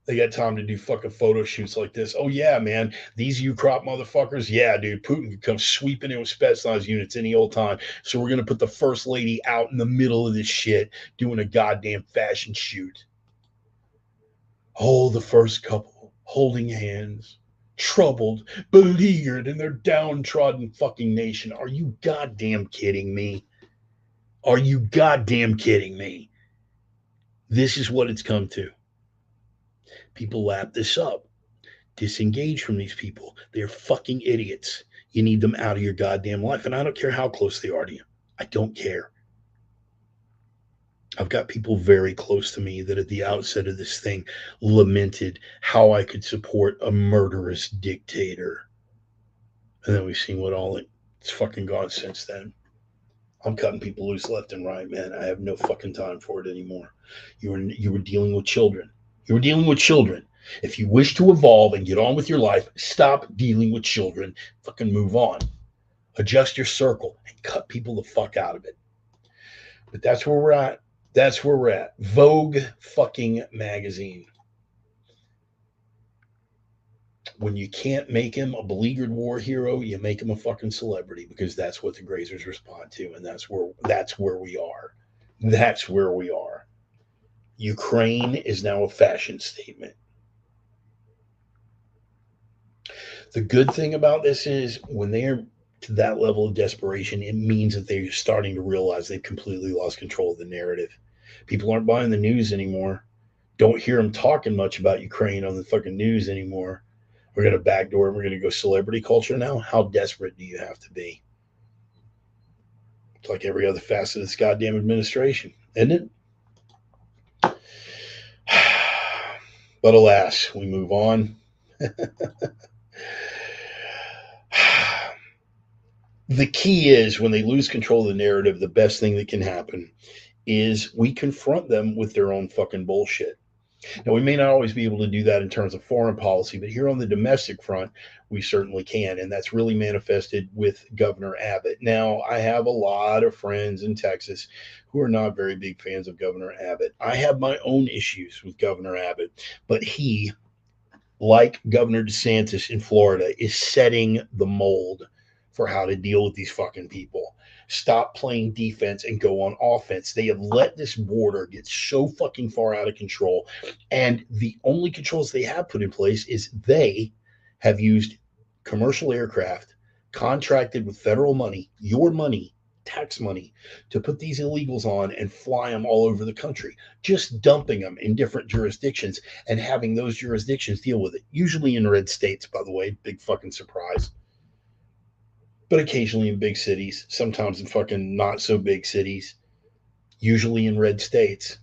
Speaker 1: They got time to do fucking photo shoots like this. Oh, yeah, man. These U-crop motherfuckers. Yeah, dude. Putin could come sweeping in with Spetsnaz units any old time. So we're going to put the first lady out in the middle of this shit doing a goddamn fashion shoot. Oh, the first couple holding hands, troubled, beleaguered in their downtrodden fucking nation. Are you goddamn kidding me? Are you goddamn kidding me? This is what it's come to. People lap this up. Disengage from these people. They're fucking idiots. You need them out of your goddamn life. And I don't care how close they are to you. I don't care. I've got people very close to me that at the outset of this thing lamented how I could support a murderous dictator. And then we've seen what all it's fucking gone since then. I'm cutting people loose left and right, man. I have no fucking time for it anymore. You were dealing with children. You were dealing with children. If you wish to evolve and get on with your life, stop dealing with children. Fucking move on. Adjust your circle and cut people the fuck out of it. But that's where we're at. That's where we're at. Vogue fucking magazine. When you can't make him a beleaguered war hero, you make him a fucking celebrity because that's what the Grazers respond to, and that's where we are. That's where we are. Ukraine is now a fashion statement. The good thing about this is when they're to that level of desperation, it means that they're starting to realize they've completely lost control of the narrative. People aren't buying the news anymore. Don't hear them talking much about Ukraine on the fucking news anymore. We're going to backdoor and we're going to go celebrity culture now. How desperate do you have to be? It's like every other facet of this goddamn administration, isn't it? But alas, we move on. The key is when they lose control of the narrative, the best thing that can happen is we confront them with their own fucking bullshit. Now, we may not always be able to do that in terms of foreign policy, but here on the domestic front, we certainly can. And that's really manifested with Governor Abbott. Now, I have a lot of friends in Texas who are not very big fans of Governor Abbott. I have my own issues with Governor Abbott, but he, like Governor DeSantis in Florida, is setting the mold for how to deal with these fucking people. Stop playing defense and go on offense. They have let this border get so fucking far out of control. And the only controls they have put in place is they have used commercial aircraft contracted with federal money, your money, tax money, to put these illegals on and fly them all over the country, just dumping them in different jurisdictions and having those jurisdictions deal with it. Usually in red states, by the way, big fucking surprise. But occasionally in big cities, sometimes in fucking not so big cities, usually in red states.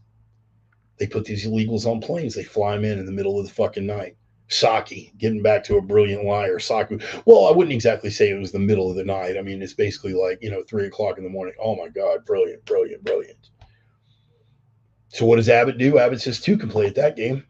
Speaker 1: They put these illegals on planes. They fly them in the middle of the fucking night. Psaki, getting back to a brilliant liar. Saku. Well, I wouldn't exactly say it was the middle of the night. I mean, it's basically like, 3 o'clock in the morning. Oh my God, brilliant, brilliant, brilliant. So what does Abbott do? Abbott says two can play at that game.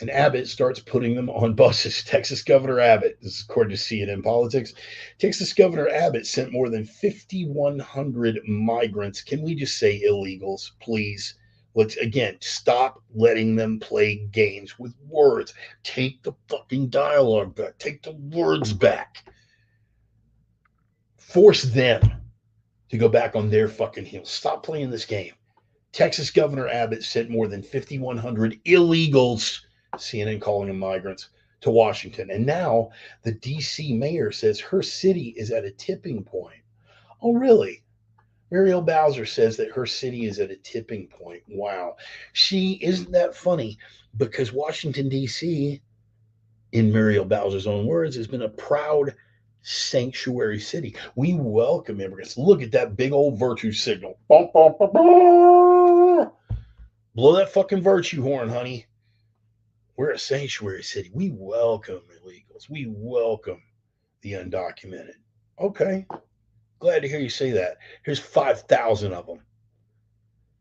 Speaker 1: And Abbott starts putting them on buses. Texas Governor Abbott, this is according to CNN Politics, Texas Governor Abbott sent more than 5,100 migrants. Can we just say illegals, please? Let's, again, stop letting them play games with words. Take the fucking dialogue back. Take the words back. Force them to go back on their fucking heels. Stop playing this game. Texas Governor Abbott sent more than 5,100 illegals, CNN calling them migrants, to Washington. And now the D.C. mayor says her city is at a tipping point. Oh, really? Muriel Bowser says that her city is at a tipping point. Wow. Isn't that funny? Because Washington, D.C., in Muriel Bowser's own words, has been a proud sanctuary city. We welcome immigrants. Look at that big old virtue signal. Blow that fucking virtue horn, honey. We're a sanctuary city. We welcome illegals. We welcome the undocumented. Okay. Glad to hear you say that. Here's 5,000 of them.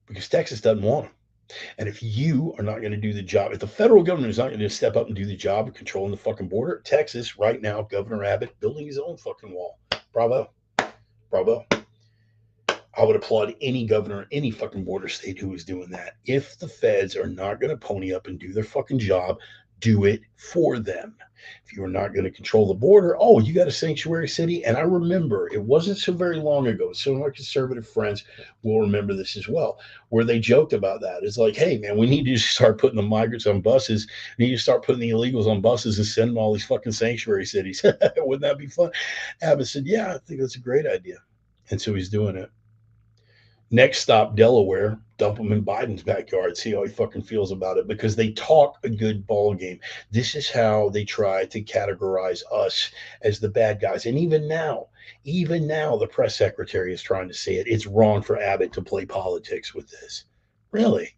Speaker 1: Because Texas doesn't want them. And if you are not going to do the job, if the federal government is not going to step up and do the job of controlling the fucking border, Texas, right now, Governor Abbott building his own fucking wall. Bravo. Bravo. I would applaud any governor, any fucking border state who is doing that. If the feds are not going to pony up and do their fucking job, do it for them. If you are not going to control the border, oh, you got a sanctuary city. And I remember it wasn't so very long ago. Some of my conservative friends will remember this as well, where they joked about that. It's like, hey, man, we need to start putting the migrants on buses. We need to start putting the illegals on buses and send them all these fucking sanctuary cities. Wouldn't that be fun? Abbott said, yeah, I think that's a great idea. And so he's doing it. Next stop, Delaware. Dump them in Biden's backyard. See how he fucking feels about it because they talk a good ball game. This is how they try to categorize us as the bad guys. And even now, the press secretary is trying to say it. It's wrong for Abbott to play politics with this. Really?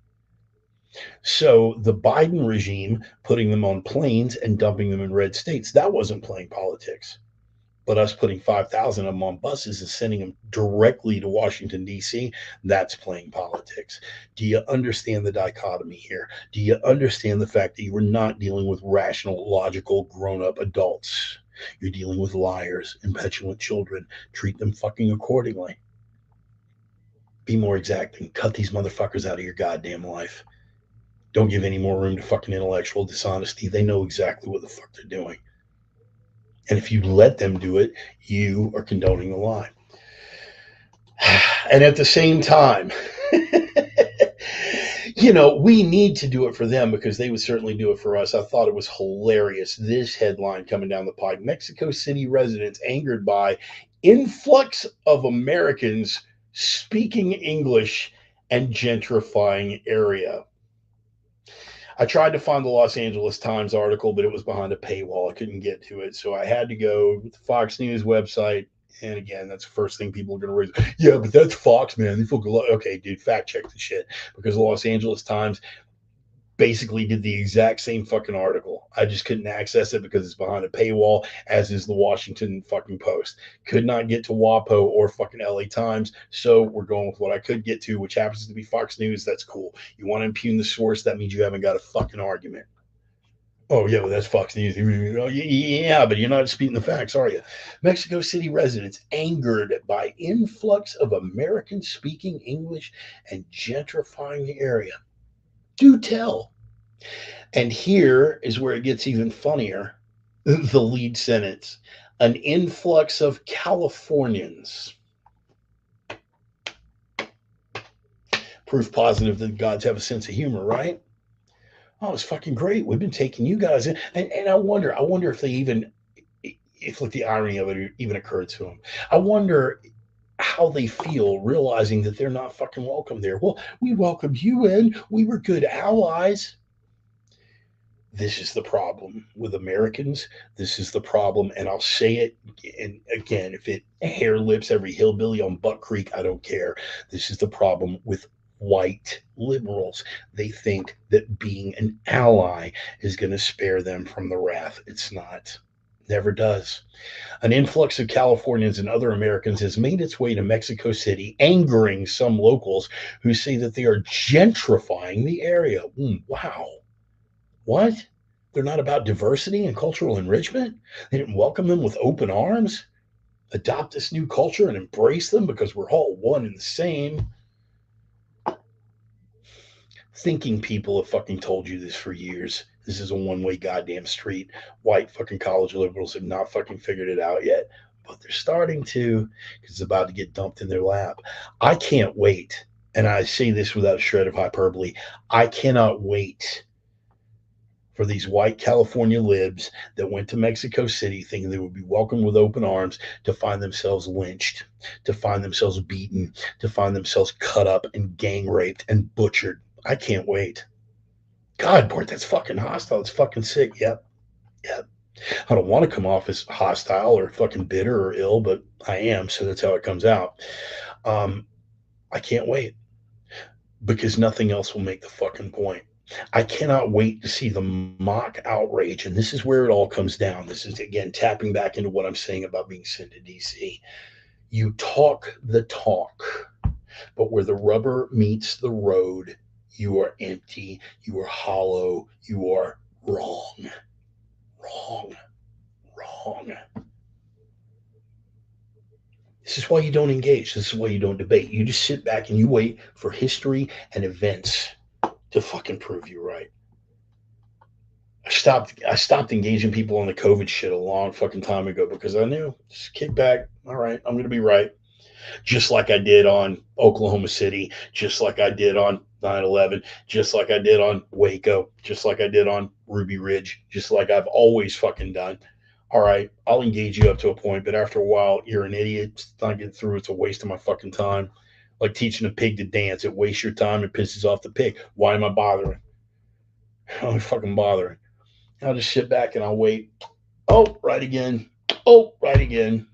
Speaker 1: So the Biden regime putting them on planes and dumping them in red states, that wasn't playing politics. But us putting 5,000 of them on buses and sending them directly to Washington, D.C., that's playing politics. Do you understand the dichotomy here? Do you understand the fact that you are not dealing with rational, logical, grown up adults? You're dealing with liars and petulant children. Treat them fucking accordingly. Be more exacting. Cut these motherfuckers out of your goddamn life. Don't give any more room to fucking intellectual dishonesty. They know exactly what the fuck they're doing. And if you let them do it, you are condoning the lie. And at the same time, we need to do it for them because they would certainly do it for us. I thought it was hilarious. This headline coming down the pipe: Mexico City residents angered by influx of Americans speaking English and gentrifying area. I tried to find the Los Angeles Times article, but it was behind a paywall. I couldn't get to it. So I had to go to the Fox News website. And again, that's the first thing people are going to raise. Yeah, but that's Fox, man. They feel okay, dude, fact check the shit. Because the Los Angeles Times basically did the exact same fucking article. I just couldn't access it because it's behind a paywall, as is the Washington fucking Post. Could not get to WAPO or fucking LA Times, so we're going with what I could get to, which happens to be Fox News. That's cool. You want to impugn the source, that means you haven't got a fucking argument. Oh, yeah, well, that's Fox News. Yeah, but you're not disputing the facts, are you? Mexico City residents angered by influx of Americans speaking English and gentrifying the area. Do tell. And here is where it gets even funnier. The lead sentence: an influx of Californians. Proof positive that gods have a sense of humor, right? Oh, it's fucking great. We've been taking you guys in. And I wonder if they even, if like the irony of it even occurred to them. I wonder how they feel realizing that they're not fucking welcome there. Well, we welcomed you in. We were good allies. This is the problem with Americans. This is the problem. And I'll say it, and again, if it hair lips every hillbilly on Buck Creek, I don't care. This is the problem with white liberals. They think that being an ally is going to spare them from the wrath. It's not. Never does. An influx of Californians and other Americans has made its way to Mexico City, angering some locals who say that they are gentrifying the area. Wow. What? They're not about diversity and cultural enrichment? They didn't welcome them with open arms? Adopt this new culture and embrace them because we're all one and the same? Thinking people have fucking told you this for years. This is a one-way goddamn street. White fucking college liberals have not fucking figured it out yet. But they're starting to, because it's about to get dumped in their lap. I can't wait. And I say this without a shred of hyperbole. I cannot wait for these white California libs that went to Mexico City thinking they would be welcomed with open arms to find themselves lynched, to find themselves beaten, to find themselves cut up and gang raped and butchered. I can't wait. God, Bort, that's fucking hostile. It's fucking sick. Yep. I don't want to come off as hostile or fucking bitter or ill, but I am, so that's how it comes out. I can't wait because nothing else will make the fucking point. I cannot wait to see the mock outrage. And this is where it all comes down. This is, again, tapping back into what I'm saying about being sent to DC. You talk the talk, but where the rubber meets the road, you are empty, you are hollow, you are wrong. This is why you don't engage. This is why you don't debate. You just sit back and you wait for history and events to fucking prove you right. I stopped engaging people on the COVID shit a long fucking time ago because I knew, just kick back. All right, I'm going to be right. Just like I did on Oklahoma City, just like I did on 9/11, just like I did on Waco, just like I did on Ruby Ridge, just like I've always fucking done. All right, I'll engage you up to a point, but after a while, you're an idiot. It's not getting through. It's a waste of my fucking time. Like teaching a pig to dance. It wastes your time and pisses off the pig. Why am I bothering? I'm fucking bothering. I'll just sit back and I'll wait. Oh, right again. Oh, right again.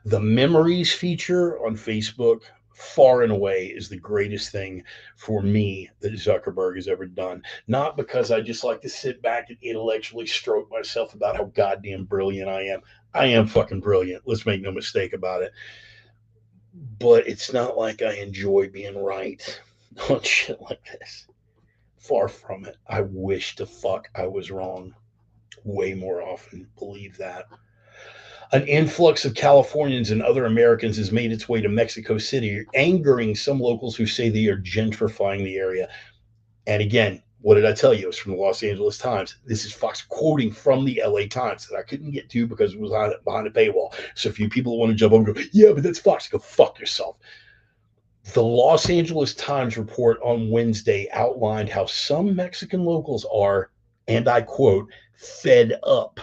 Speaker 1: The memories feature on Facebook, far and away, is the greatest thing for me that Zuckerberg has ever done. Not because I just like to sit back and intellectually stroke myself about how goddamn brilliant I am. I am fucking brilliant. Let's make no mistake about it. But it's not like I enjoy being right on shit like this. Far from it. I wish the fuck I was wrong way more often. Believe that. An influx of Californians and other Americans has made its way to Mexico City, angering some locals who say they are gentrifying the area. And again, what did I tell you? It was from the Los Angeles Times. This is Fox quoting from the LA Times that I couldn't get to because it was behind a paywall. So if you people want to jump over and go, yeah, but that's Fox, go fuck yourself. The Los Angeles Times report on Wednesday outlined how some Mexican locals are, and I quote, fed up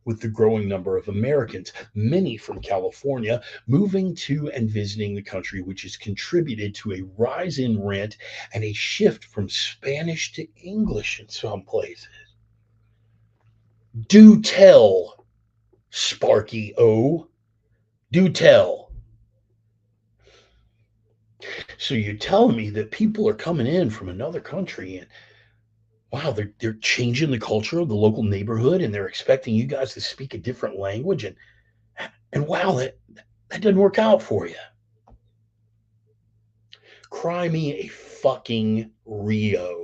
Speaker 1: with the growing number of Americans, many from California, moving to and visiting the country, which has contributed to a rise in rent and a shift from Spanish to English in some places. Do tell, Sparky O. Do tell. So you're telling me that people are coming in from another country and wow, they're changing the culture of the local neighborhood and they're expecting you guys to speak a different language and wow, that doesn't work out for you. Cry me a fucking Rio.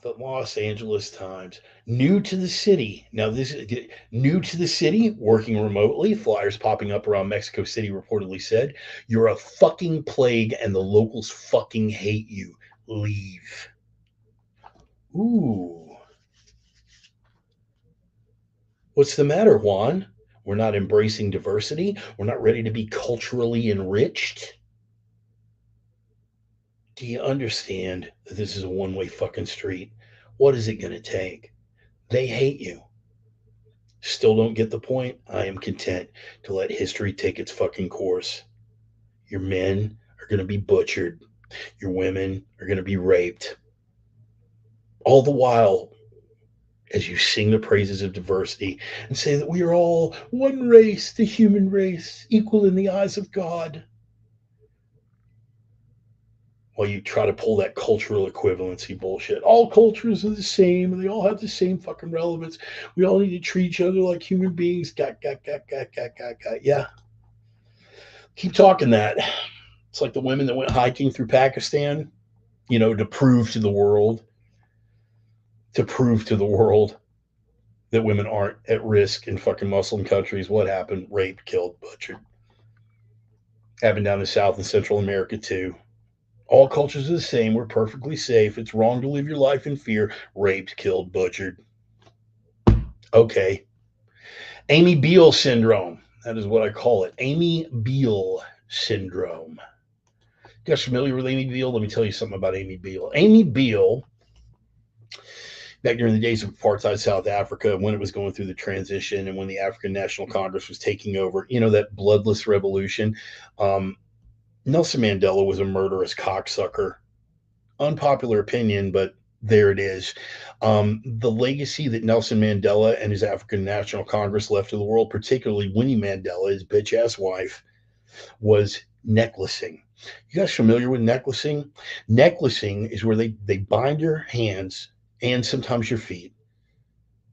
Speaker 1: The Los Angeles Times. New to the city. Now, this is new to the city, working remotely. Flyers popping up around Mexico City reportedly said, you're a fucking plague and the locals fucking hate you. Leave. Ooh. What's the matter, Juan? We're not embracing diversity. We're not ready to be culturally enriched. Do you understand that this is a one-way fucking street? What is it going to take? They hate you. Still don't get the point? I am content to let history take its fucking course. Your men are going to be butchered. Your women are going to be raped. All the while, as you sing the praises of diversity and say that we are all one race, the human race, equal in the eyes of God, while you try to pull that cultural equivalency bullshit. All cultures are the same and they all have the same fucking relevance. We all need to treat each other like human beings. Got. Yeah. Keep talking that. It's like the women that went hiking through Pakistan, to prove to the world that women aren't at risk in fucking Muslim countries. What happened? Raped, killed, butchered. Happened down in South and Central America too. All cultures are the same. We're perfectly safe. It's wrong to live your life in fear. Raped, killed, butchered. Okay. Amy Beale syndrome. That is what I call it. Amy Beale syndrome. You guys familiar with Amy Beale? Let me tell you something about Amy Beale. Amy Beale, back during the days of apartheid South Africa, when it was going through the transition and when the African National Congress was taking over, that bloodless revolution, Nelson Mandela was a murderous cocksucker. Unpopular opinion, but there it is. The legacy that Nelson Mandela and his African National Congress left to the world, particularly Winnie Mandela, his bitch ass wife, was necklacing. You guys familiar with necklacing? Necklacing is where they bind your hands and sometimes your feet.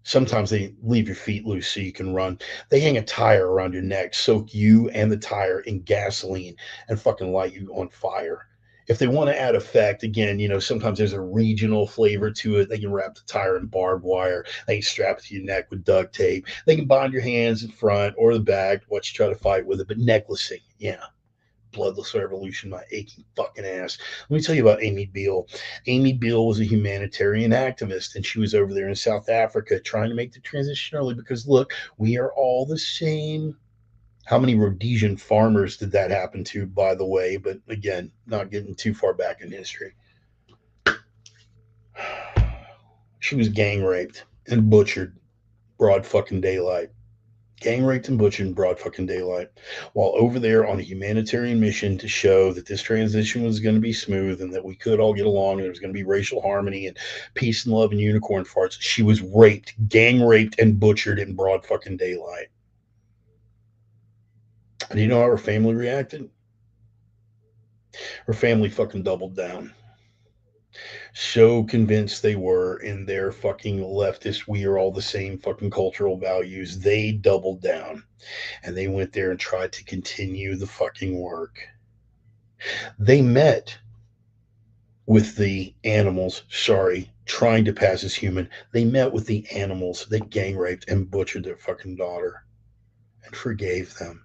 Speaker 1: Sometimes they leave your feet loose so you can run. They hang a tire around your neck, soak you and the tire in gasoline, and fucking light you on fire. If they want to add effect, again, sometimes there's a regional flavor to it. They can wrap the tire in barbed wire. They can strap it to your neck with duct tape. They can bind your hands in front or the back, watch you try to fight with it. But necklacing, yeah. Bloodless revolution, my aching fucking ass. Let me tell you about Amy Beale. Amy Beale was a humanitarian activist, and she was over there in South Africa trying to make the transition early because, look, we are all the same. How many Rhodesian farmers did that happen to, by the way? But again, not getting too far back in history. She was gang raped and butchered, broad fucking daylight. Gang raped and butchered in broad fucking daylight, while over there on a humanitarian mission to show that this transition was going to be smooth and that we could all get along and there was going to be racial harmony and peace and love and unicorn farts. She was raped, gang raped, and butchered in broad fucking daylight. And you know how her family reacted? Her family fucking doubled down. So convinced they were in their fucking leftist, we are all the same fucking cultural values, they doubled down and they went there and tried to continue the fucking work. They met with the animals, sorry, trying to pass as human. They met with the animals that gang raped and butchered their fucking daughter and forgave them.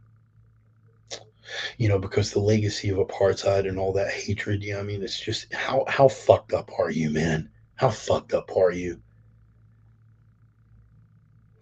Speaker 1: You know, because the legacy of apartheid and all that hatred, yeah, I mean, it's just how fucked up are you, man? How fucked up are you?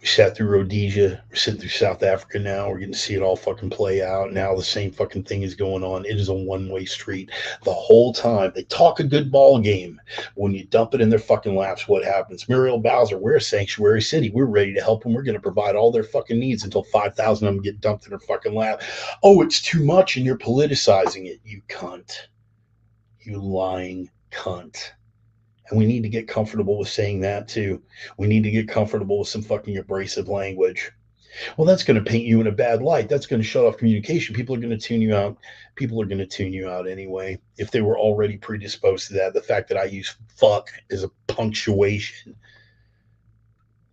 Speaker 1: We sat through Rhodesia. We're sitting through South Africa now. We're getting to see it all fucking play out. Now the same fucking thing is going on. It is a one-way street the whole time. They talk a good ball game. When you dump it in their fucking laps, what happens? Muriel Bowser, we're a sanctuary city. We're ready to help them. We're going to provide all their fucking needs until 5,000 of them get dumped in their fucking lap. Oh, it's too much and you're politicizing it. You cunt. You lying cunt. And we need to get comfortable with saying that too. We need to get comfortable with some fucking abrasive language. Well, that's going to paint you in a bad light. That's going to shut off communication. People are going to tune you out. People are going to tune you out anyway. If they were already predisposed to that, the fact that I use fuck as a punctuation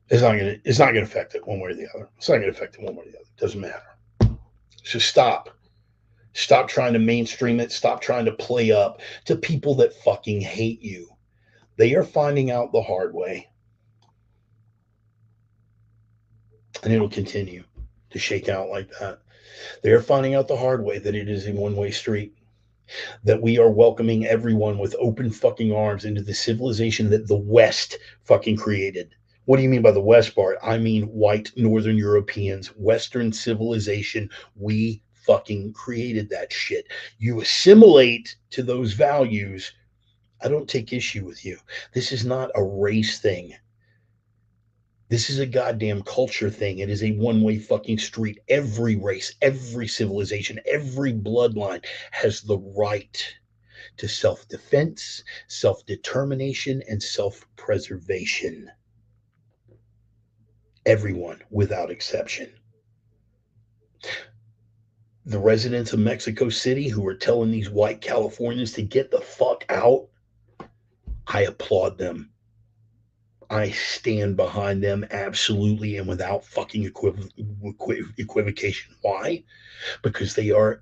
Speaker 1: it's not going to affect it one way or the other. It's not going to affect it one way or the other. It doesn't matter. So stop. Stop trying to mainstream it. Stop trying to play up to people that fucking hate you. They are finding out the hard way. And it'll continue to shake out like that. They are finding out the hard way that it is a one-way street. That we are welcoming everyone with open fucking arms into the civilization that the West fucking created. What do you mean by the West, Bart? I mean white Northern Europeans, Western civilization. We fucking created that shit. You assimilate to those values. I don't take issue with you. This is not a race thing. This is a goddamn culture thing. It is a one-way fucking street. Every race, every civilization, every bloodline has the right to self-defense, self-determination, and self-preservation. Everyone, without exception. The residents of Mexico City who are telling these white Californians to get the fuck out, I applaud them. I stand behind them absolutely and without fucking equivocation. Why? Because they are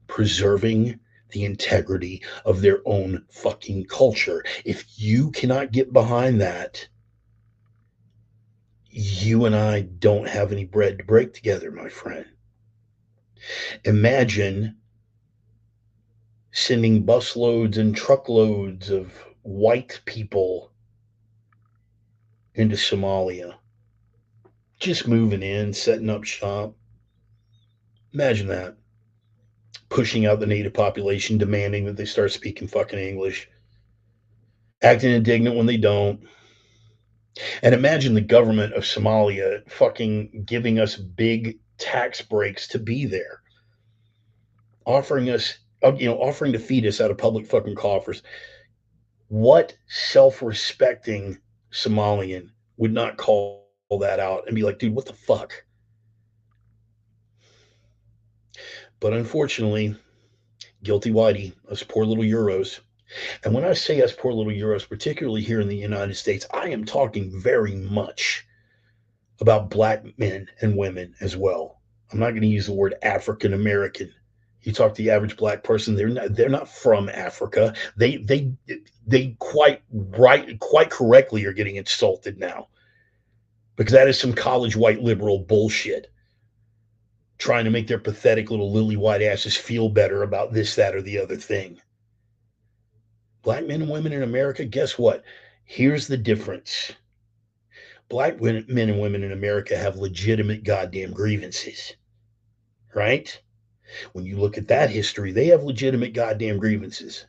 Speaker 1: preserving the integrity of their own fucking culture. If you cannot get behind that, you and I don't have any bread to break together, my friend. Imagine sending busloads and truckloads of white people into Somalia, just moving in, setting up shop. Imagine that. Pushing out the native population, demanding that they start speaking fucking English, acting indignant when they don't. And imagine the government of Somalia fucking giving us big tax breaks to be there, offering us, offering to feed us out of public fucking coffers. What self-respecting Somalian would not call that out and be like, dude, what the fuck? But unfortunately, guilty whitey, us poor little Euros. And when I say us poor little Euros, particularly here in the United States, I am talking very much about black men and women as well. I'm not going to use the word African American. You talk to the average black person, they're not from Africa. They quite correctly are getting insulted now. Because that is some college white liberal bullshit. Trying to make their pathetic little lily white asses feel better about this, that, or the other thing. Black men and women in America, guess what? Here's the difference. Black men and women in America have legitimate goddamn grievances, right? When you look at that history, they have legitimate goddamn grievances.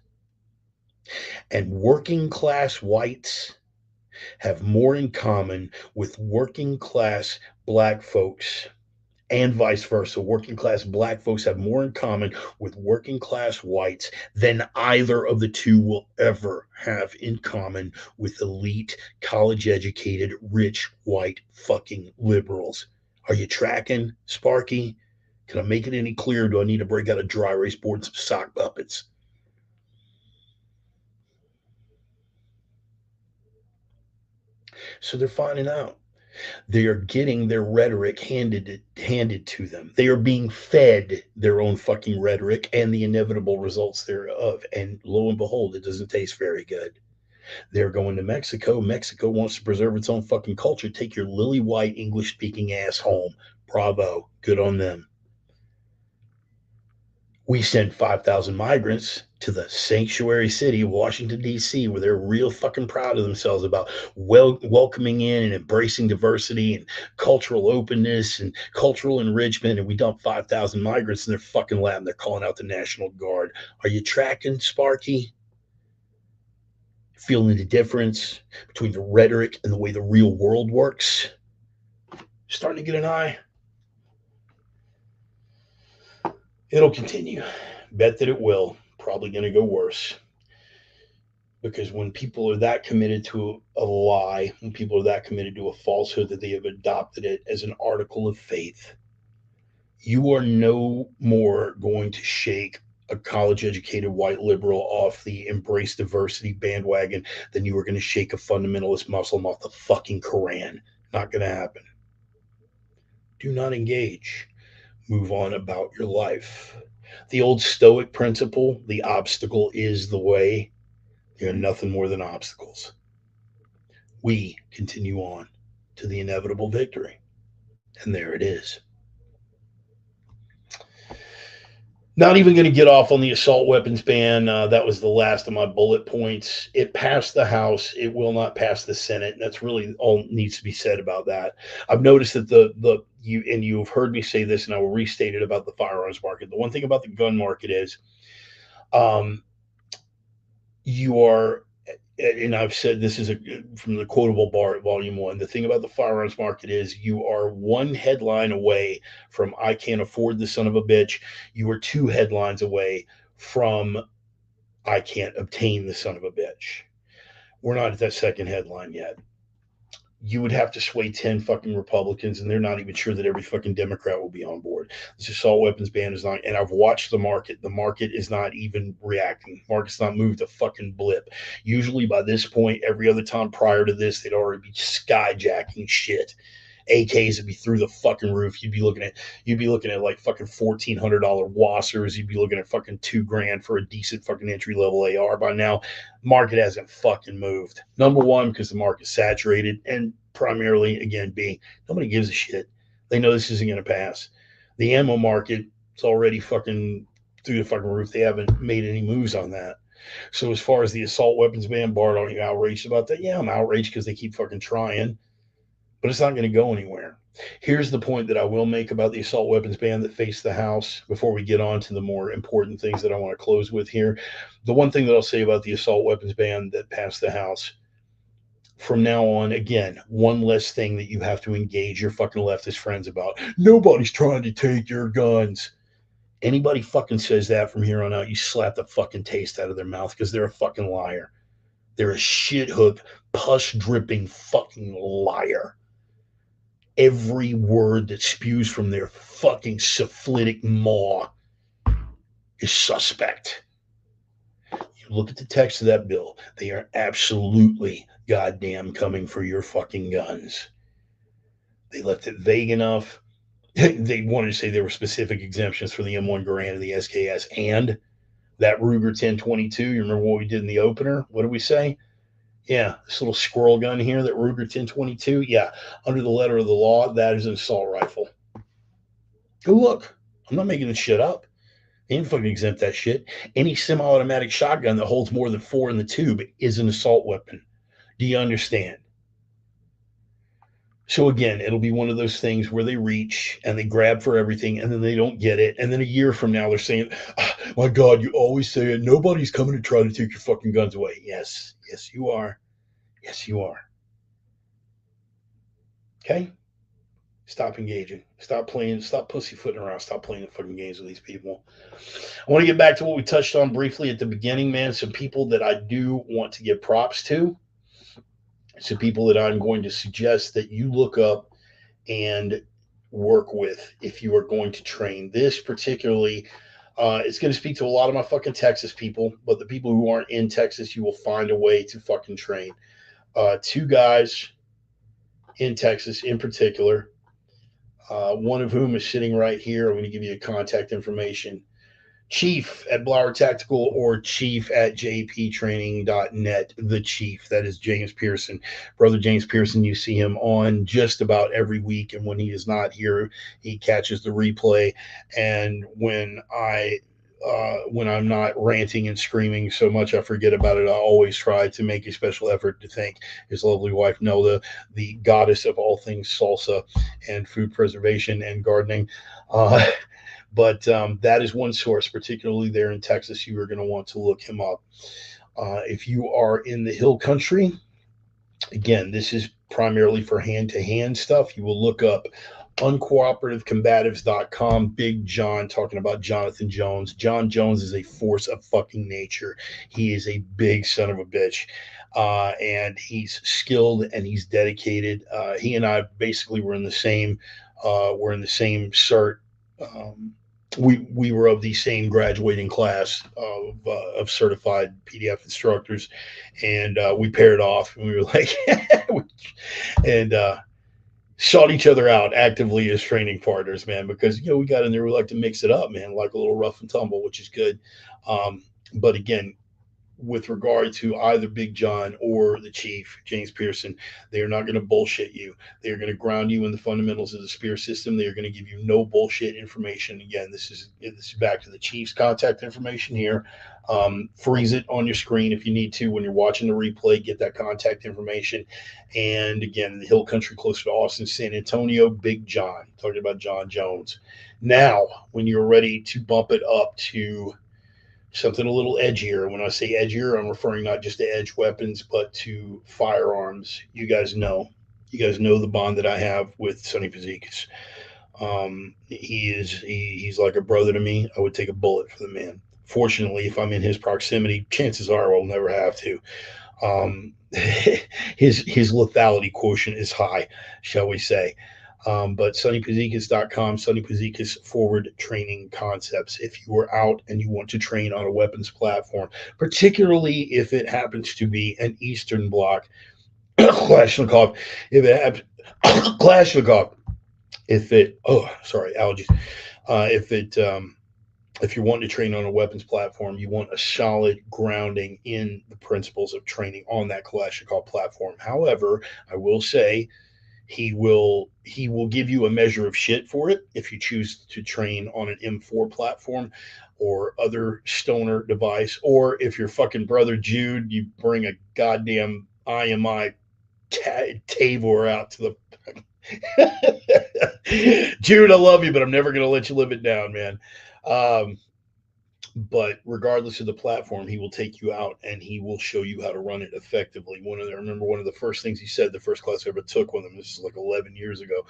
Speaker 1: And working class whites have more in common with working class black folks and vice versa. Working class black folks have more in common with working class whites than either of the two will ever have in common with elite, college educated, rich, white fucking liberals. Are you tracking, Sparky? Can I make it any clearer? Do I need to break out a dry erase board and some sock puppets? So they're finding out. They are getting their rhetoric handed to them. They are being fed their own fucking rhetoric and the inevitable results thereof. And lo and behold, it doesn't taste very good. They're going to Mexico. Mexico wants to preserve its own fucking culture. Take your lily white English speaking ass home. Bravo. Good on them. We send 5,000 migrants to the sanctuary city of Washington, D.C., where they're real fucking proud of themselves about welcoming in and embracing diversity and cultural openness and cultural enrichment. And we dump 5,000 migrants in their fucking lap and they're calling out the National Guard. Are you tracking, Sparky? Feeling the difference between the rhetoric and the way the real world works? Starting to get an eye? It'll continue. Bet that it will. Probably going to go worse. Because when people are that committed to a lie, when people are that committed to a falsehood that they have adopted it as an article of faith, you are no more going to shake a college educated white liberal off the embrace diversity bandwagon than you are going to shake a fundamentalist Muslim off the fucking Quran. Not going to happen. Do not engage. Move on about your life. The old Stoic principle, the obstacle is the way. They are nothing more than obstacles. We continue on to the inevitable victory. And there it is. Not even going to get off on the assault weapons ban. That was the last of my bullet points. It passed the House. It will not pass the Senate. And that's really all needs to be said about that. I've noticed that you've heard me say this, and I will restate it about the firearms market. The one thing about the gun market is, you are, and I've said this is from the quotable bar at volume 1. The thing about the firearms market is you are one headline away from I can't afford the son of a bitch. You are two headlines away from I can't obtain the son of a bitch. We're not at that second headline yet. You would have to sway 10 fucking Republicans, and they're not even sure that every fucking Democrat will be on board. This assault weapons ban is not, and I've watched the market. The market is not even reacting. The market's not moved a fucking blip. Usually by this point, every other time prior to this, they'd already be skyjacking shit. AKs would be through the fucking roof. You'd be looking at like fucking $1,400 Wassers. You'd be looking at fucking $2,000 for a decent fucking entry level AR by now. Market hasn't fucking moved. Number one, because the market's saturated, and primarily, again, B, nobody gives a shit. They know this isn't going to pass. The ammo market is already fucking through the fucking roof. They haven't made any moves on that. So as far as the assault weapons ban, Bart, are you outraged about that? Yeah, I'm outraged because they keep fucking trying. But it's not going to go anywhere. Here's the point that I will make about the assault weapons ban that faced the House before we get on to the more important things that I want to close with here. The one thing that I'll say about the assault weapons ban that passed the House, from now on, again, one less thing that you have to engage your fucking leftist friends about. Nobody's trying to take your guns. Anybody fucking says that from here on out, you slap the fucking taste out of their mouth because they're a fucking liar. They're a shit hook, pus dripping fucking liar. Every word that spews from their fucking syphilitic maw is suspect. You look at the text of that bill, they are absolutely goddamn coming for your fucking guns. They left it vague enough. They wanted to say there were specific exemptions for the M1 Garand and the SKS and that Ruger 1022. You remember what we did in the opener? What did we say? Yeah, this little squirrel gun here, that Ruger 1022. Yeah, under the letter of the law, that is an assault rifle. Go look. I'm not making this shit up. They didn't fucking exempt that shit. Any semi-automatic shotgun that holds more than 4 in the tube is an assault weapon. Do you understand? So again, it'll be one of those things where they reach and they grab for everything and then they don't get it. And then a year from now, they're saying, oh, my God, you always say it. Nobody's coming to try to take your fucking guns away. Yes, you are. Yes, you are. Okay? Stop engaging. Stop playing. Stop pussyfooting around. Stop playing the fucking games with these people. I want to get back to what we touched on briefly at the beginning, man. Some people that I do want to give props to. Some people that I'm going to suggest that you look up and work with if you are going to train. This particularly, it's going to speak to a lot of my fucking Texas people, but the people who aren't in Texas, you will find a way to fucking train. Two guys in Texas in particular, one of whom is sitting right here. I'm going to give you a contact information. Chief at Blower Tactical or Chief at jptraining.net. The Chief, that is James Pearson. Brother James Pearson, you see him on just about every week. And when he is not here, he catches the replay. And when I'm not ranting and screaming so much I forget about it, I always try to make a special effort to thank his lovely wife, Nelda, the goddess of all things salsa and food preservation and gardening. But that is one source, particularly there in Texas. You are going to want to look him up. If you are in the hill country, again, this is primarily for hand-to-hand stuff. You will look up uncooperativecombativs.com. Big John talking about Jonathan Jones. John Jones is a force of fucking nature. He is a big son of a bitch. And he's skilled and he's dedicated. He and I basically were in the same cert. We were of the same graduating class of certified PDF instructors, and we paired off, and we were like, and sought each other out actively as training partners, man, because we got in there, we like to mix it up, man, like a little rough and tumble, which is good. But again, with regard to either Big John or the Chief, James Pearson, they are not going to bullshit you. They are going to ground you in the fundamentals of the spear system. They are going to give you no bullshit information. Again, this is back to the Chief's contact information here. Freeze it on your screen if you need to when you're watching the replay. Get that contact information. And again, the hill country closer to Austin, San Antonio, Big John. Talking about John Jones. Now, when you're ready to bump it up to something a little edgier. When I say edgier, I'm referring not just to edge weapons, but to firearms. You guys know the bond that I have with Sonny Fazekas. He's like a brother to me. I would take a bullet for the man. Fortunately, if I'm in his proximity, chances are I'll never have to. His lethality quotient is high, shall we say. But sonnypazikas.com, Sonny Pazikas forward training concepts. If you are out and you want to train on a weapons platform, particularly if it happens to be an Eastern Bloc Kalashnikov, Kalashnikov, allergies. If you're wanting to train on a weapons platform, you want a solid grounding in the principles of training on that Kalashnikov platform. However, I will say, he will give you a measure of shit for it if you choose to train on an M4 platform or other stoner device, or if you're fucking brother Jude, you bring a goddamn IMI Tavor out to the Jude, I love you, but I'm never gonna let you live it down, man. But regardless of the platform, he will take you out and he will show you how to run it effectively. I remember one of the first things he said, the first class I ever took with him, this is like 11 years ago,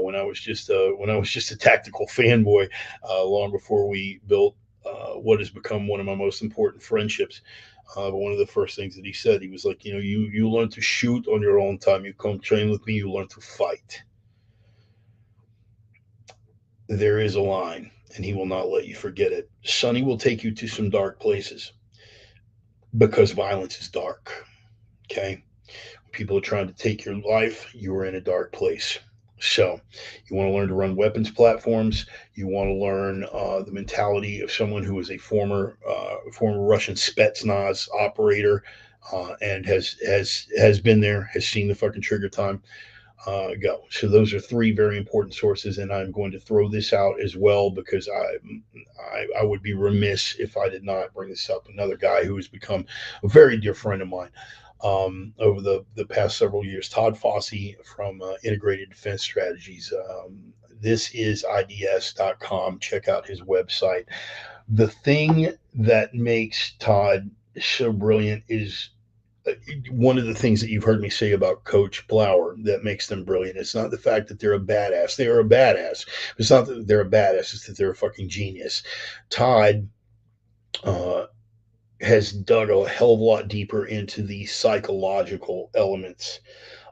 Speaker 1: when I was just a tactical fanboy, long before we built what has become one of my most important friendships. But one of the first things that he said, he was like, you learn to shoot on your own time. You come train with me, you learn to fight. There is a line, and he will not let you forget it. Sonny will take you to some dark places because violence is dark. Okay? When people are trying to take your life, you are in a dark place. So, you want to learn to run weapons platforms. You want to learn the mentality of someone who is a former Russian Spetsnaz operator and has been there, has seen the fucking trigger time. Go. So those are three very important sources, and I'm going to throw this out as well because I would be remiss if I did not bring this up. Another guy who has become a very dear friend of mine over the past several years, Todd Fossey from Integrated Defense Strategies. This is IDS.com. Check out his website. The thing that makes Todd so brilliant is one of the things that you've heard me say about Coach Blower that makes them brilliant. It's not the fact that they're a badass. They are a badass. It's not that they're a badass. It's that they're a fucking genius. Todd uh, has dug a hell of a lot deeper into the psychological elements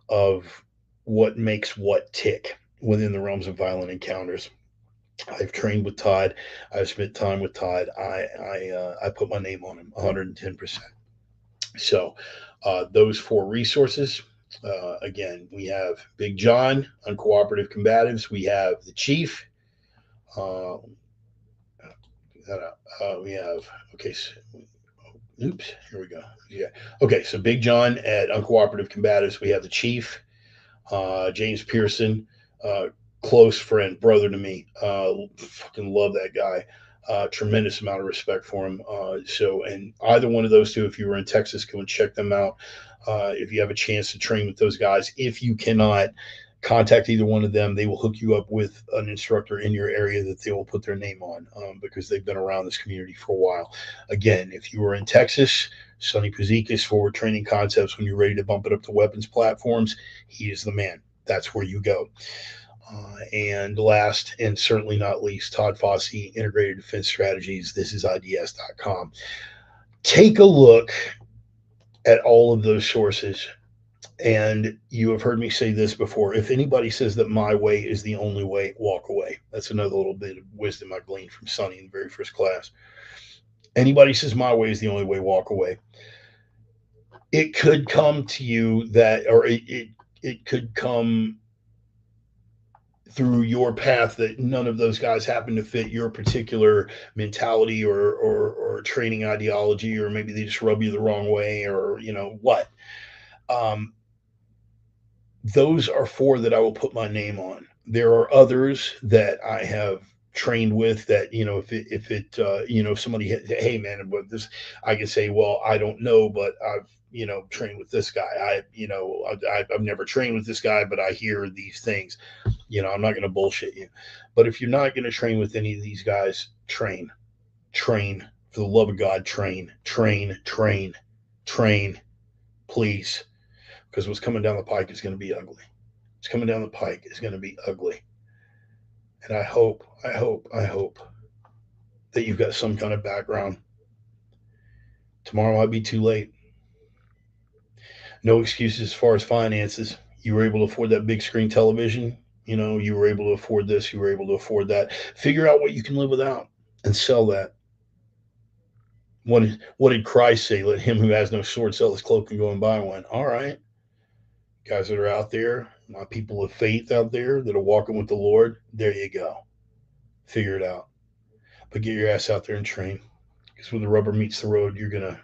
Speaker 1: of what makes what tick within the realms of violent encounters. I've trained with Todd. I've spent time with Todd. I put my name on him 110%. So those four resources. Again, we have Big John, Uncooperative Combatives. We have the Chief. Uh, we have, okay, so, oops, here we go. Yeah. Okay, so Big John at Uncooperative Combatives. We have the Chief, James Pearson, close friend, brother to me. Fucking love that guy. Tremendous amount of respect for him. And either one of those two, if you were in Texas, go and check them out. If you have a chance to train with those guys, if you cannot, contact either one of them. They will hook you up with an instructor in your area that they will put their name on because they've been around this community for a while. Again, if you are in Texas, Sonny Pazikis, Forward Training Concepts, when you're ready to bump it up to weapons platforms, he is the man. That's where you go. And last and certainly not least, Todd Fossey, Integrated Defense Strategies. This is IDS.com. Take a look at all of those sources. And you have heard me say this before. If anybody says that my way is the only way, walk away. That's another little bit of wisdom I gleaned from Sonny in the very first class. Anybody says my way is the only way, walk away. It could come to you that, or it could come through your path that none of those guys happen to fit your particular mentality or training ideology, or maybe they just rub you the wrong way, or what. Those are four that I will put my name on. There are others that I have trained with that, if somebody, hey man, but this, I can say, well, I don't know, but I've, trained with this guy. I've never trained with this guy, but I hear these things. I'm not going to bullshit you. But if you're not going to train with any of these guys, train. For the love of God, train, please. Because what's coming down the pike is going to be ugly. What's coming down the pike is going to be ugly. And I hope that you've got some kind of background. Tomorrow might be too late. No excuses as far as finances. You were able to afford that big screen television. You were able to afford this. You were able to afford that. Figure out what you can live without and sell that. What did Christ say? Let him who has no sword sell his cloak and go and buy one. All right. Guys that are out there, my people of faith out there that are walking with the Lord, there you go. Figure it out. But get your ass out there and train. Because when the rubber meets the road, you're gonna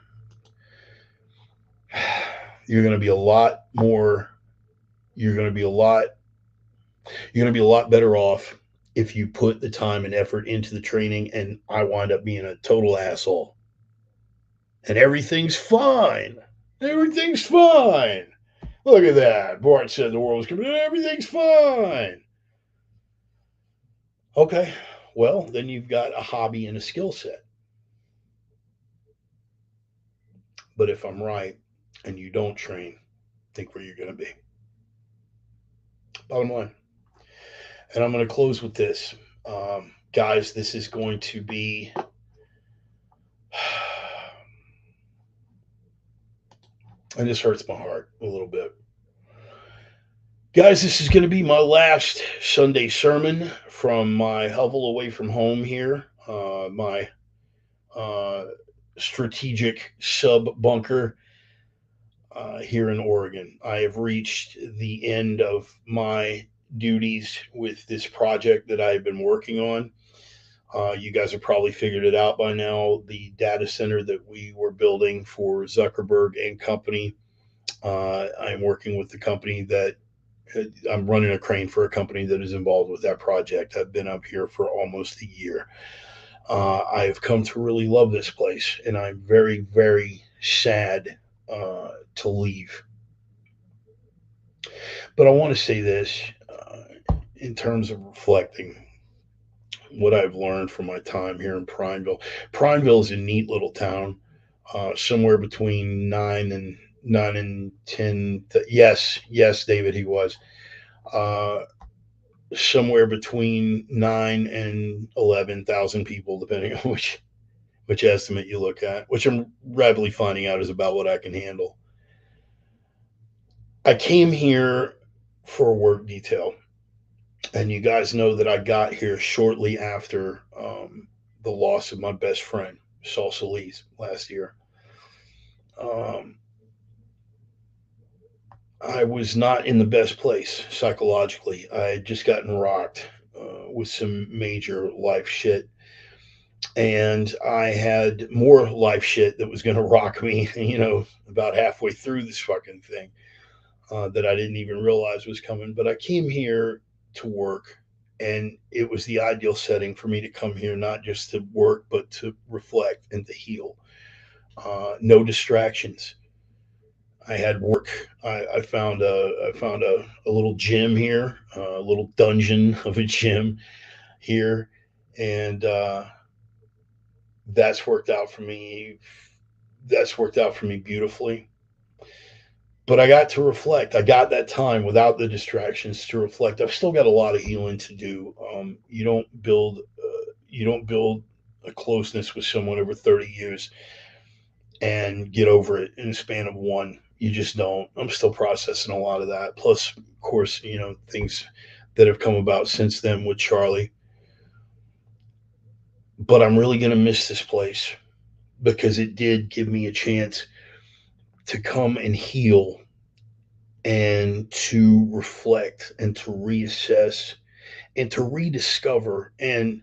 Speaker 1: be a lot more. You're gonna be a lot better off if you put the time and effort into the training, and I wind up being a total asshole. And everything's fine. Everything's fine. Look at that. Bart said the world was coming. Everything's fine. Okay. Well, then you've got a hobby and a skill set. But if I'm right and you don't train, think where you're going to be. Bottom line. And I'm going to close with this. Guys, this is going to be... and this hurts my heart a little bit. Guys, this is going to be my last Sunday sermon from my hovel away from home here, my strategic sub-bunker here in Oregon. I have reached the end of my duties with this project that I've been working on. You guys have probably figured it out by now. The data center that we were building for Zuckerberg and company, I'm working with the company that I'm running a crane for a company that is involved with that project. I've been up here for almost a year. I've come to really love this place, and I'm very, very sad to leave. But I want to say this in terms of reflecting what I've learned from my time here in Prineville. Prineville is a neat little town, somewhere between 9 and 9 and 10. Yes, David, he was. Uh, Somewhere between 9 and 11,000 people, depending on which estimate you look at, which I'm rapidly finding out is about what I can handle. I came here for a work detail, and you guys know that I got here shortly after the loss of my best friend, Saul Solis, last year. Um, I was not in the best place psychologically. I had just gotten rocked with some major life shit, and I had more life shit that was going to rock me, about halfway through this fucking thing that I didn't even realize was coming. But I came here to work, and it was the ideal setting for me to come here, not just to work, but to reflect and to heal. No distractions. I had work. I found a little gym here, a little dungeon of a gym here, and that's worked out for me. That's worked out for me beautifully. But I got to reflect. I got that time without the distractions to reflect. I've still got a lot of healing to do. You don't build a closeness with someone over 30 years and get over it in the span of one. You just don't. I'm still processing a lot of that. Plus, of course, things that have come about since then with Charlie. But I'm really going to miss this place because it did give me a chance to come and heal and to reflect and to reassess and to rediscover. And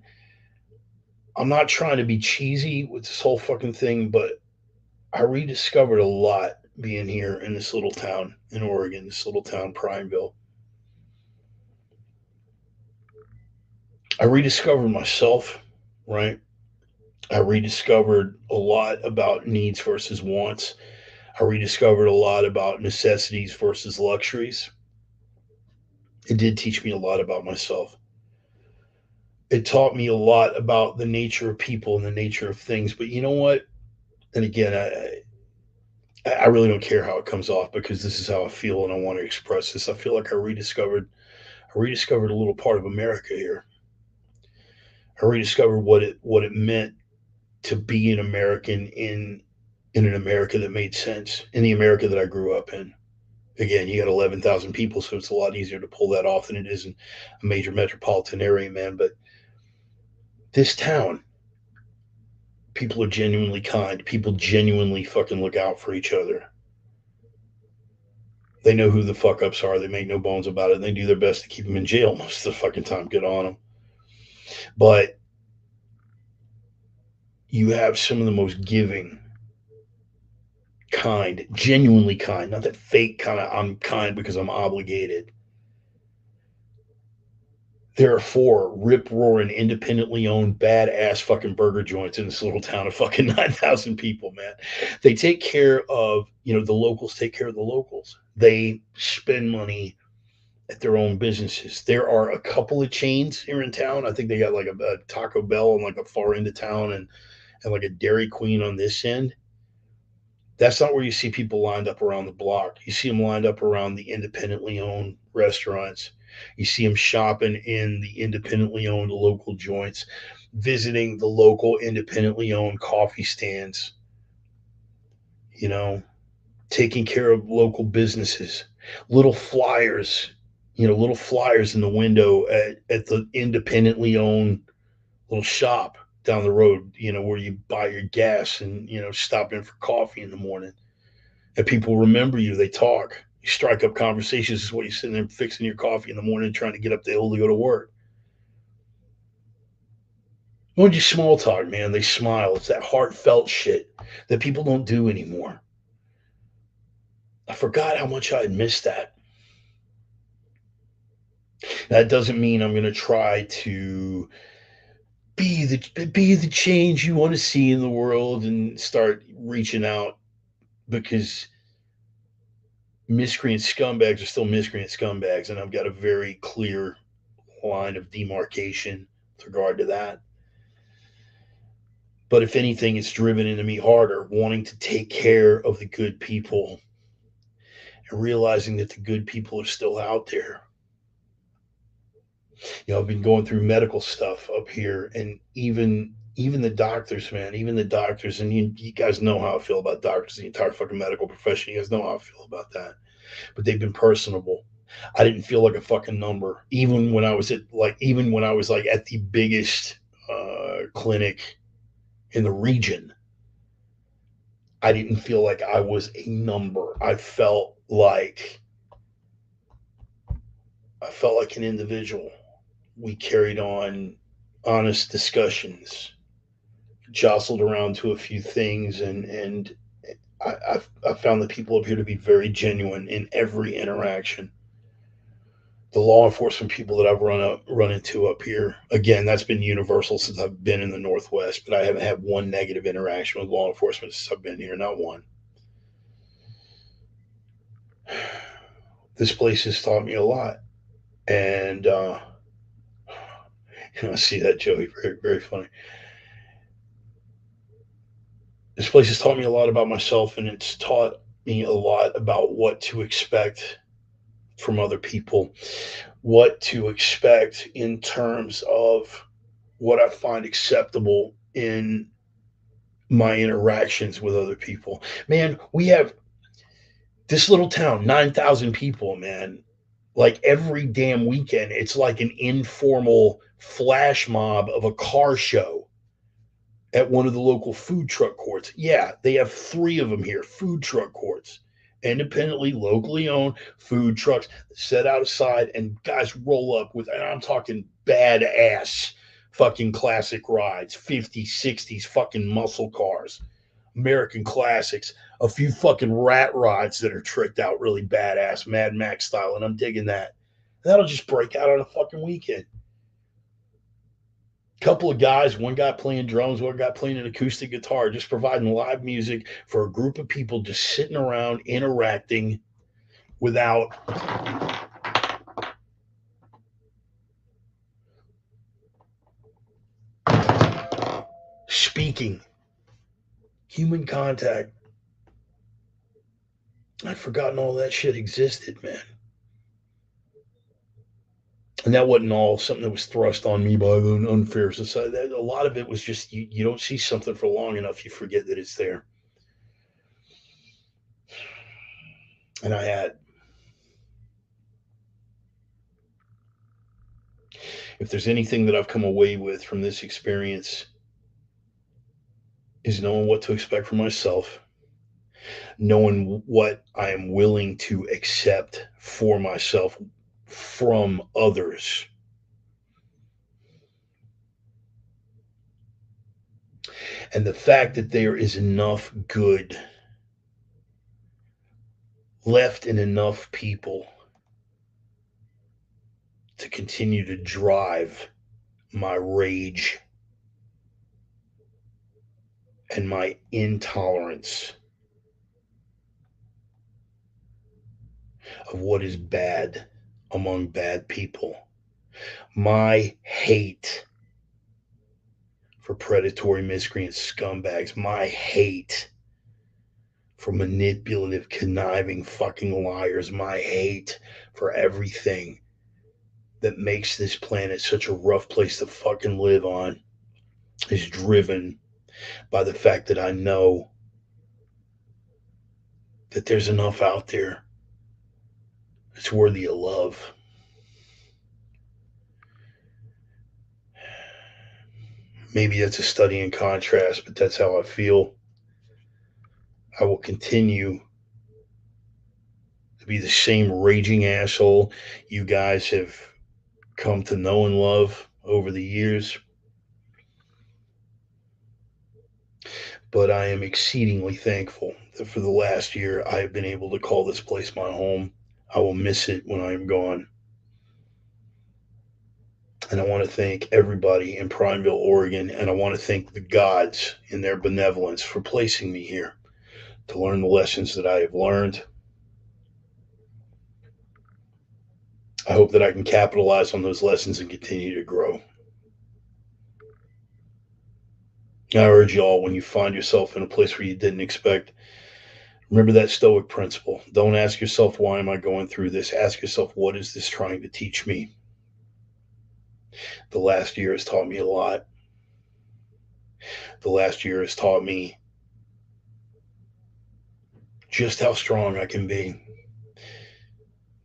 Speaker 1: I'm not trying to be cheesy with this whole fucking thing, but I rediscovered a lot being here in this little town in Oregon, this little town, Prineville. I rediscovered myself, right? I rediscovered a lot about needs versus wants. I rediscovered a lot about necessities versus luxuries. It did teach me a lot about myself. It taught me a lot about the nature of people and the nature of things. But you know what? And again, I really don't care how it comes off because this is how I feel and I want to express this. I feel like I rediscovered a little part of America here. I rediscovered what it meant to be an American in an America that made sense, in the America that I grew up in. Again, you got 11,000 people, so it's a lot easier to pull that off than it is in a major metropolitan area, man. But this town, people are genuinely kind. People genuinely fucking look out for each other. They know who the fuck ups are. They make no bones about it. And they do their best to keep them in jail most of the fucking time. Good on them. But you have some of the most giving, kind, genuinely kind, not that fake kind of I'm kind because I'm obligated. There are four rip roaring, independently owned, badass fucking burger joints in this little town of fucking 9,000 people, man. They take care of, the locals take care of the locals. They spend money at their own businesses. There are a couple of chains here in town. I think they got like a Taco Bell on like a far end of town and like a Dairy Queen on this end. That's not where you see people lined up around the block. You see them lined up around the independently owned restaurants. You see them shopping in the independently owned local joints, visiting the local independently owned coffee stands, you know, taking care of local businesses, little flyers, little flyers in the window at the independently owned little shop down the road, where you buy your gas and, stop in for coffee in the morning. And people remember you. They talk. You strike up conversations. This is what you're sitting there fixing your coffee in the morning, trying to get up the hill to go to work. When you small talk, man, they smile. It's that heartfelt shit that people don't do anymore. I forgot how much I had missed that. That doesn't mean I'm going to try to be the change you want to see in the world and start reaching out because miscreant scumbags are still miscreant scumbags, and I've got a very clear line of demarcation with regard to that. But if anything, it's driven into me harder, wanting to take care of the good people and realizing that the good people are still out there. I've been going through medical stuff up here, and even the doctors, man, even the doctors, and you guys know how I feel about doctors, the entire fucking medical profession. You guys know how I feel about that. But they've been personable. I didn't feel like a fucking number, even when I was like at the biggest clinic in the region. I didn't feel like I was a number. I felt like an individual. We carried on honest discussions, jostled around to a few things, and I found the people up here to be very genuine in every interaction. The law enforcement people that I've run into up here, again, that's been universal since I've been in the Northwest, but I haven't had one negative interaction with law enforcement since I've been here, not one. This place has taught me a lot, and I see that, Joey, very very funny. This place has taught me a lot about myself, and it's taught me a lot about what to expect from other people, what to expect in terms of what I find acceptable in my interactions with other people. Man, we have this little town, 9,000 people, man. Like every damn weekend, it's like an informal flash mob of a car show at one of the local food truck courts. Yeah, they have three of them here, food truck courts, independently, locally owned food trucks set outside, and guys roll up with, and I'm talking badass fucking classic rides, 50s, 60s fucking muscle cars, American classics, a few fucking rat rods that are tricked out really badass, Mad Max style, and I'm digging that. That'll just break out on a fucking weekend. Couple of guys, one guy playing drums, one guy playing an acoustic guitar, just providing live music for a group of people just sitting around interacting without speaking. Human contact. I'd forgotten all that shit existed, man. And that wasn't all something that was thrust on me by an unfair society. A lot of it was just you don't see something for long enough, you forget that it's there. And if there's anything that I've come away with from this experience, is knowing what to expect for myself, knowing what I am willing to accept for myself from others. And the fact that there is enough good left in enough people to continue to drive my rage and my intolerance of what is bad among bad people. My hate for predatory miscreant scumbags. My hate for manipulative, conniving fucking liars. My hate for everything that makes this planet such a rough place to fucking live on is driven by the fact that I know that there's enough out there that's worthy of love. Maybe that's a study in contrast, but that's how I feel. I will continue to be the same raging asshole you guys have come to know and love over the years. But I am exceedingly thankful that for the last year I have been able to call this place my home. I will miss it when I am gone. And I want to thank everybody in Prineville, Oregon, and I want to thank the gods in their benevolence for placing me here to learn the lessons that I have learned. I hope that I can capitalize on those lessons and continue to grow. I urge y'all, when you find yourself in a place where you didn't expect Remember that Stoic principle. Don't ask yourself, why am I going through this? Ask yourself, what is this trying to teach me? The last year has taught me a lot. The last year has taught me just how strong I can be.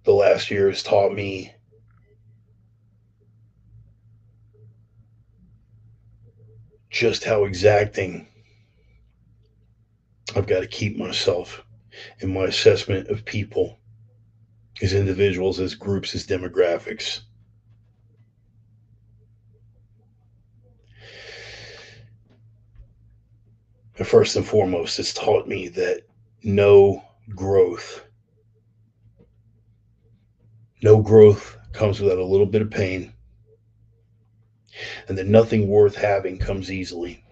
Speaker 1: The last year has taught me just how exacting I've got to keep myself in my assessment of people as individuals, as groups, as demographics. And first and foremost, it's taught me that no growth, no growth comes without a little bit of pain, and that nothing worth having comes easily.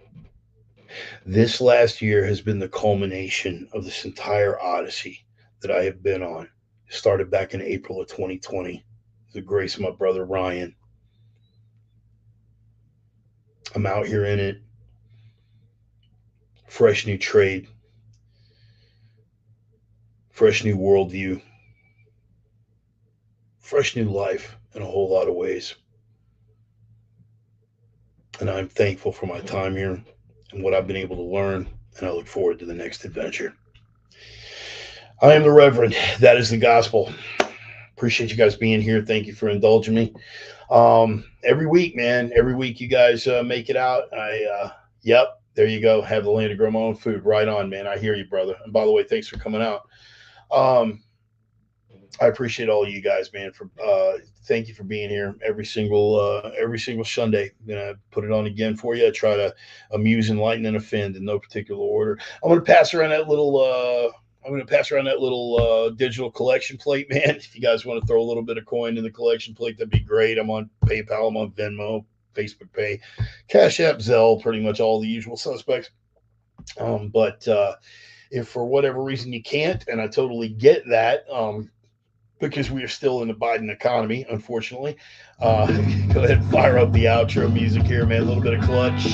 Speaker 1: This last year has been the culmination of this entire odyssey that I have been on. It started back in April of 2020, the grace of my brother Ryan. I'm out here in it, fresh new trade, fresh new worldview, fresh new life in a whole lot of ways. And I'm thankful for my time here and what I've been able to learn, and I look forward to the next adventure. I am the Reverend. That is the gospel. Appreciate you guys being here. Thank you for indulging me. Every week, man, every week you guys make it out. Yep, there you go. Have the land to grow my own food. Right on, man. I hear you, brother. And by the way, thanks for coming out. I appreciate all of you guys, man. Thank you for being here every single Sunday. I'm gonna put it on again for you. I try to amuse, enlighten, and offend in no particular order. I'm gonna pass around that little digital collection plate, man. If you guys want to throw a little bit of coin in the collection plate, that'd be great. I'm on PayPal, I'm on Venmo, Facebook Pay, Cash App, Zelle, pretty much all the usual suspects. But if for whatever reason you can't, and I totally get that, because we are still in the Biden economy, unfortunately. Go ahead and fire up the outro music here, man. A little bit of clutch.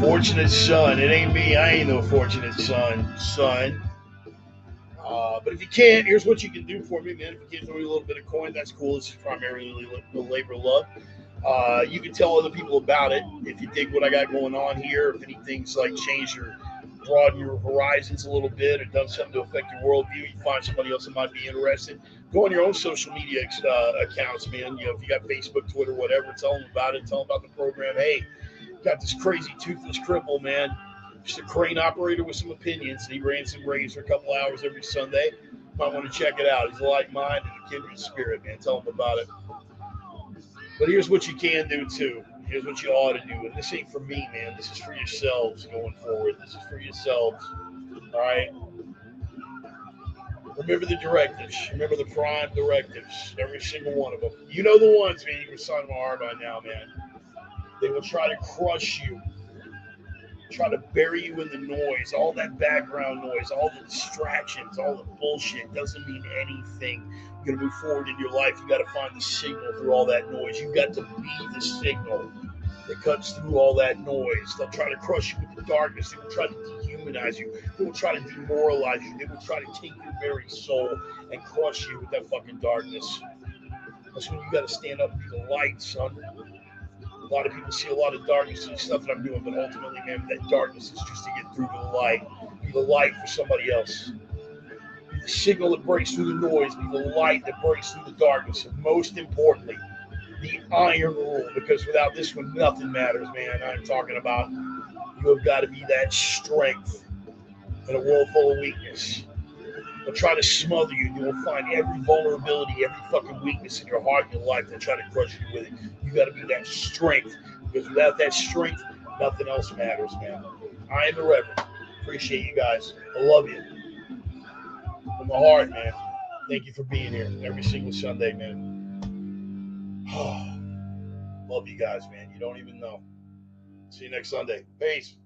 Speaker 1: Fortunate son. It ain't me. I ain't no fortunate son. But if you can't, here's what you can do for me, man. If you can't throw me a little bit of coin, that's cool. This is primarily the labor of love. You can tell other people about it if you dig what I got going on here. If anything's like changed or broadened your horizons a little bit or done something to affect your worldview, you find somebody else that might be interested. Go on your own social media accounts, man. If you got Facebook, Twitter, whatever, tell them about it. Tell them about the program. Hey, got this crazy toothless cripple, man. Just a crane operator with some opinions, and he ran some raves for a couple hours every Sunday. Might want to check it out. He's a like mind and a kindred spirit, man. Tell him about it. But here's what you can do, too. Here's what you ought to do. And this ain't for me, man. This is for yourselves going forward. This is for yourselves. All right? Remember the directives. Remember the prime directives. Every single one of them. You know the ones, man. You can sign my heart on now, man. They will try to crush you. Try to bury you in the noise, all that background noise, all the distractions, all the bullshit doesn't mean anything. You're gonna move forward in your life. You got to find the signal through all that noise. You got to be the signal that cuts through all that noise. They'll try to crush you with the darkness. They will try to dehumanize you. They will try to demoralize you. They will try to take your very soul and crush you with that fucking darkness. That's when you got to stand up and be the light, son. A lot of people see a lot of darkness in the stuff that I'm doing, but ultimately, man, that darkness is just to get through to the light. Be the light for somebody else. Be the signal that breaks through the noise. Be the light that breaks through the darkness. And most importantly, the iron rule, because without this one, nothing matters, man. I'm talking about you have got to be that strength in a world full of weakness. They'll try to smother you. You will find every vulnerability, every fucking weakness in your heart and your life. They'll try to crush you with it. You got to be that strength, because without that strength, nothing else matters, man. I am the Reverend. Appreciate you guys. I love you. From the heart, man. Thank you for being here every single Sunday, man. Love you guys, man. You don't even know. See you next Sunday. Peace.